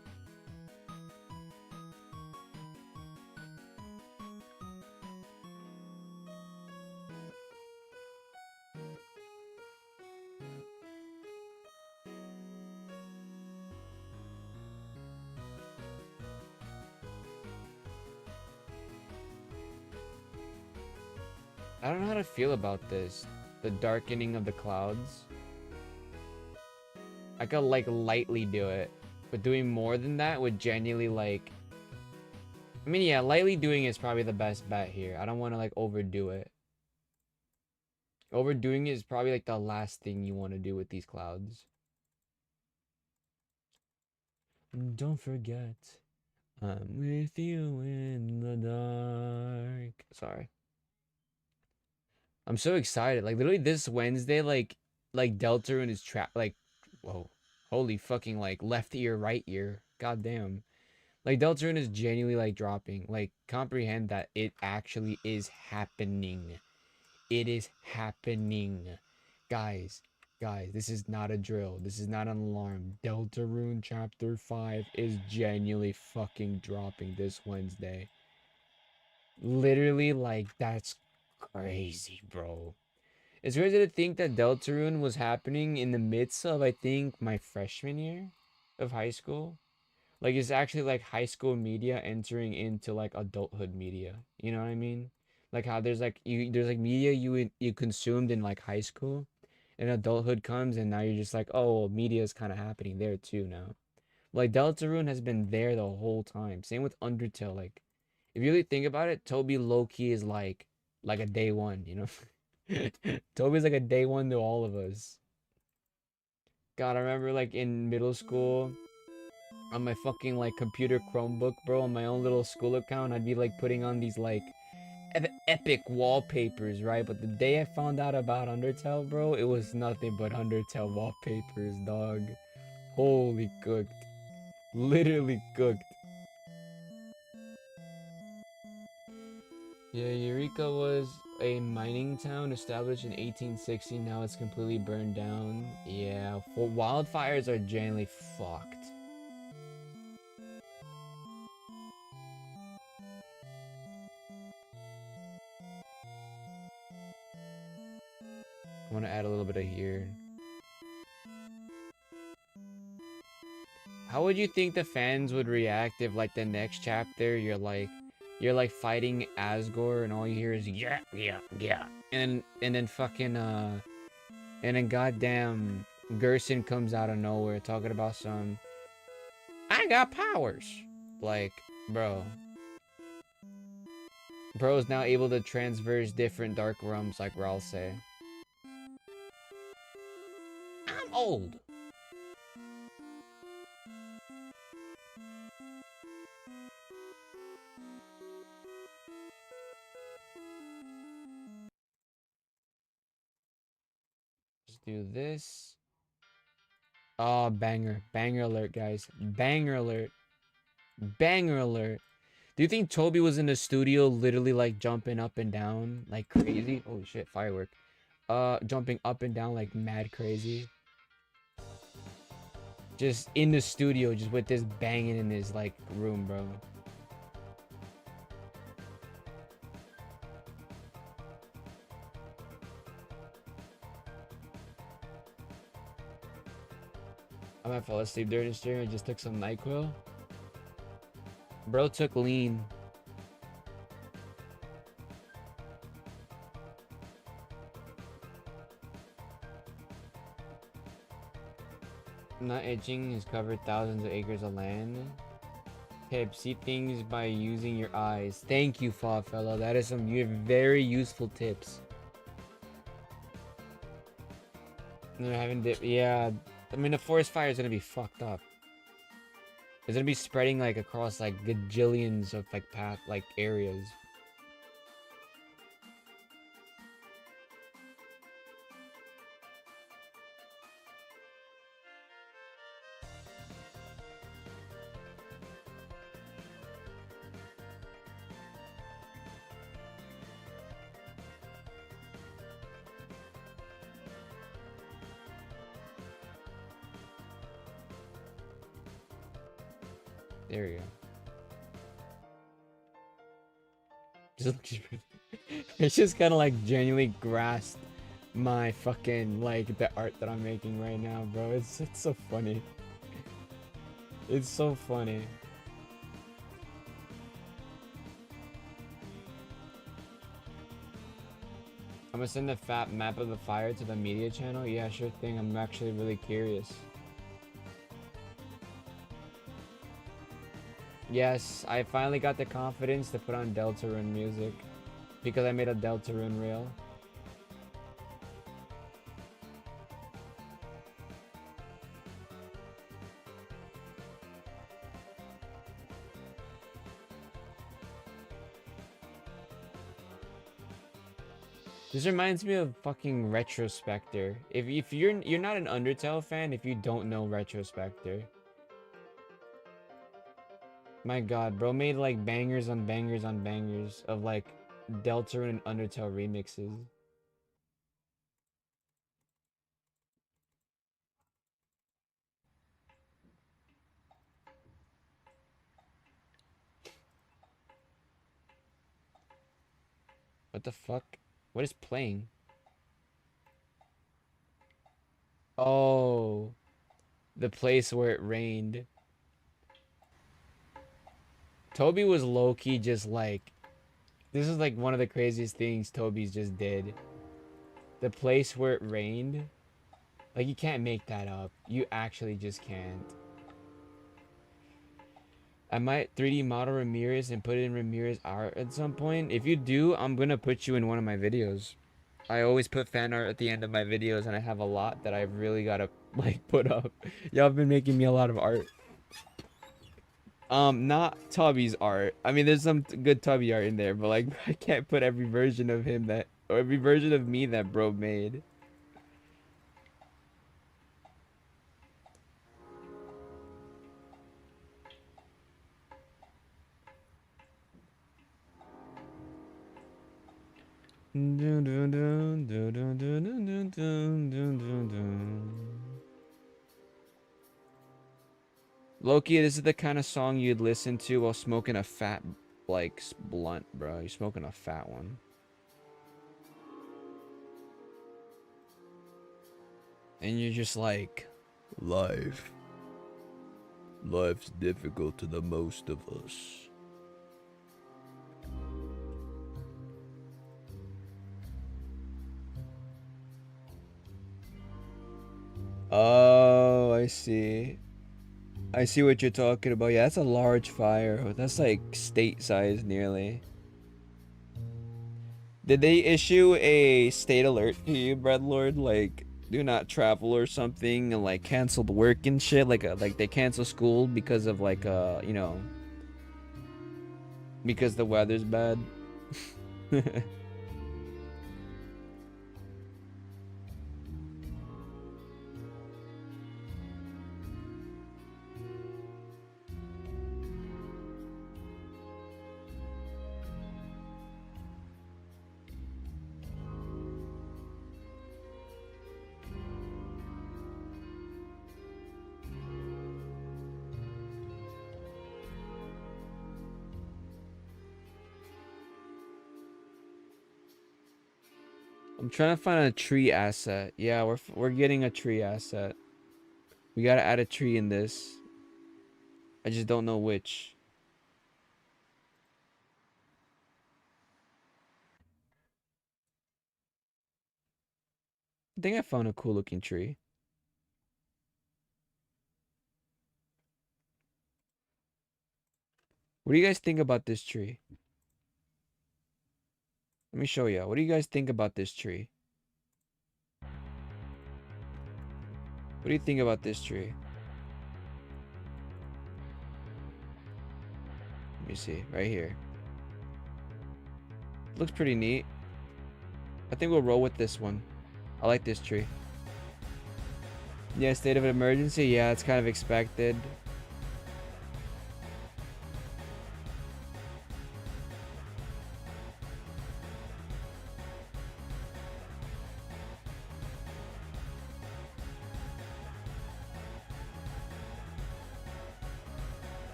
I don't know how to feel about this. The darkening of the clouds. I could like lightly do it, but doing more than that would genuinely like. I mean, yeah, lightly doing is probably the best bet here. I don't want to like overdo it. Overdoing it is probably like the last thing you want to do with these clouds. Don't forget, I'm with you in the dark. Sorry. I'm so excited. Like literally this Wednesday, like Deltarune is like, whoa, holy fucking like left ear, right ear. God damn. Like Deltarune is genuinely like dropping. Like comprehend that it actually is happening. It is happening. Guys, guys, this is not a drill. This is not an alarm. Deltarune Chapter 5 is genuinely fucking dropping this Wednesday. Literally, like, that's crazy, bro. It's crazy to think that Deltarune was happening in the midst of, I think, my freshman year of high school. Like, it's actually like high school media entering into like adulthood media. You know what I mean? Like how there's like media you consumed in like high school, and adulthood comes, and now you're just like, oh, well, media is kind of happening there too now. Like Deltarune has been there the whole time. Same with Undertale. Like, if you really think about it, Toby Loki is like a day one. You know, Toby's like a day one to all of us. God, I remember like in middle school on my fucking like computer Chromebook, bro, on my own little school account, I'd be like putting on these like epic wallpapers, right? But the day I found out about Undertale, bro, it was nothing but Undertale wallpapers, dog. Holy cooked. Literally cooked. Yeah, Eureka was a mining town established in 1860. Now it's completely burned down. Yeah, for wildfires are generally fucked. I want to add a little bit of here. How would you think the fans would react if, like, the next chapter you're like fighting Asgore and all you hear is yeah, yeah, yeah, and then fucking and then goddamn Gerson comes out of nowhere talking about some I got powers. Like, bro. Bro is now able to transverse different dark realms, like Raul say. I'm old. Let's do this. Oh, banger. Banger alert, guys. Banger alert. Banger alert. Do you think Toby was in the studio literally like jumping up and down like crazy? Oh shit, firework. Jumping up and down like mad crazy. Just in the studio, just with this banging in his like room, bro. I might fall asleep during the stream. I just took some NyQuil. Bro took lean. Not itching has covered thousands of acres of land. Tip, see things by using your eyes. Thank you, Fellow. That is some very useful tips. They're having dip. Yeah, I mean the forest fire is gonna be fucked up. It's gonna be spreading like across like gajillions of like areas. There we go. It's just kind of like genuinely grasped my fucking like the art that I'm making right now, bro. It's so funny. It's so funny. I'm gonna send the fat map of the fire to the media channel. Yeah, sure thing. I'm actually really curious. Yes, I finally got the confidence to put on Deltarune music because I made a Deltarune reel. This reminds me of fucking Retrospector. If you're not an Undertale fan if you don't know Retrospector. My god, bro made like bangers on bangers on bangers of like Deltarune and Undertale remixes. What the fuck? What is playing? Oh, the place where it rained. Toby was low-key just like... This is like one of the craziest things Toby's just did. The place where it rained. Like, you can't make that up. You actually just can't. I might 3D model Ramirez and put it in Ramirez art at some point. If you do, I'm gonna put you in one of my videos. I always put fan art at the end of my videos, and I have a lot that I've really gotta like put up. Y'all have been making me a lot of art. Not Tubby's art. I mean, there's some good Tubby art in there, but like I can't put every version of him that or every version of me that bro made. Loki, this is the kind of song you'd listen to while smoking a fat, like, blunt, bro. You're smoking a fat one. And you're just like, life. Life's difficult to the most of us. Oh, I see. I see what you're talking about. Yeah, that's a large fire. That's like state size nearly. Did they issue a state alert to you, Breadlord? Like, do not travel or something, and like canceled work and shit? Like they cancel school because of like you know, because the weather's bad. I'm trying to find a tree asset. Yeah, we're getting a tree asset. We gotta add a tree in this. I just don't know which. I think I found a cool looking tree. What do you guys think about this tree? Let me show you. What do you guys think about this tree? What do you think about this tree? Let me see. Right here. Looks pretty neat. I think we'll roll with this one. I like this tree. Yeah, state of emergency. Yeah, it's kind of expected.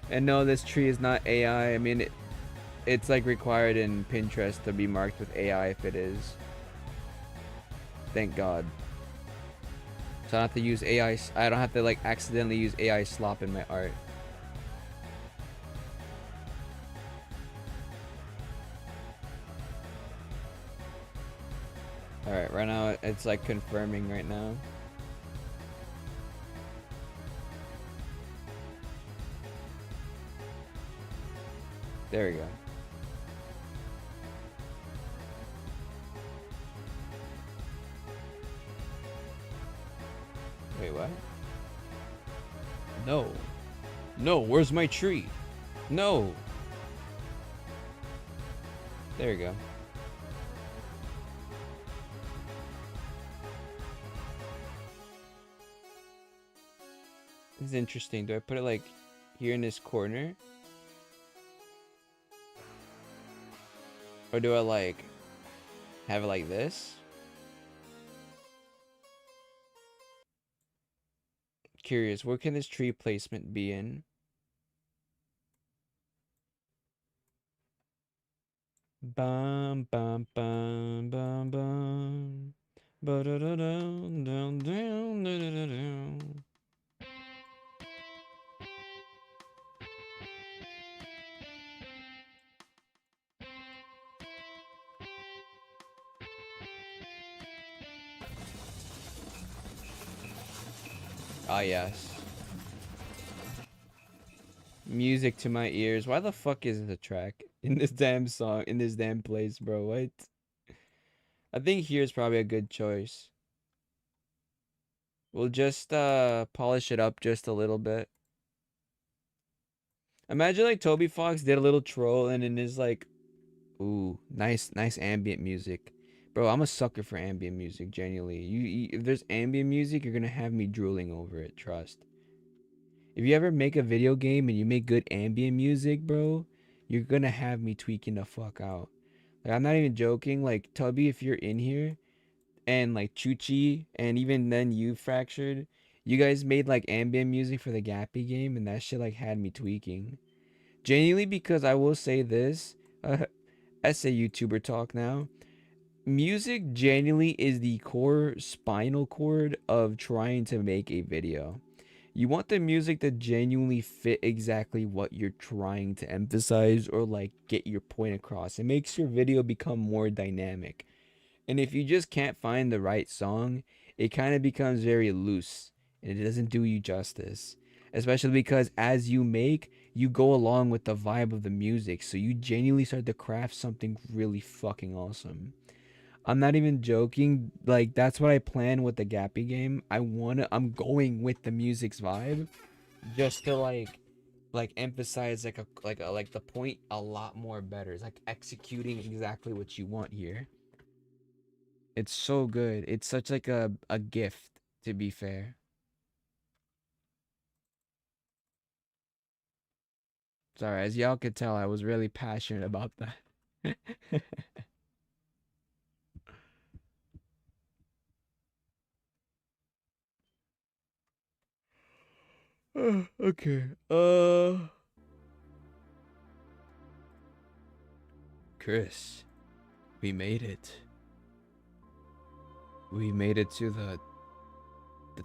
And no, this tree is not AI. I mean, it's like required in Pinterest to be marked with AI if it is. Thank God. So I don't have to use AI. I don't have to like accidentally use AI slop in my art. Alright, right now it's like confirming right now. There we go. Wait, what? No. No, where's my tree? No. There you go. This is interesting. Do I put it like here in this corner? Or do I like have it like this? Curious, where can this tree placement be in? Bum bum bum bum bum. Ba-da-da-dum, dum, dum, da-da-da-dum. Ah, yes. Music to my ears. Why the fuck isn't the track in this damn song, in this damn place, bro? What? I think here's probably a good choice. We'll just polish it up just a little bit. Imagine like Toby Fox did a little troll and in his like, ooh, nice ambient music. Bro, I'm a sucker for ambient music, genuinely. If there's ambient music, you're gonna have me drooling over it, trust. If you ever make a video game and you make good ambient music, bro, you're gonna have me tweaking the fuck out. Like, I'm not even joking. Like, Tubby, if you're in here, and like Chuchi, and even then you Fractured, you guys made like ambient music for the Gappy game, and that shit like had me tweaking. Genuinely, because I will say this, essay YouTuber talk now. Music genuinely is the core spinal cord of trying to make a video. You want the music to genuinely fit exactly what you're trying to emphasize or like get your point across. It makes your video become more dynamic. And if you just can't find the right song, it kind of becomes very loose and it doesn't do you justice. Especially because as you make, you go along with the vibe of the music. So you genuinely start to craft something really fucking awesome. I'm not even joking. Like that's what I plan with the Gappy game. I'm going with the music's vibe just to like emphasize like the point a lot more better. It's like executing exactly what you want here. It's so good. It's such like a gift, to be fair. Sorry, as y'all could tell, I was really passionate about that. Okay. Chris, we made it. We made it to the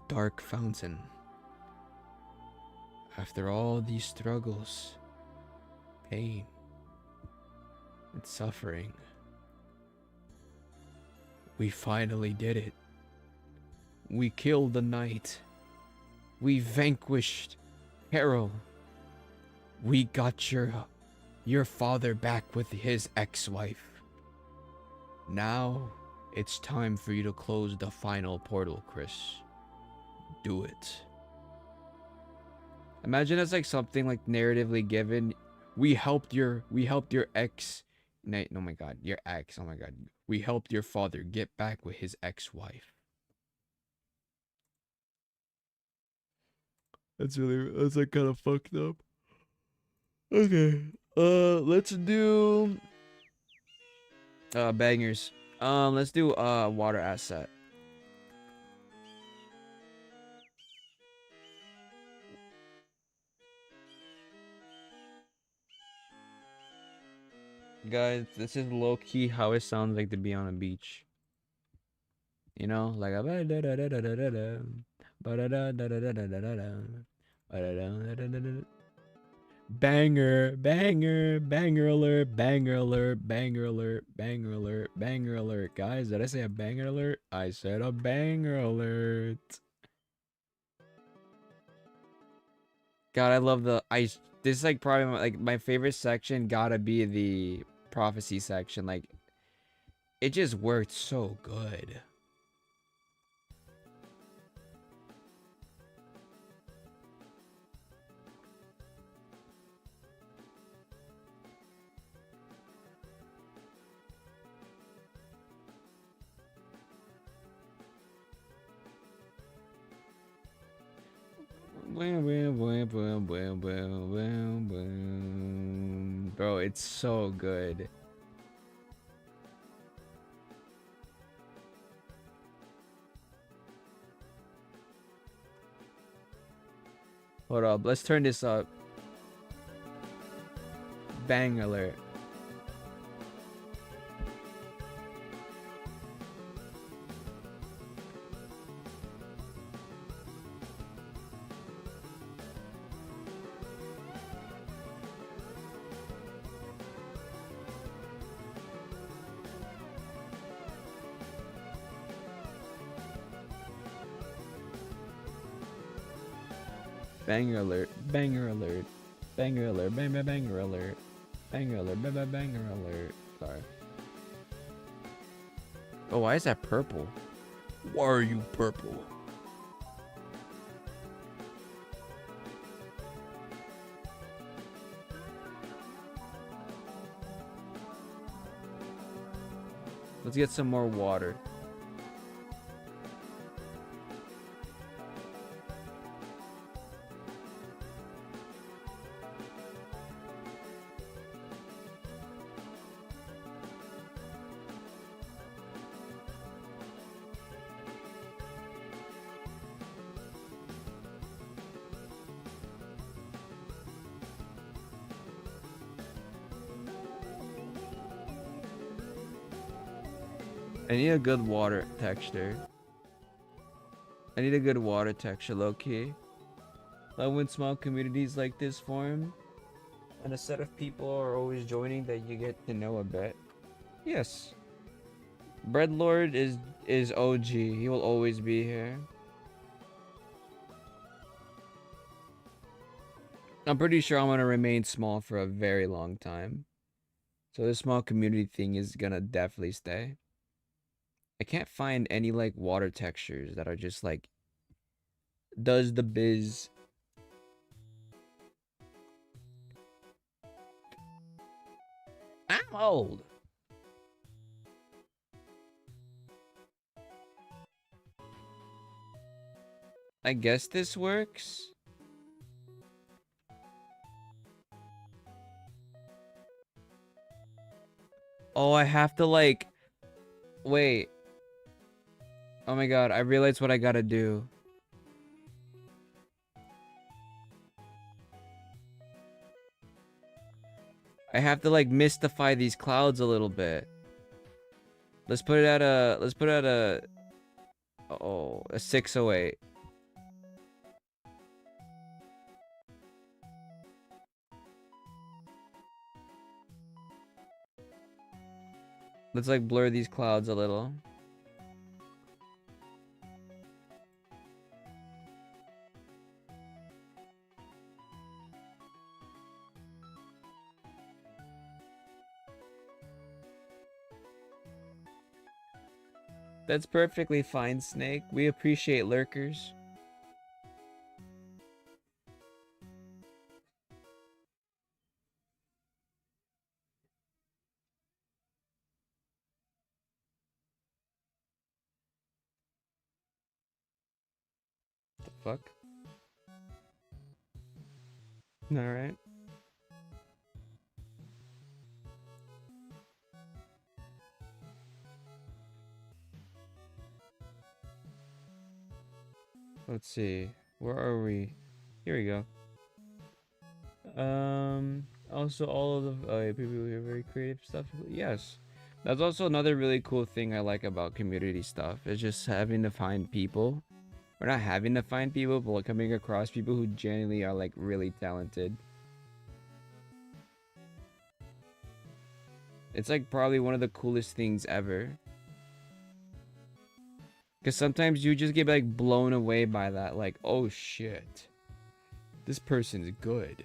dark fountain. After all these struggles, pain, and suffering, we finally did it. We killed the knight. We vanquished peril. We got your father back with his ex-wife. Now, it's time for you to close the final portal, Chris. Do it. Imagine it's like something like narratively given. We helped your ex. Oh my god, your ex. Oh my god. We helped your father get back with his ex-wife. That's like kind of fucked up. Okay. Let's do bangers. Let's do water asset. Guys, this is low key how it sounds like to be on a beach. You know, like a banger, banger, banger alert, banger alert, banger alert, banger alert, banger alert. Guys, did I say a banger alert? I said a banger alert. God, I love the ice. This is like probably my favorite section. Gotta be the prophecy section. Like, it just worked so good. Bro, it's so good. Hold up, let's turn this up. Bang alert. Banger alert, banger alert, banger alert, bang bang banger alert, banger alert, bang bang banger alert. Sorry. Oh, why is that purple? Why are you purple? Let's get some more water. I need a good water texture. I need a good water texture, low-key. Love when small communities like this form, and a set of people are always joining that you get to know a bit. Yes. Breadlord is OG. He will always be here. I'm pretty sure I'm gonna remain small for a very long time. So this small community thing is gonna definitely stay. I can't find any like water textures that are just like does the biz. I'm old. I guess this works. Oh, I have to like wait. Oh my god, I realized what I gotta do. I have to like mystify these clouds a little bit. Let's put it at a oh, a 608. Let's like blur these clouds a little. That's perfectly fine, Snake. We appreciate lurkers. The fuck? Alright. Let's see. Where are we? Here we go. Also all of the people who are very creative stuff. Yes. That's also another really cool thing I like about community stuff. It's just having to find people. Or not having to find people, but like coming across people who genuinely are like really talented. It's like probably one of the coolest things ever. Because sometimes you just get like blown away by that. Like, oh shit. This person's good.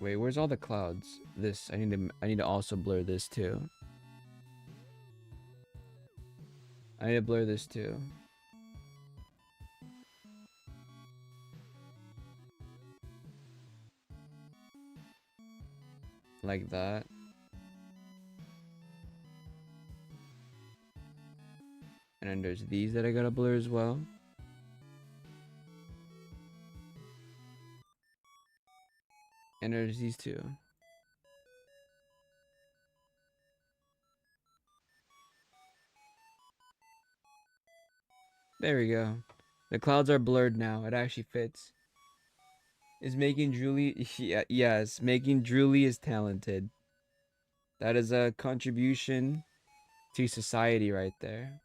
Wait, where's all the clouds? This, I need to also blur this too. I need to blur this too. Like that. And then there's these that I gotta blur as well. And there's these two. There we go. The clouds are blurred now. It actually fits. Is making Drooly... Yeah, yes, making Drooly is talented. That is a contribution to society right there.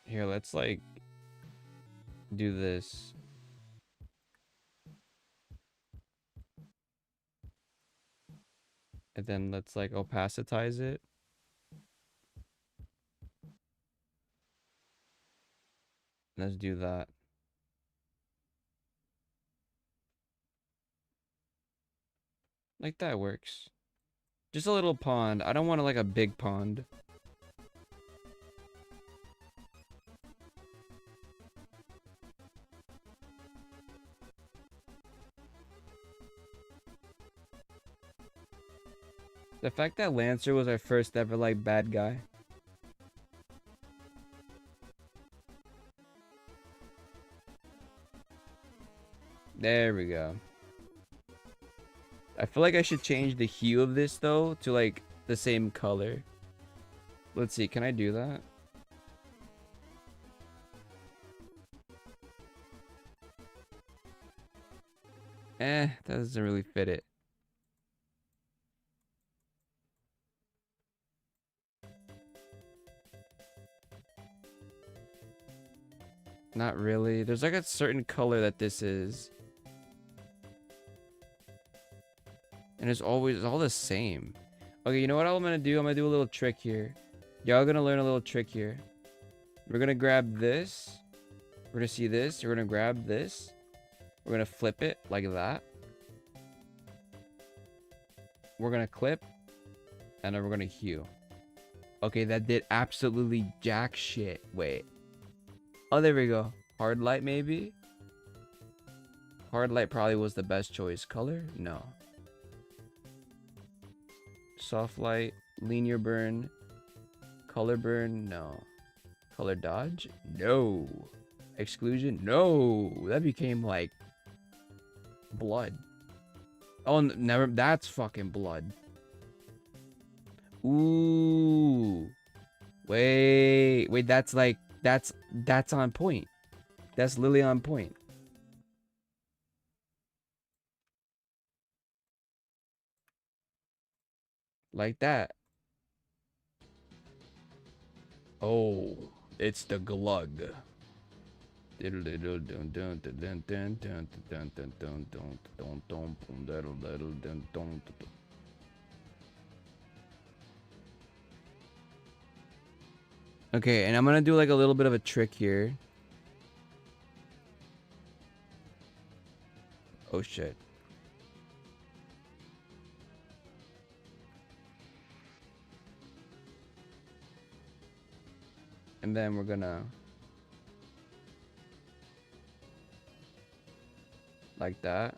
Here, let's like do this. And then let's like opacitize it. Let's do that. Like that works. Just a little pond. I don't want like a big pond. The fact that Lancer was our first ever like bad guy. There we go. I feel like I should change the hue of this though to like the same color. Let's see, can I do that? That doesn't really fit it. Not really. There's like a certain color that this is. And it's always all the same. Okay, you know what I'm gonna do? I'm gonna do a little trick here. Y'all gonna learn a little trick here. We're gonna grab this. We're gonna see this. We're gonna grab this. We're gonna flip it like that. We're gonna clip. And then we're gonna hue. Okay, that did absolutely jack shit. Wait. Oh, there we go. Hard light, maybe? Hard light probably was the best choice. Color? No. Soft light. Linear burn. Color burn? No. Color dodge? No. Exclusion? No. That became like blood. Oh, never. That's fucking blood. Ooh. Wait. That's like, that's on point. That's literally on point. Like that. Oh, it's the glug. Okay, and I'm gonna do like a little bit of a trick here. Oh shit. And then we're gonna like that.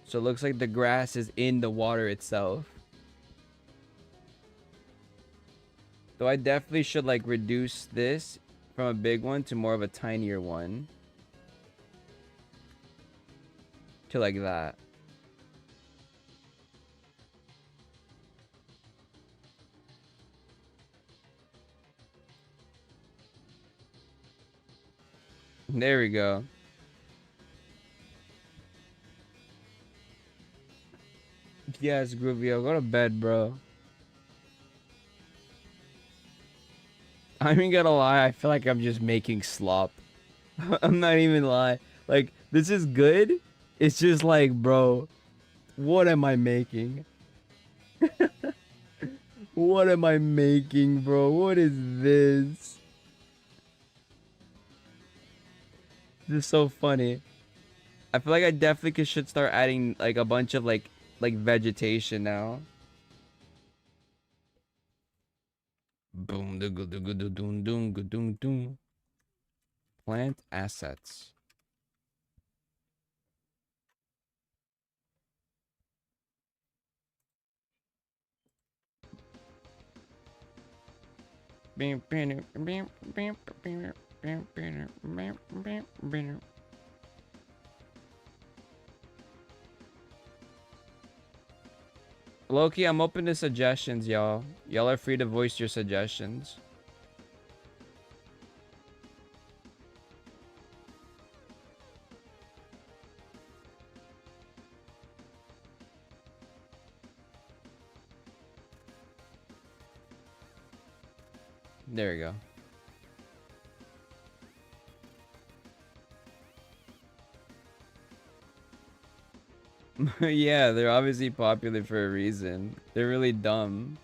So it looks like the grass is in the water itself. Though I definitely should like reduce this from a big one to more of a tinier one. To like that. There we go. Yes, Groovio, go to bed, bro. I'm even gonna lie, I feel like I'm just making slop. I'm not even lying. Like, this is good. It's just like, bro, what am I making? What am I making, bro? What is this? This is so funny. I feel like I definitely should start adding like a bunch of like vegetation now. Boom, doom. Plant assets. Loki, I'm open to suggestions, y'all. Y'all are free to voice your suggestions. There we go. Yeah, they're obviously popular for a reason. They're really dumb.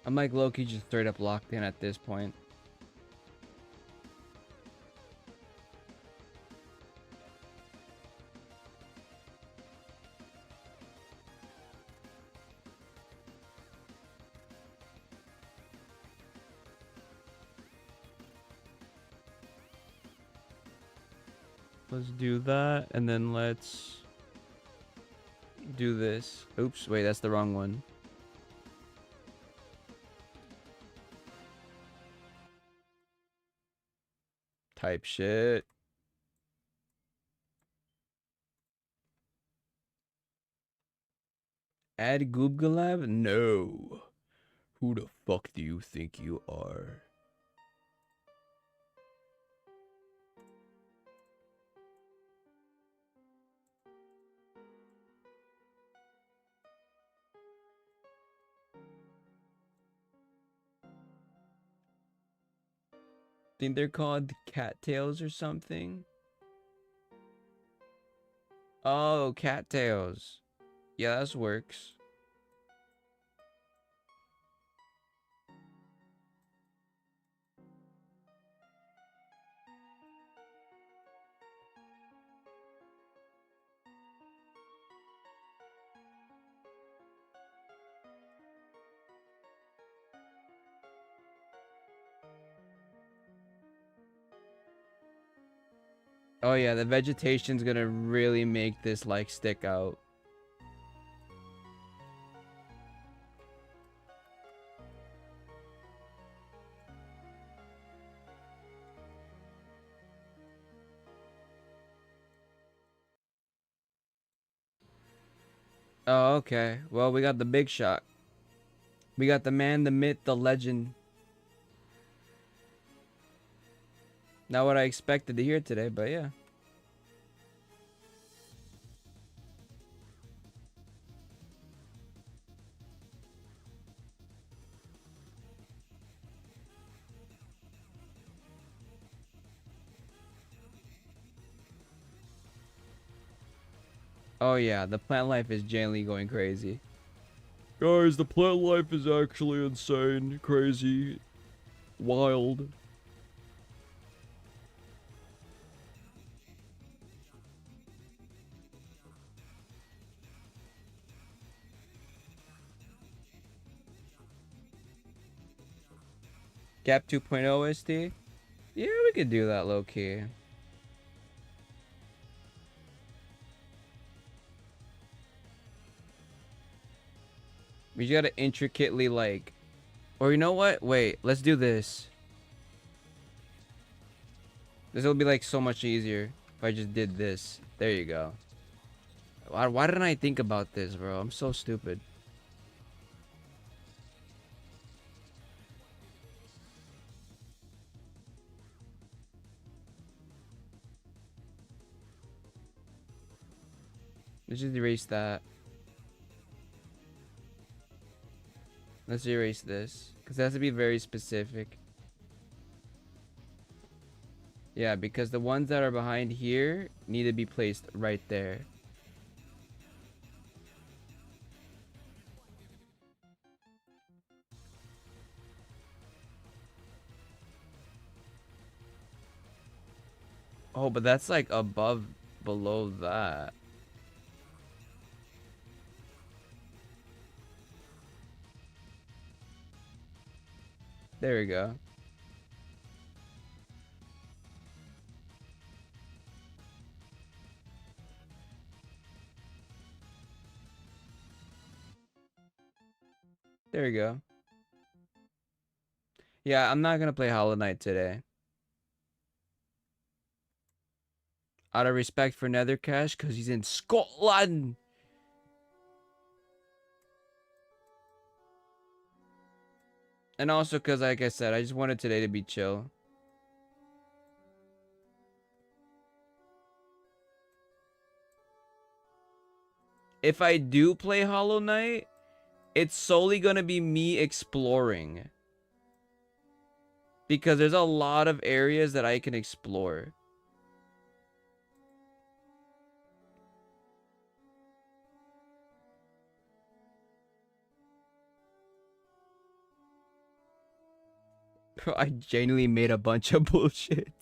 I'm like low-key just straight up locked in at this point. Let's do that, and then let's do this. Oops, wait, that's the wrong one. Type shit. Add Goobgalab? No. Who the fuck do you think you are? Think they're called cattails or something? Oh, cattails. Yeah, that works. Oh yeah, the vegetation's gonna really make this like stick out. Oh, okay. Well, we got the big shot. We got the man, the myth, the legend. Not what I expected to hear today, but yeah. Oh yeah, the plant life is genuinely going crazy. Guys, the plant life is actually insane, crazy, wild. Gap 2.0 OST? Yeah, we could do that low key. We just gotta intricately like, or you know what? Wait, let's do this. This will be like so much easier if I just did this. There you go. Why didn't I think about this, bro? I'm so stupid. Let's just erase that. Let's erase this. Because it has to be very specific. Yeah, because the ones that are behind here need to be placed right there. Oh, but that's like above, below that. There we go. There we go. Yeah, I'm not gonna play Hollow Knight today. Out of respect for Nethercash, because he's in Scotland. And also because, like I said, I just wanted today to be chill. If I do play Hollow Knight, it's solely gonna be me exploring. Because there's a lot of areas that I can explore. Bro, I genuinely made a bunch of bullshit.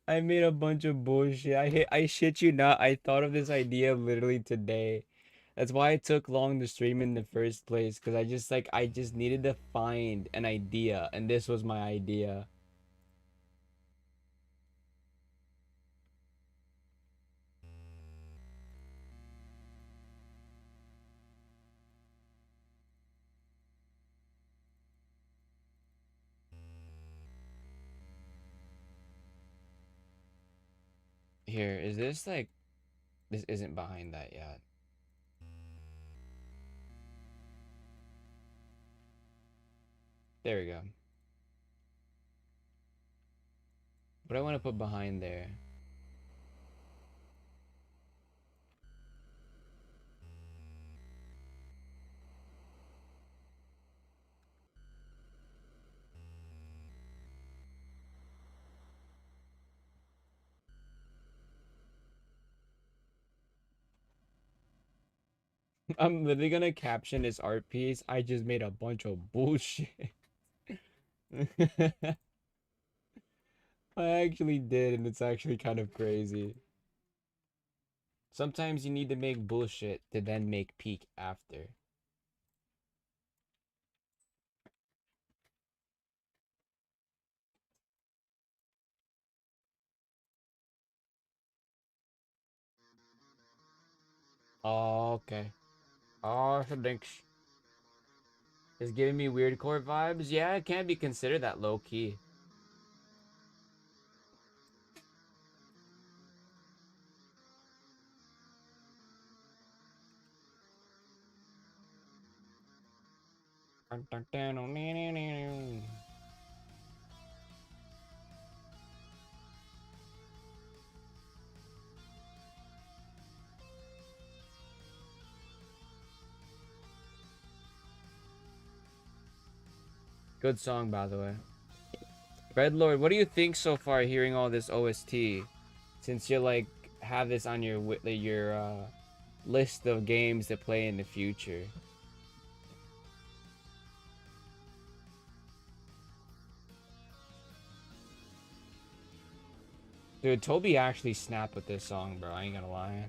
I made a bunch of bullshit. I shit you not. I thought of this idea literally today. That's why it took long to stream in the first place, because I just needed to find an idea, and this was my idea. Here, is this like this isn't behind that yet. There we go. What I want to put behind there. I'm literally gonna caption this art piece. I just made a bunch of bullshit. I actually did, and it's actually kind of crazy. Sometimes you need to make bullshit to then make peak after. Oh, okay. Oh, thanks. It's giving me weird core vibes. Yeah, it can be considered that low key. Good song, by the way. Red Lord, what do you think so far hearing all this OST? Since you like have this on your list of games to play in the future. Dude, Toby actually snapped with this song, bro. I ain't gonna lie.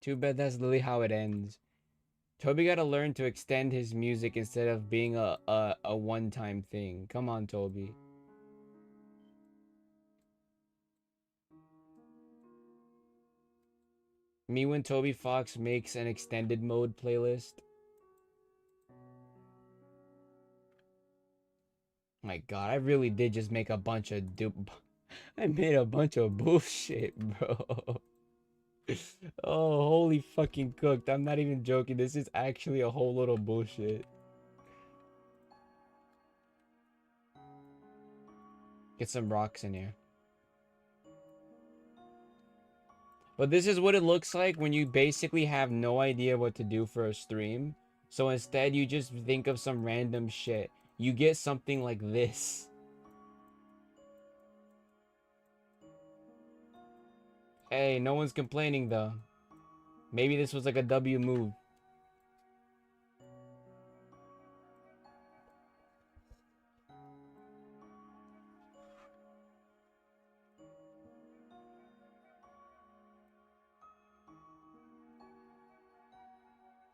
Too bad that's literally how it ends. Toby gotta learn to extend his music instead of being a one-time thing. Come on, Toby. Me when Toby Fox makes an extended mode playlist. My God, I really did just make a bunch of I made a bunch of bullshit, bro. Oh, holy fucking cooked. I'm not even joking. This is actually a whole little bullshit. Get some rocks in here. But this is what it looks like when you basically have no idea what to do for a stream. So instead, you just think of some random shit. You get something like this. Hey, no one's complaining though. Maybe this was like a W move.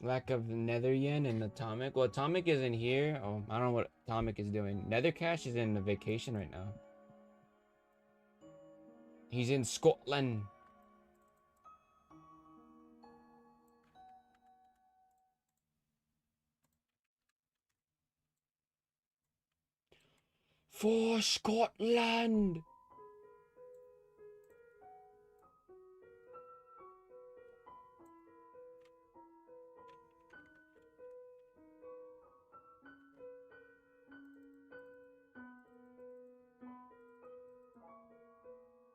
Lack of nether yen and atomic. Well, atomic isn't here. Oh, I don't know what atomic is doing. Nether cash is in a vacation right now. He's in Scotland. For Scotland.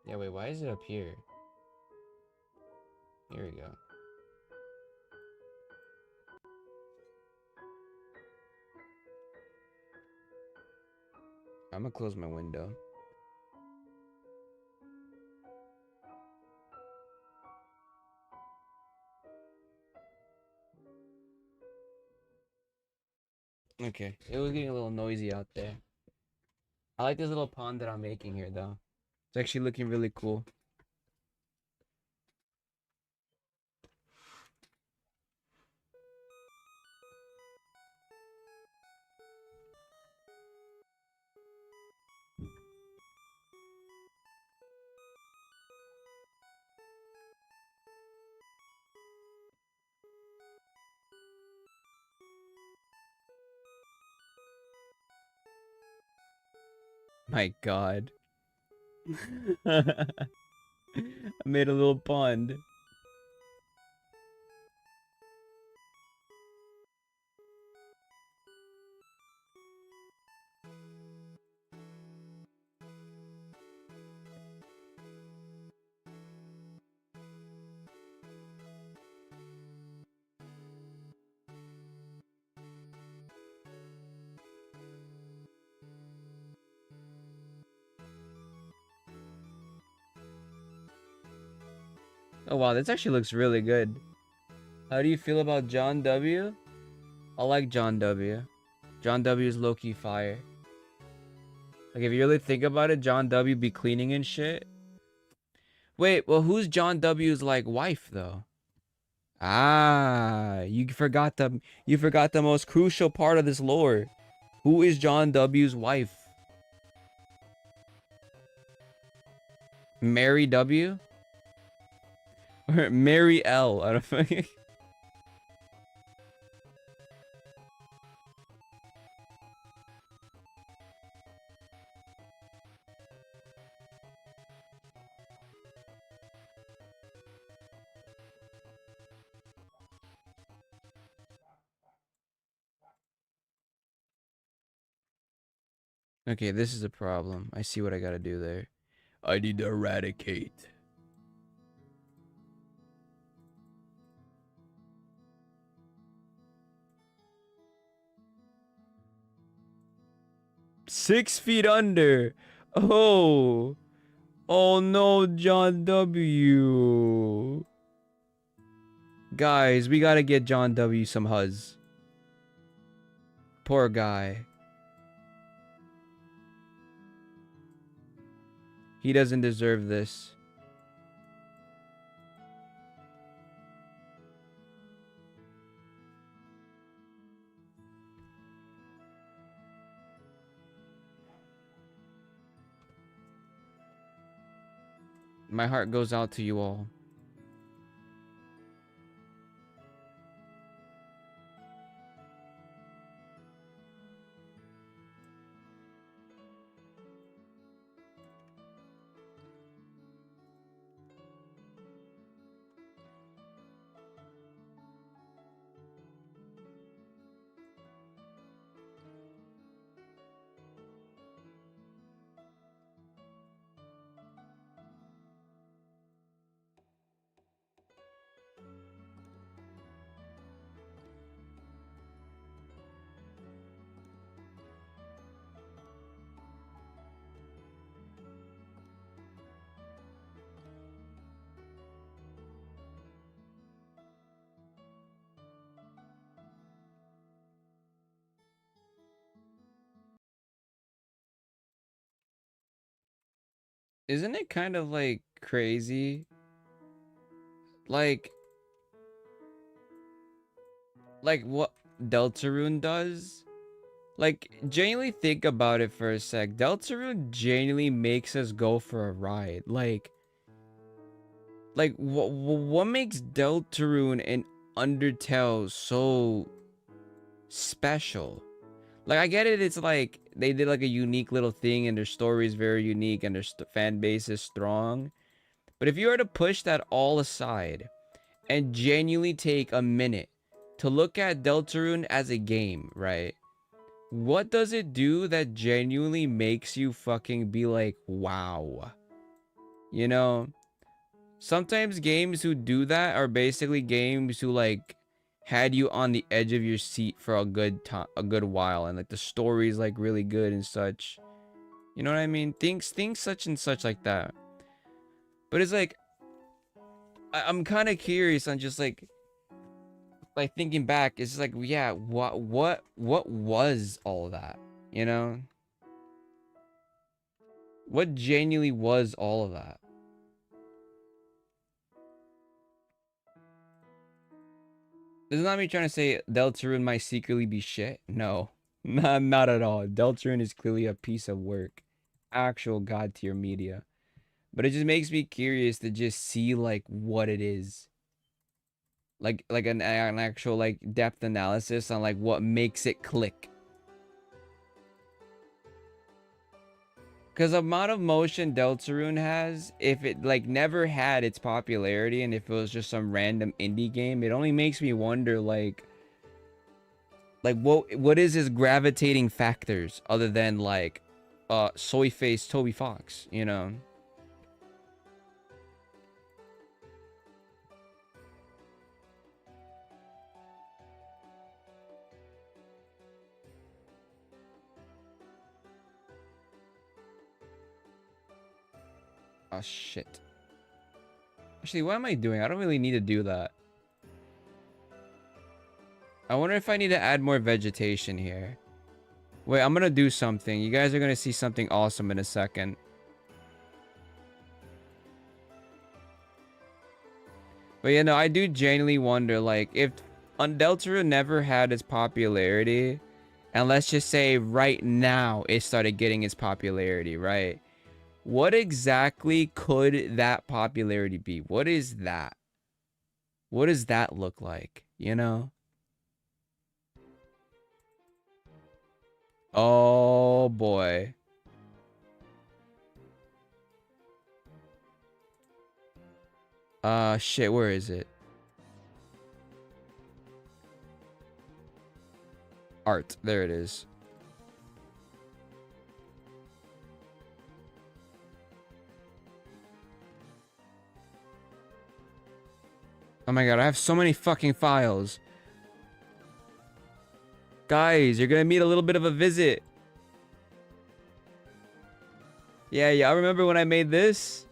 Yeah, wait, why is it up here? Here we go. I'm gonna close my window. Okay, it was getting a little noisy out there. I like this little pond that I'm making here, though. It's actually looking really cool. My God. I made a little pond. Oh wow, this actually looks really good. How do you feel about John W? I like John W. John W is low-key fire. Like, if you really think about it, John W be cleaning and shit. Wait, well, who's John W's, like, wife, though? Ah, you forgot the most crucial part of this lore. Who is John W's wife? Mary W? Or Mary L? I don't know. Okay, this is a problem. I see what I gotta do there. I need to eradicate. Six feet under. Oh. Oh no, John W. Guys, we gotta get John W some huzz. Poor guy. He doesn't deserve this. My heart goes out to you all. Isn't it kind of like crazy? Like what Deltarune does? Like, genuinely think about it for a sec. Deltarune genuinely makes us go for a ride. Like what makes Deltarune and Undertale so special? Like, I get it, it's like they did like a unique little thing and their story is very unique and their fan base is strong. But if you were to push that all aside and genuinely take a minute to look at Deltarune as a game, right? What does it do that genuinely makes you fucking be like, wow? You know? Sometimes games who do that are basically games who like had you on the edge of your seat for a good time, a good while, and like the story's like really good and such. You know what I mean? Things such and such like that. But it's like I'm kind of curious on just like thinking back. It's just like, yeah, what was all that? You know? What genuinely was all of that? This is not me trying to say Deltarune might secretly be shit. No. Not at all. Deltarune is clearly a piece of work. Actual god tier media. But it just makes me curious to just see like what it is. Like an actual like depth analysis on like what makes it click. Because the amount of motion Deltarune has, if it like never had its popularity and if it was just some random indie game, it only makes me wonder like what is his gravitating factors other than like soy face Toby Fox, you know? Oh shit. Actually, what am I doing? I don't really need to do that. I wonder if I need to add more vegetation here. Wait, I'm gonna do something. You guys are gonna see something awesome in a second. But you know, I do genuinely wonder, like, if Deltarune never had its popularity, and let's just say right now it started getting its popularity, right? What exactly could that popularity be? What is that? What does that look like? You know? Oh boy. Shit, where is it? Art. There it is. Oh my god, I have so many fucking files. Guys, you're gonna meet a little bit of a visit. Yeah, I remember when I made this.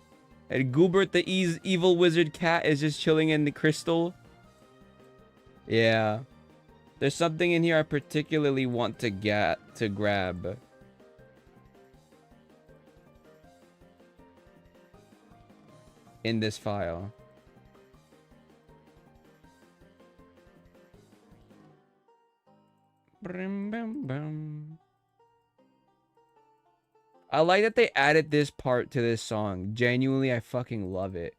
And Goobert the evil wizard cat is just chilling in the crystal. Yeah. There's something in here I particularly want to grab. In this file. I like that they added this part to this song. Genuinely, I fucking love it.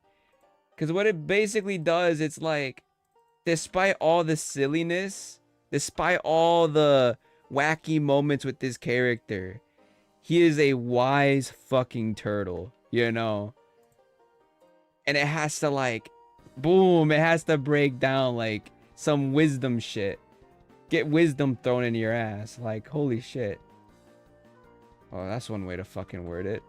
Because what it basically does, it's like, despite all the silliness, despite all the wacky moments with this character, he is a wise fucking turtle, you know? And it has to like, boom, it has to break down like some wisdom shit. Get wisdom thrown in your ass. Like, holy shit. Oh, that's one way to fucking word it.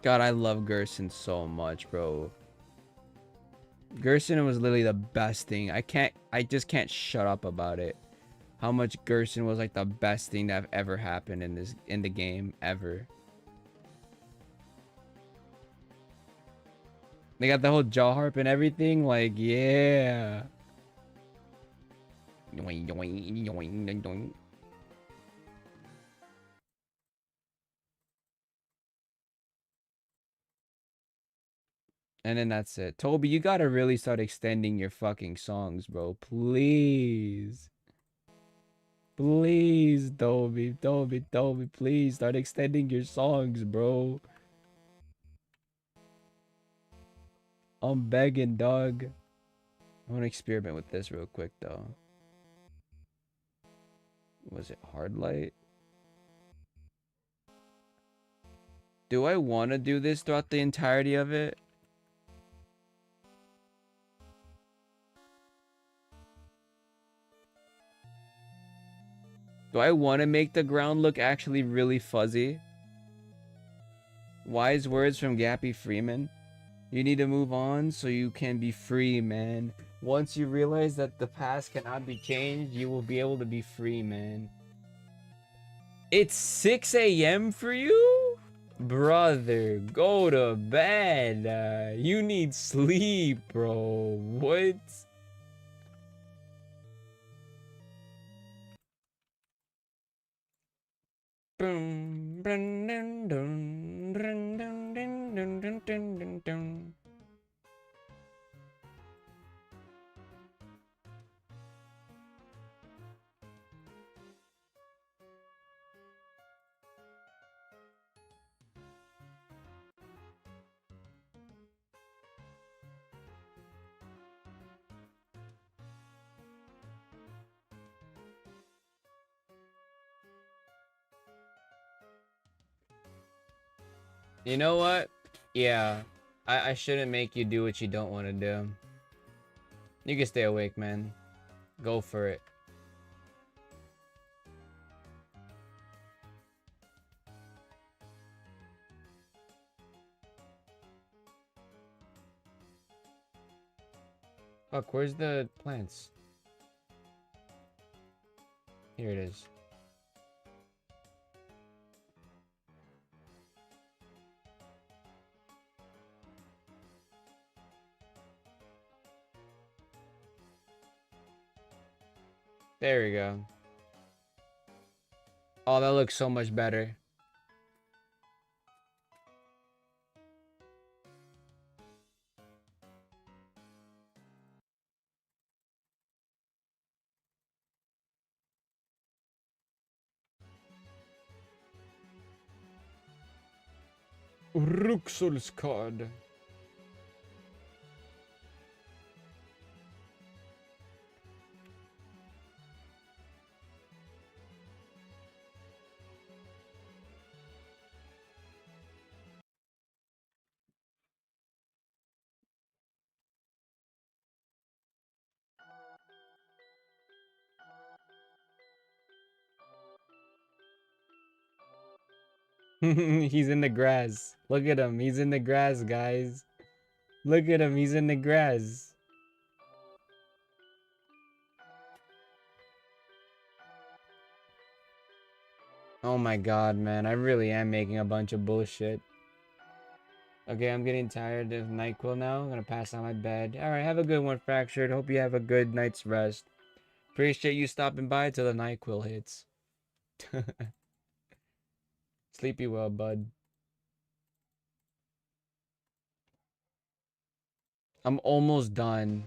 God, I love Gerson so much, bro. Gerson was literally the best thing. I just can't shut up about it. How much Gerson was like the best thing that have ever happened in the game ever. They got the whole jaw harp and everything. Like, yeah. And then that's it. Toby, you gotta really start extending your fucking songs, bro. Please. Please, Toby. Toby, please start extending your songs, bro. I'm begging, dog. I want to experiment with this real quick, though. Was it hard light? Do I want to do this throughout the entirety of it? Do I want to make the ground look actually really fuzzy? Wise words from Gappy Freeman. You need to move on so you can be free, man. Once you realize that the past cannot be changed, you will be able to be free, man. It's 6 a.m. for you? Brother, go to bed. You need sleep, bro. What? You know what? Yeah, I shouldn't make you do what you don't want to do. You can stay awake, man. Go for it. Fuck, where's the plants? Here it is. There we go. Oh, that looks so much better. Ruxul's card. He's in the grass. Look at him. He's in the grass, guys. Look at him. He's in the grass. Oh my god, man. I really am making a bunch of bullshit. Okay, I'm getting tired of NyQuil now. I'm gonna pass on my bed. Alright, have a good one, Fractured. Hope you have a good night's rest. Appreciate you stopping by till the NyQuil hits. Sleepy well, bud. I'm almost done.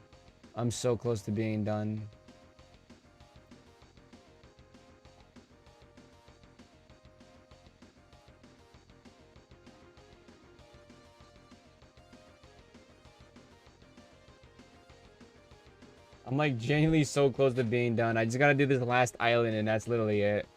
I'm so close to being done. I'm like genuinely so close to being done. I just gotta do this last island and that's literally it.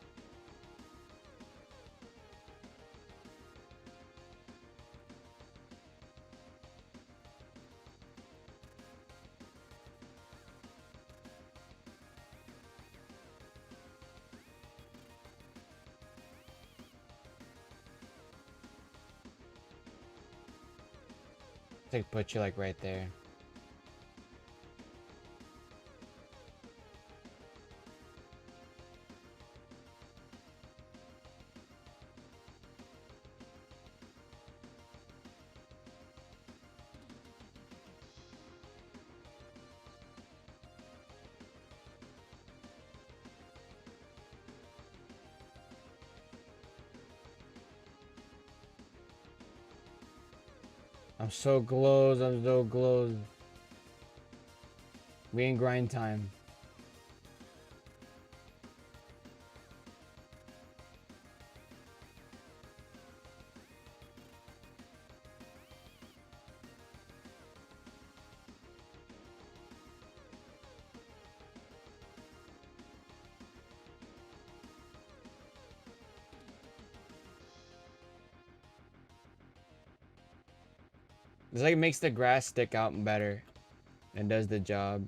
I think put you like right there. I'm so close. I'm so close. We in grind time. It's like it makes the grass stick out better and does the job.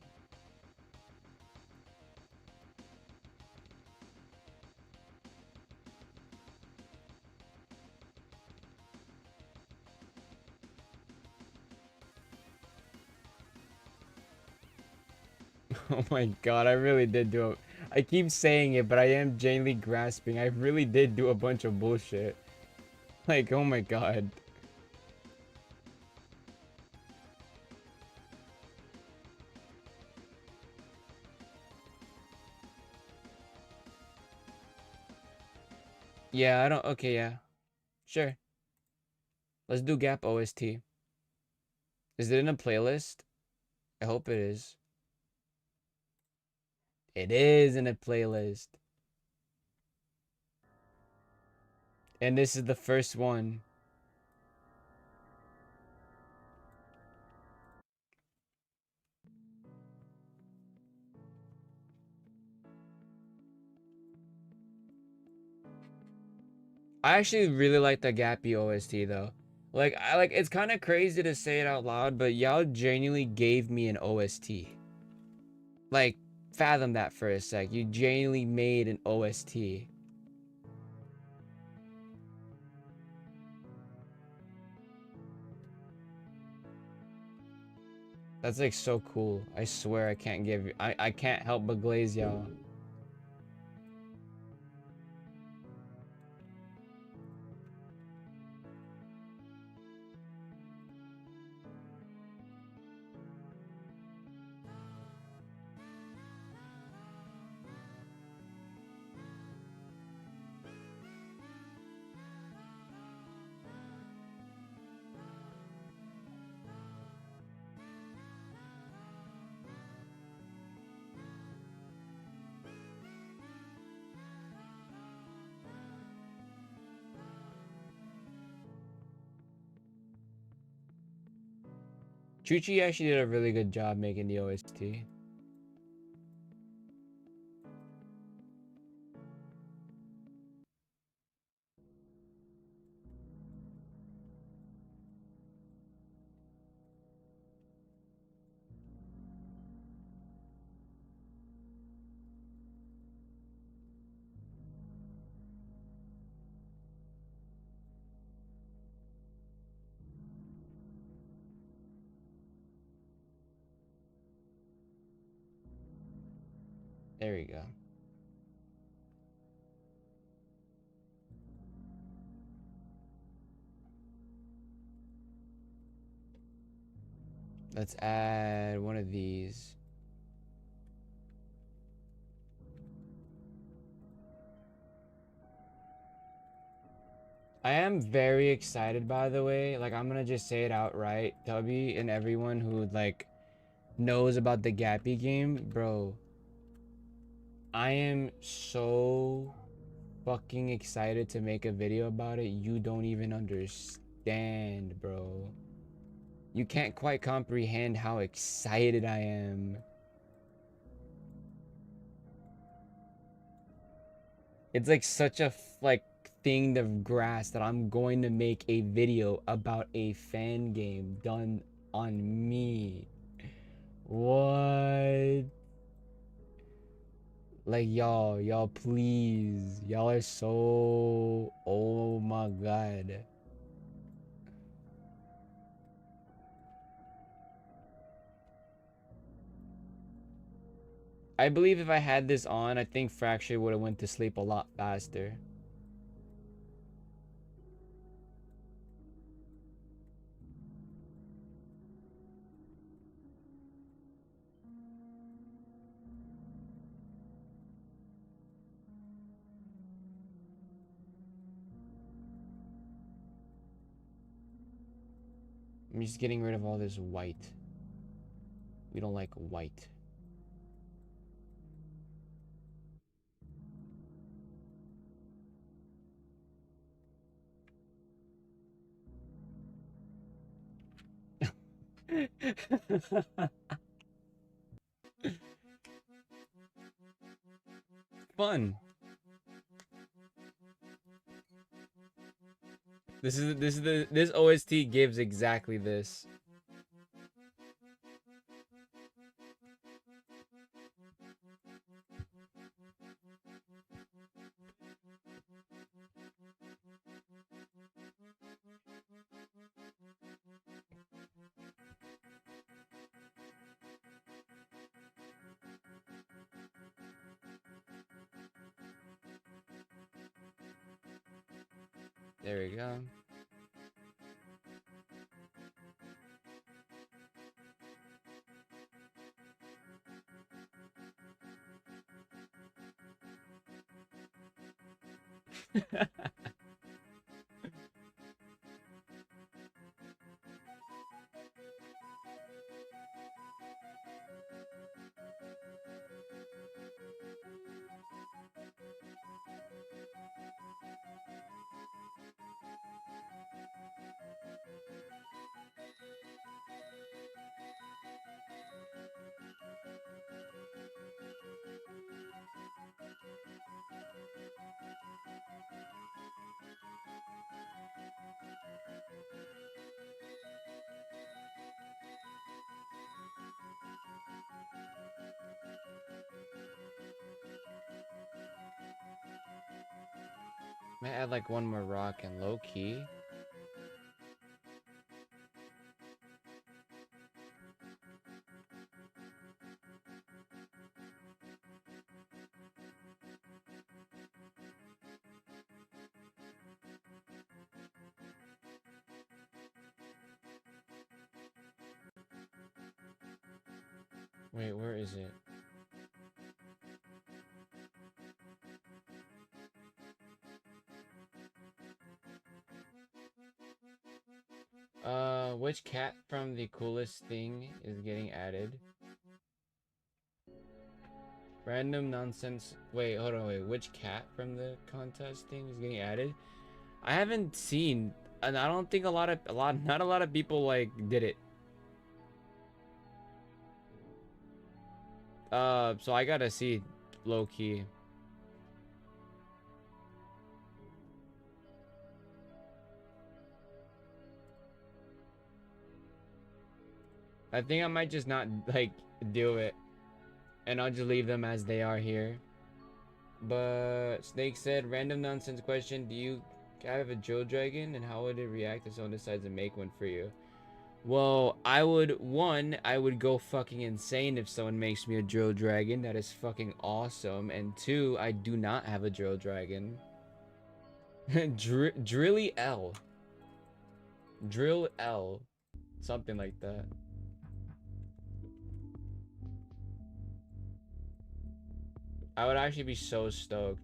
Oh my god, I really did do it. I keep saying it, but I am genuinely grasping. I really did do a bunch of bullshit. Like, oh my god. Yeah, I don't. Okay, yeah. Sure. Let's do Gap OST. Is it in a playlist? I hope it is. It is in a playlist. And this is the first one. I actually really like the Gappy OST though. Like it's kind of crazy to say it out loud, but y'all genuinely gave me an OST. Like, fathom that for a sec. You genuinely made an OST. That's like so cool. I swear I can't give you. I can't help but glaze y'all. Chuchi actually did a really good job making the OST. There we go. Let's add one of these. I am very excited, by the way. Like, I'm gonna just say it outright. Tubby and everyone who, like, knows about the Gappy game, bro. I am so fucking excited to make a video about it. You don't even understand, bro. You can't quite comprehend how excited I am. It's like such a like thing of grass that I'm going to make a video about a fan game done on me. What? Like, y'all please. Y'all are so, oh my god. I believe if I had this on, I think Fracture would have went to sleep a lot faster. I'm just getting rid of all this white. We don't like white. Fun. This OST gives exactly this. There we go. Might add like one more rock and low key. Wait, where is it? Which cat from the coolest thing is getting added? Random nonsense. Wait, hold on, wait. Which cat from the contest thing is getting added? I haven't seen, and I don't think not a lot of people like did it. So I gotta see low key. I think I might just not like do it, and I'll just leave them as they are here. But Snake said, random nonsense question: do you have a drill dragon, and how would it react if someone decides to make one for you? Well, I would go fucking insane if someone makes me a drill dragon. That is fucking awesome. And two, I do not have a drill dragon. Drilly L. Drill L. Something like that. I would actually be so stoked.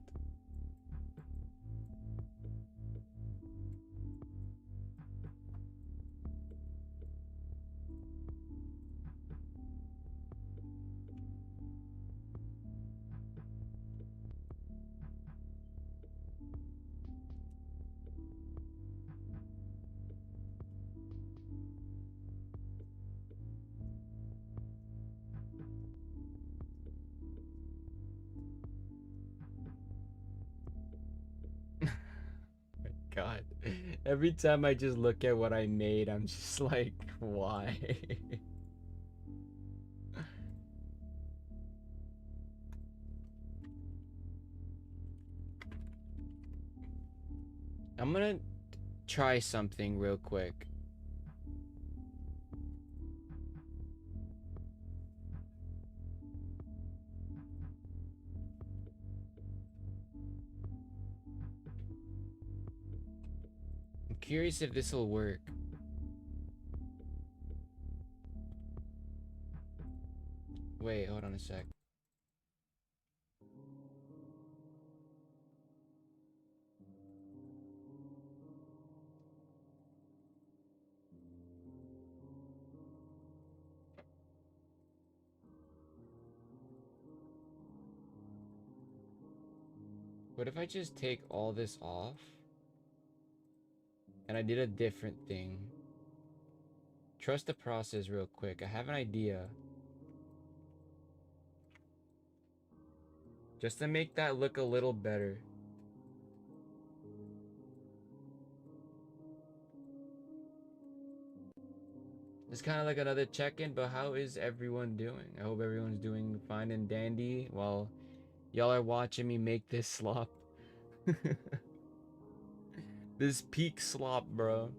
God. Every time I just look at what I made, I'm just like, why? I'm gonna try something real quick. I'm curious if this will work. Wait, hold on a sec. What if I just take all this off? And I did a different thing. Trust the process real quick. I have an idea. Just to make that look a little better. It's kind of like another check-in, but how is everyone doing? I hope everyone's doing fine and dandy while y'all are watching me make this slop. This peak slop, bro.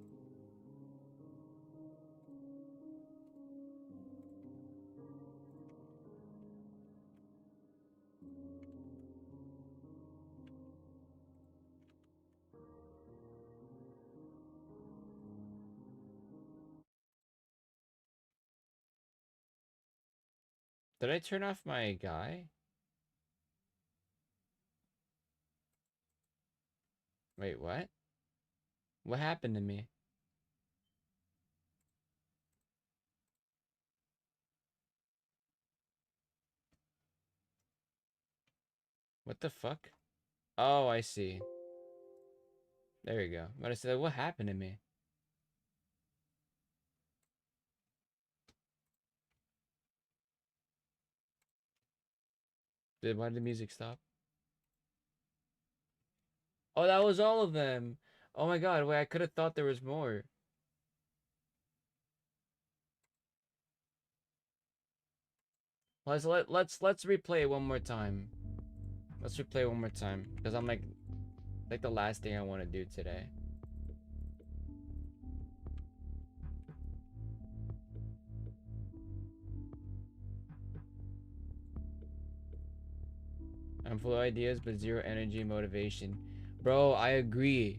Did I turn off my guy? Wait, what? What happened to me? What the fuck? Oh, I see. There you go. But I said, what happened to me? Why did the music stop? Oh, that was all of them. Oh my god, wait, I could have thought there was more. Let's replay it one more time. Let's replay it one more time. Because I'm like the last thing I want to do today. I'm full of ideas but zero energy and motivation. Bro, I agree.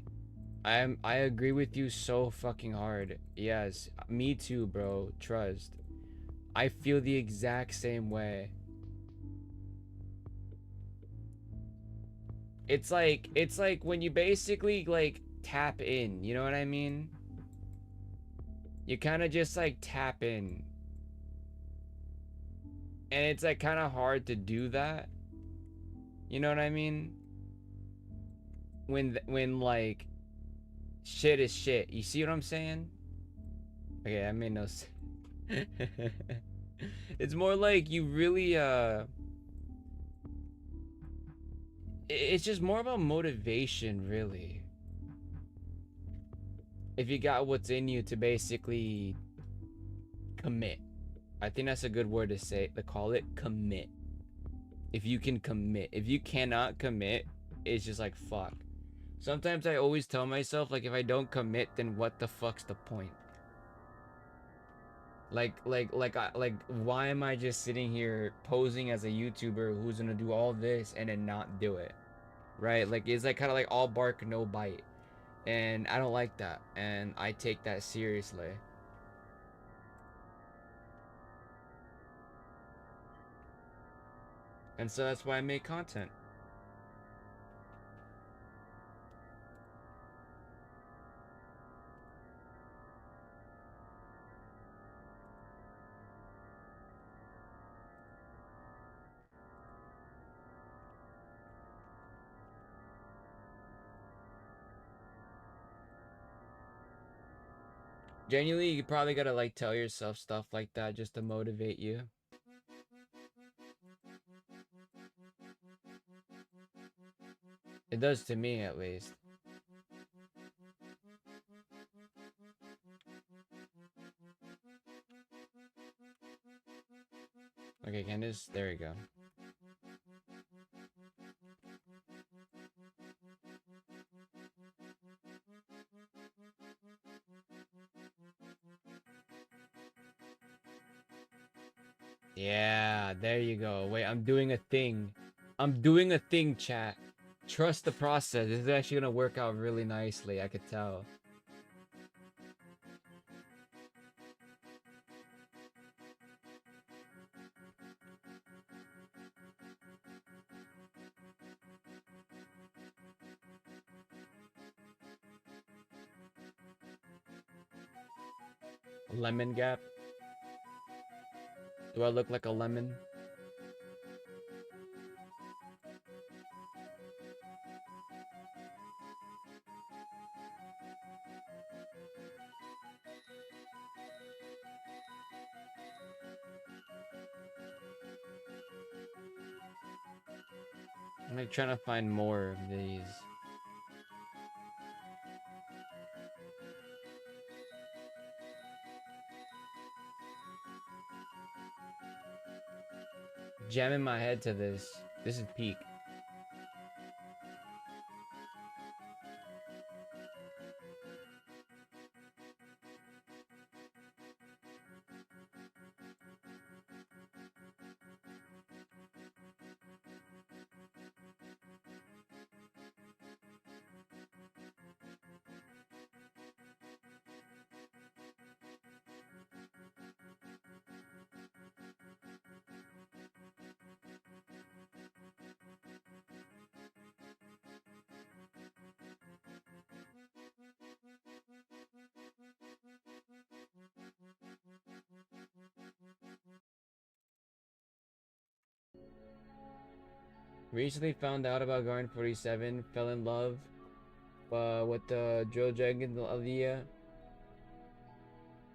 I agree with you so fucking hard. Yes, me too, bro. Trust. I feel the exact same way. It's like when you basically like tap in, you know what I mean? You kind of just like tap in. And it's like kind of hard to do that. You know what I mean? When like shit is shit. You see what I'm saying? Okay, I made no sense. It's more like you really it's just more about motivation, really. If you got what's in you to basically commit. I think that's a good word to say, to call it commit. If you can commit. If you cannot commit, it's just like fuck. Sometimes I always tell myself like if I don't commit, then what the fuck's the point? Like why am I just sitting here posing as a YouTuber who's gonna do all this and then not do it? Right? Like it's like kind of like all bark no bite. And I don't like that, and I take that seriously. And so that's why I make content. Genuinely, you probably gotta like tell yourself stuff like that just to motivate you. It does to me, at least. Okay, Candace, there you go. Yeah, there you go. Wait, I'm doing a thing. I'm doing a thing, chat. Trust the process. This is actually gonna work out really nicely, I could tell. Lemon gap. Do I look like a lemon? I'm like trying to find more of these. Jamming my head to this. This is peak. Recently found out about Garden 47. Fell in love with the drill dragon Aliyah.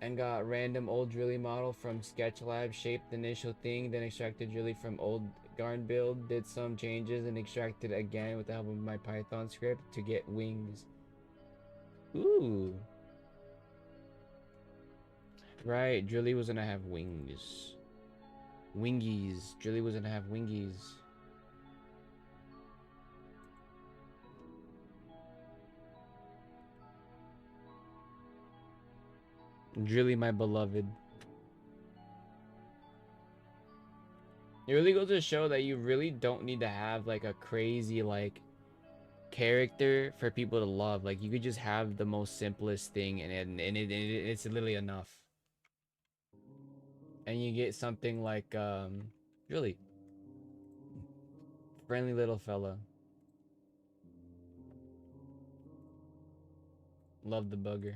And got random old drilly model from Sketchlab. Shaped the initial thing. Then extracted drilly from old Garden build. Did some changes and extracted again with the help of my Python script to get wings. Ooh. Right, Drilly was gonna have wings. Wingies. Drilly was gonna have wingies. Drilly, my beloved. It really goes to show that you really don't need to have like a crazy like character for people to love. Like you could just have the most simplest thing it's literally enough. And you get something like really friendly little fella. Love the bugger.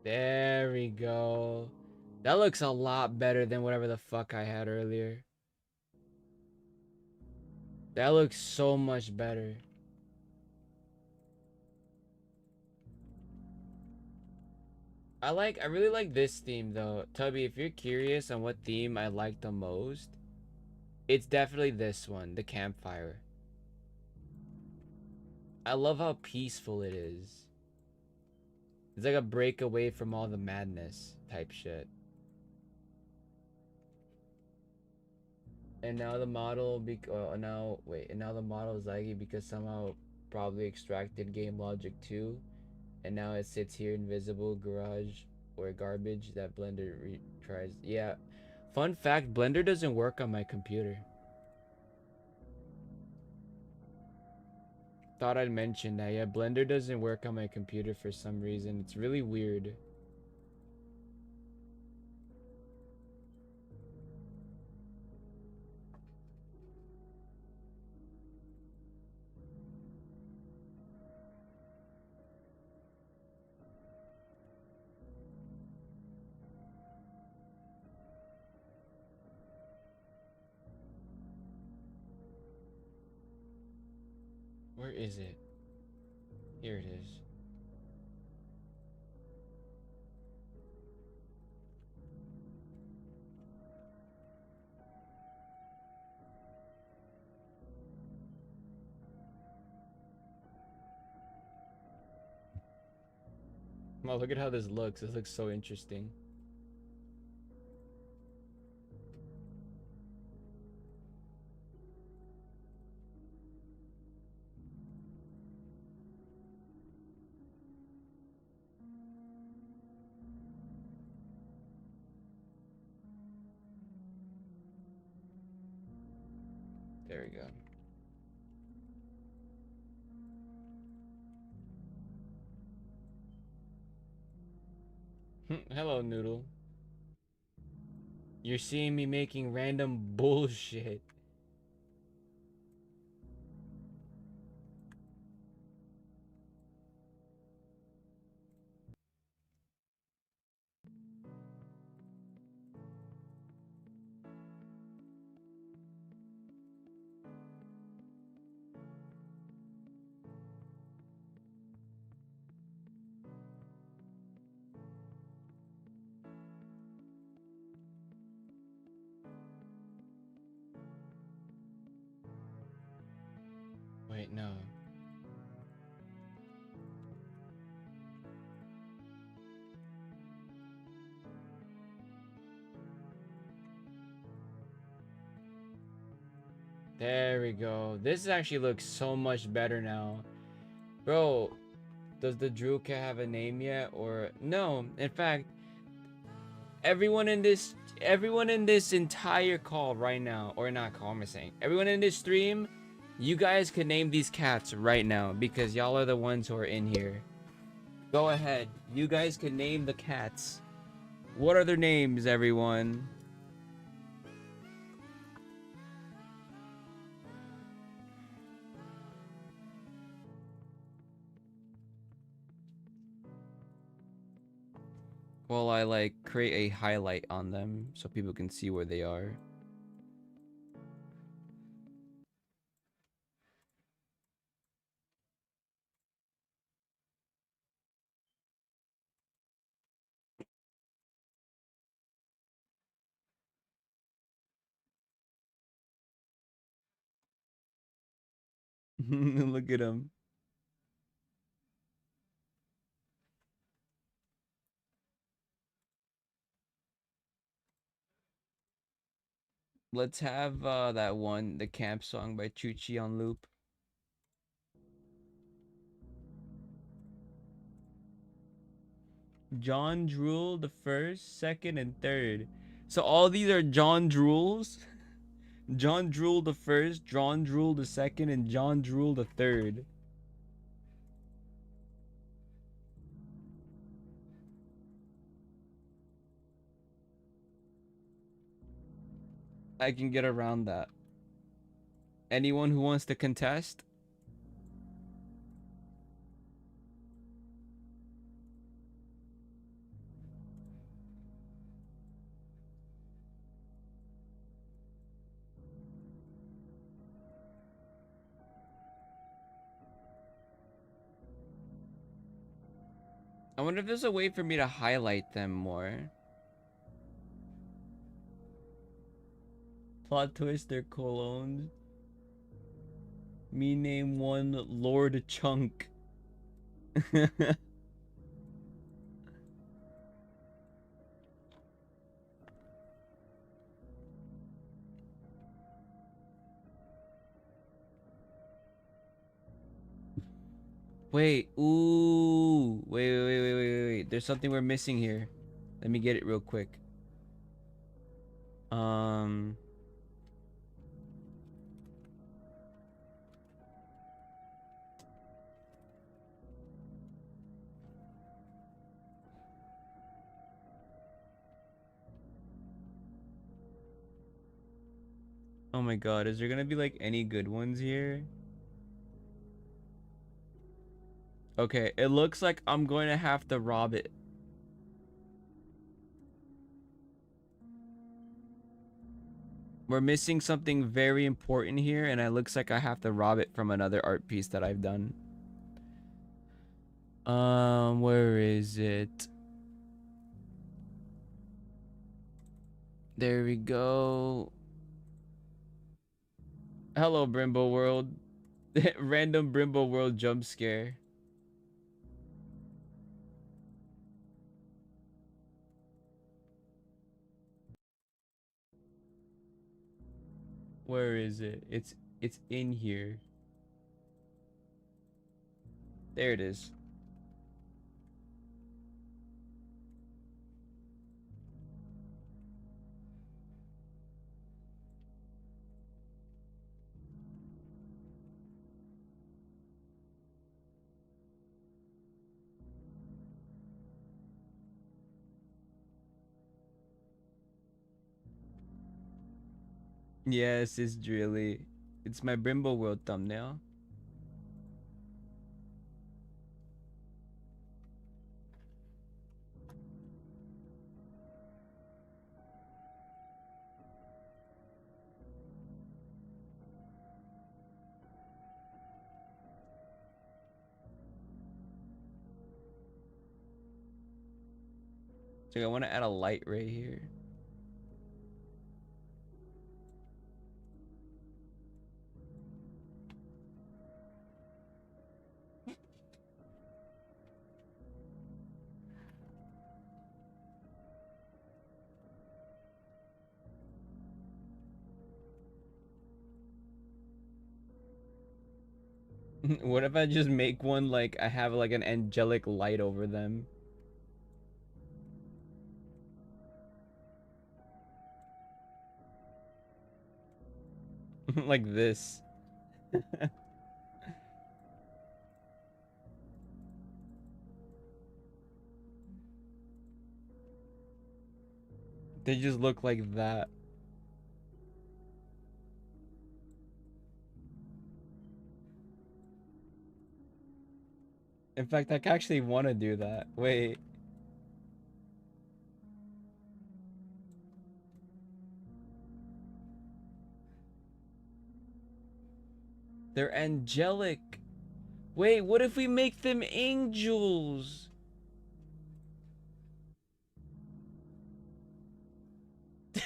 There we go. That looks a lot better than whatever the fuck I had earlier. That looks so much better. I really like this theme though. Tubby, if you're curious on what theme I like the most, it's definitely this one, the campfire. I love how peaceful it is. It's like a break away from all the madness type shit. And now the model and now the model is laggy because somehow probably extracted game logic too, and now it sits here invisible garage or garbage that Blender tries. Yeah, fun fact: Blender doesn't work on my computer. Thought I'd mention that. Yeah, Blender doesn't work on my computer for some reason. It's really weird. Where is it? Here it is. Well, look at how this looks. This looks so interesting. There we go. Hello, Noodle. You're seeing me making random bullshit. Wait, no. There we go. This actually looks so much better now. Bro, does the Drool cat have a name yet? Or no, in fact, everyone in this entire call right now, or not call, I'm saying, everyone in this stream, you guys can name these cats right now because y'all are the ones who are in here. Go ahead. You guys can name the cats. What are their names, everyone? Well, I like create a highlight on them so people can see where they are. Look at them. Let's have that one, the camp song by Chuchi on loop. John Drool the first, second, and third. So all these are John Drools. John Drool the first, John Drool the second, and John Drool the third. I can get around that. Anyone who wants to contest? I wonder if there's a way for me to highlight them more. Plot twist, they're colognes. Me name one Lord Chunk. Wait, ooh. Wait. There's something we're missing here. Let me get it real quick. Um. Oh my god, is there gonna be like any good ones here? Okay, it looks like I'm going to have to rob it. We're missing something very important here, and it looks like I have to rob it from another art piece that I've done. Where is it? There we go. Hello, Brimbo World. Random Brimbo World jump scare. Where is it? It's in here. There it is. Yes, it's Drilly. It's my Brimbo World thumbnail. So I want to add a light right here. What if I just make one like I have like an angelic light over them? Like this. They just look like that. In fact, I actually want to do that. Wait. They're angelic. Wait, what if we make them angels?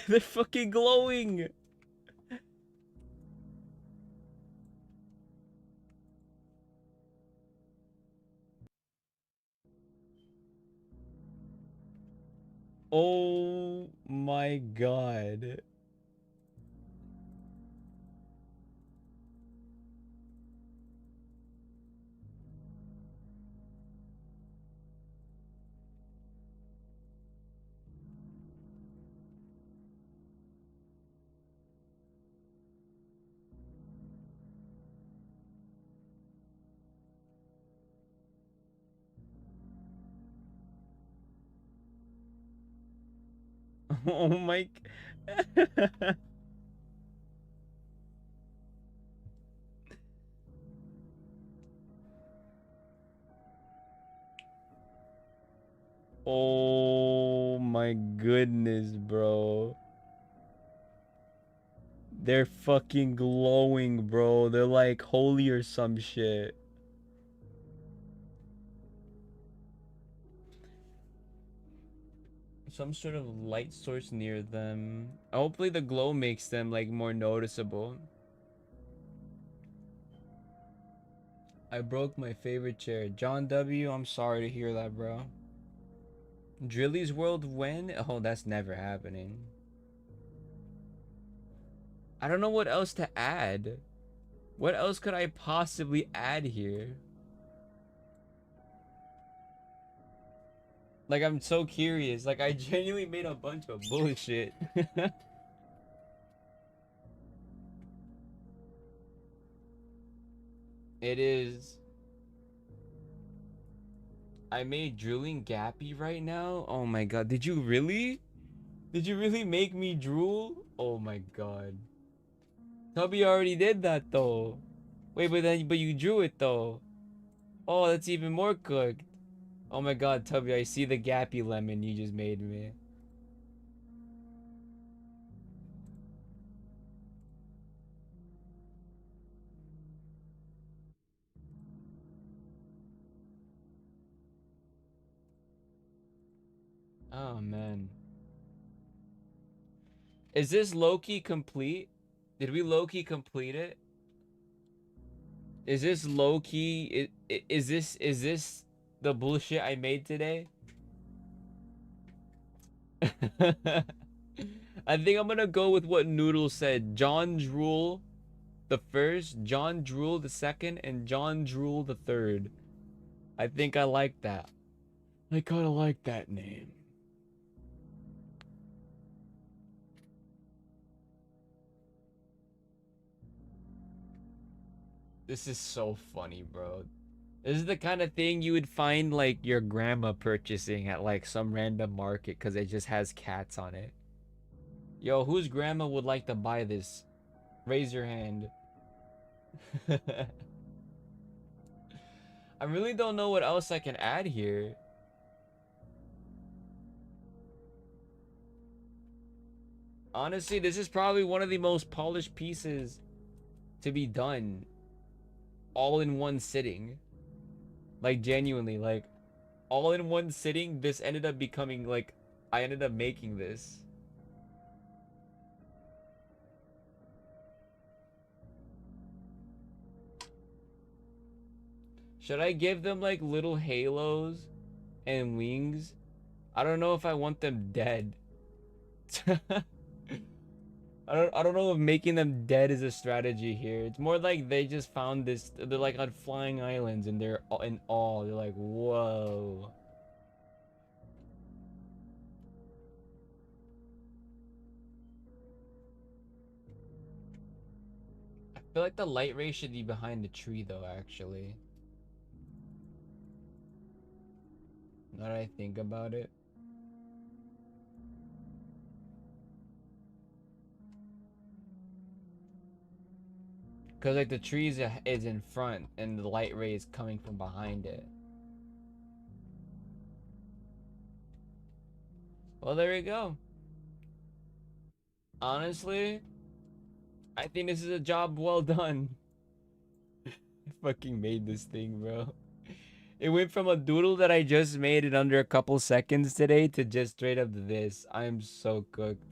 They're fucking glowing. Oh my god. Oh my. Oh my goodness, bro. They're fucking glowing, bro. They're like holy or some shit. Some sort of light source near them. Hopefully the glow makes them like more noticeable. I broke my favorite chair. John W, I'm sorry to hear that, bro. Drilly's World when? Oh, that's never happening. I don't know what else to add. What else could I possibly add here? Like, I'm so curious. Like, I genuinely made a bunch of bullshit. It is. I made drooling gappy right now. Oh my god. Did you really? Did you really make me drool? Oh my god. Tubby already did that though. Wait, but you drew it though. Oh, that's even more cooked. Oh my god, Tubby, I see the gappy lemon you just made me. Oh man. Is this Loki complete? Did we Loki complete it? Is this Loki? Is this the bullshit I made today? I think I'm gonna go with what Noodle said. John Drool the first, John Drool the second, and John Drool the third. I think I like that. I kinda like that name. This is so funny, bro. This is the kind of thing you would find like your grandma purchasing at like some random market because it just has cats on it. Yo, whose grandma would like to buy this? Raise your hand. I really don't know what else I can add here. Honestly, this is probably one of the most polished pieces to be done all in one sitting. Like genuinely, like all in one sitting, this ended up becoming like I ended up making this. Should I give them like little halos and wings? I don't know if I want them dead. I don't know if making them dead is a strategy here. It's more like they just found this. They're like on flying islands and they're in awe. They're like, whoa. I feel like the light ray should be behind the tree though, actually. Now that I think about it. Cause like the trees is in front and the light ray is coming from behind it. Well, there we go. Honestly, I think this is a job well done. I fucking made this thing, bro. It went from a doodle that I just made in under a couple seconds today to just straight up this. I'm so cooked.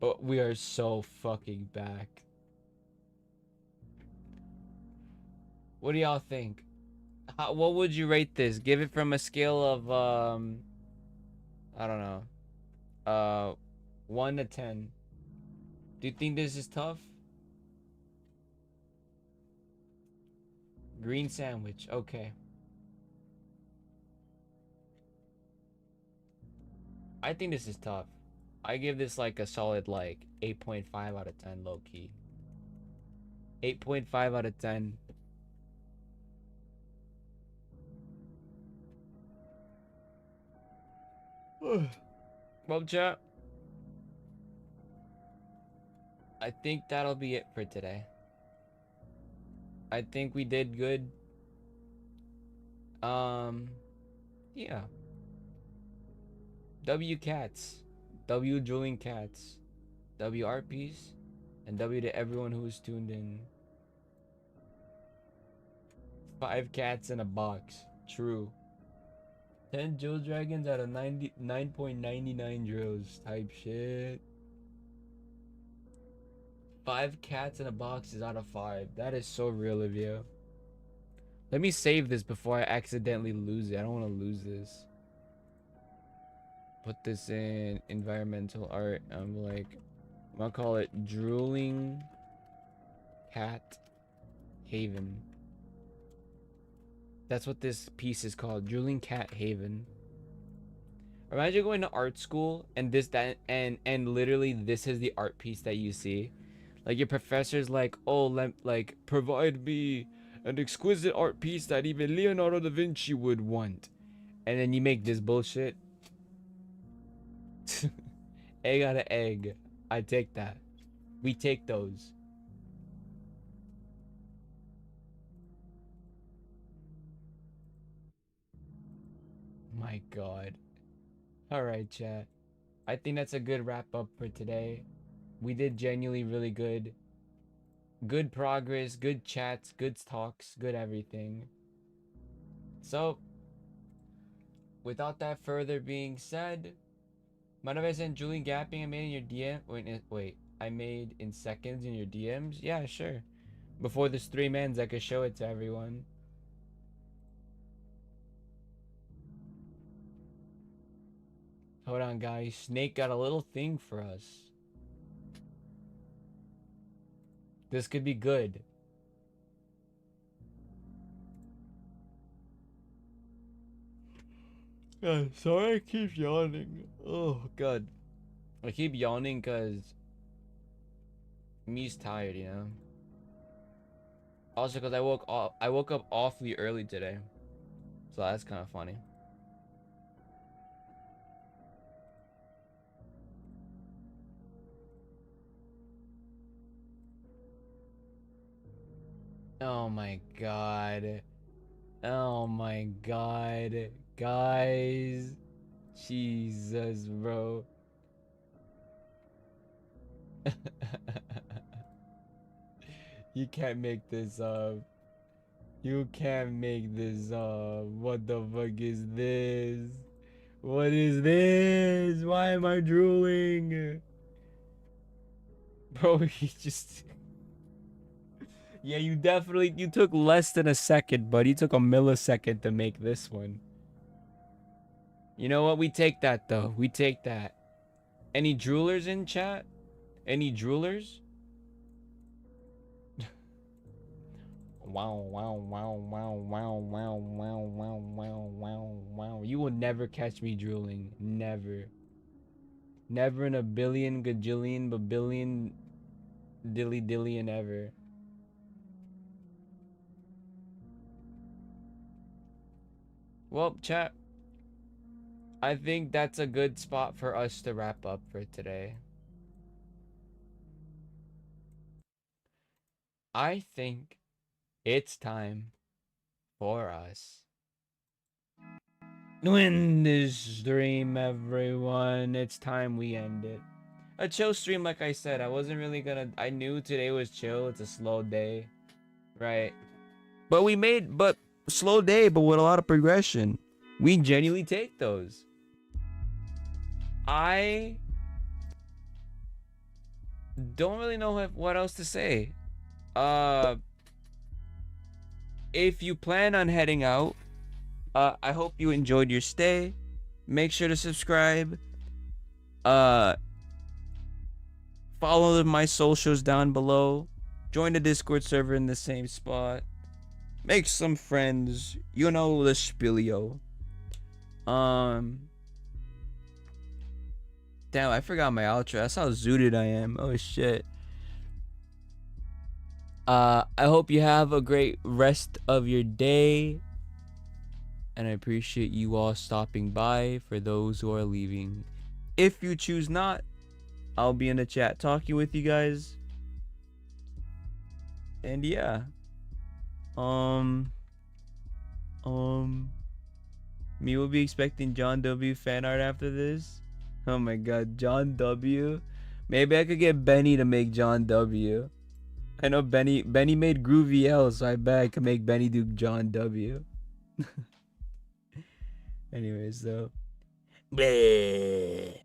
But we are so fucking back. What do y'all think? What would you rate this? Give it from a scale of I don't know. 1 to 10. Do you think this is tough? Green sandwich. Okay. I think this is tough. I give this like a solid like 8.5 out of 10 low key. 8.5 out of 10. Well, chat, I think that'll be it for today. I think we did good. Yeah. W cats. W drooling cats. W RPs. And W to everyone who's tuned in. 5 cats in a box. True. 10 Joe Dragons out of 99.99 drills type shit. 5 cats in a box is out of 5. That is so real of you. Let me save this before I accidentally lose it. I don't want to lose this. Put this in environmental art. I'm gonna call it Drooling Cat Haven. That's what this piece is called, Drooling Cat Haven. Imagine going to art school and literally this is the art piece that you see. Like your professor's like, oh, like provide me an exquisite art piece that even Leonardo da Vinci would want, and then you make this bullshit. Egg out of egg. I take that. We take those. My god. Alright, chat. I think that's a good wrap up for today. We did genuinely really good. Good progress, good chats, good talks, good everything. So, without that further being said, mind if I send Julian gapping I made in your DM? Wait, I made in seconds in your DMs? Yeah, sure. Before this 3 mans, I could show it to everyone. Hold on, guys. Snake got a little thing for us. This could be good. Sorry I keep yawning. Oh, God. I keep yawning because me's tired, you know? Also, because I woke up awfully early today. So that's kind of funny. Oh my god. Oh my god. Guys. Jesus, bro. You can't make this up. You can't make this up. What the fuck is this? What is this? Why am I drooling? Bro, he just... Yeah, you took less than a second, but he took a millisecond to make this one. You know what? We take that, though. We take that. Any droolers in chat? Any droolers? Wow, wow, wow, wow, wow, wow, wow, wow, wow, wow, wow. You will never catch me drooling. Never. Never in a billion, gajillion, babillion, dilly dillion ever. Well, chat, I think that's a good spot for us to wrap up for today. I think it's time for us to end this stream, everyone. It's time we end it. A chill stream, like I said. I wasn't really gonna. I knew today was chill. It's a slow day, right? But slow day, but with a lot of progression. We genuinely take those. I don't really know what else to say. Uh, if you plan on heading out, I hope you enjoyed your stay. Make sure to subscribe. Uh, follow my socials down below. Join the Discord server in the same spot. Make some friends. You know the spilio. Damn, I forgot my outro. That's how zooted I am. Oh shit. I hope you have a great rest of your day. And I appreciate you all stopping by. For those who are leaving, if you choose not, I'll be in the chat talking with you guys. And yeah. Me will be expecting John W fan art after this. Oh my god, John W. Maybe I could get Benny to make John W. I know Benny made Groovy L, so I bet I can make Benny do John W. Anyways, though. Bleh.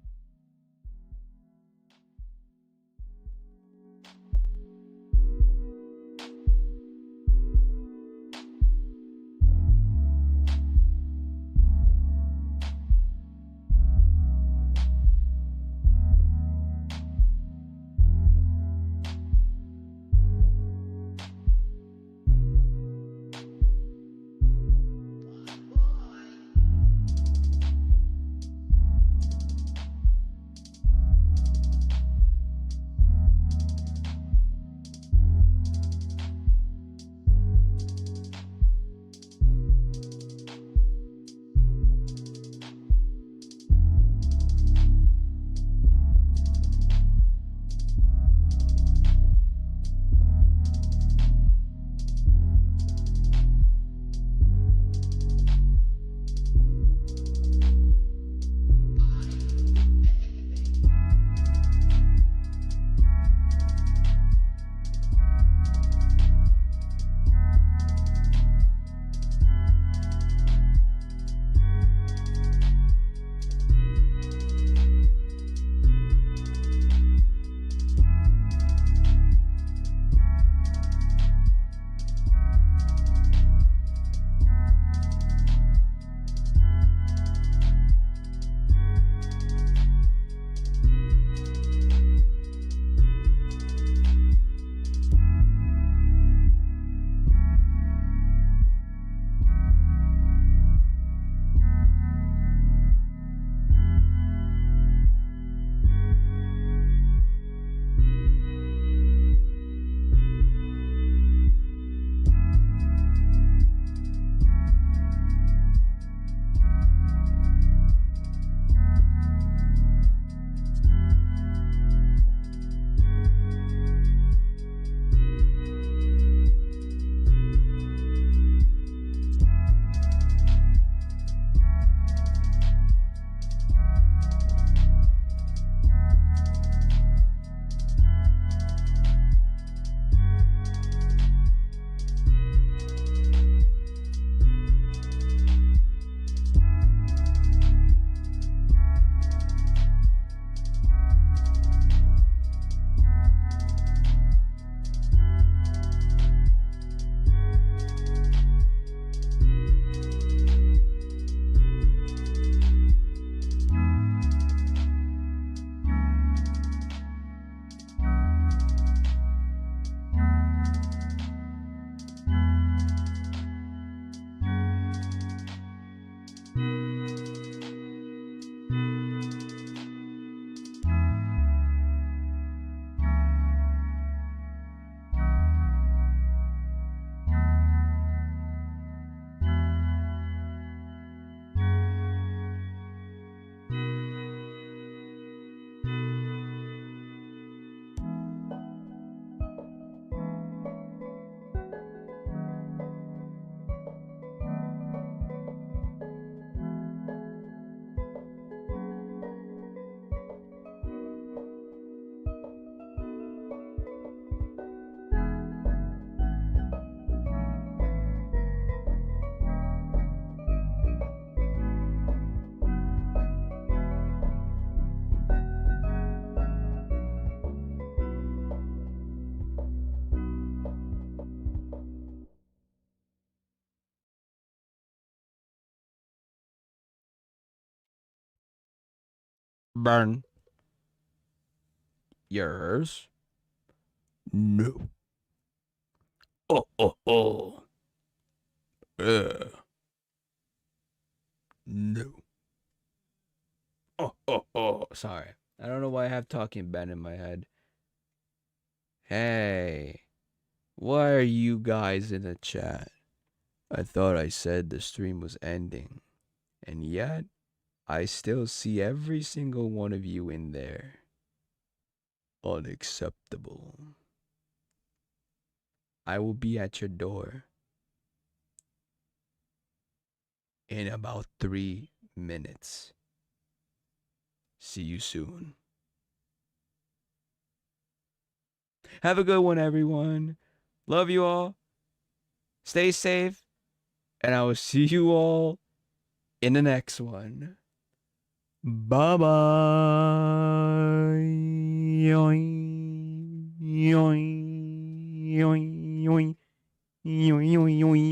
Burn. Yours? No. Oh, oh, oh. No. Oh, oh, oh. Sorry. I don't know why I have Talking Ben in my head. Hey, why are you guys in the chat? I thought I said the stream was ending, and yet I still see every single one of you in there. Unacceptable. I will be at your door in about 3 minutes. See you soon. Have a good one, everyone. Love you all. Stay safe. And I will see you all in the next one. Bye bye. Yoing, yoing, yoing, yoing, yoing, yoing.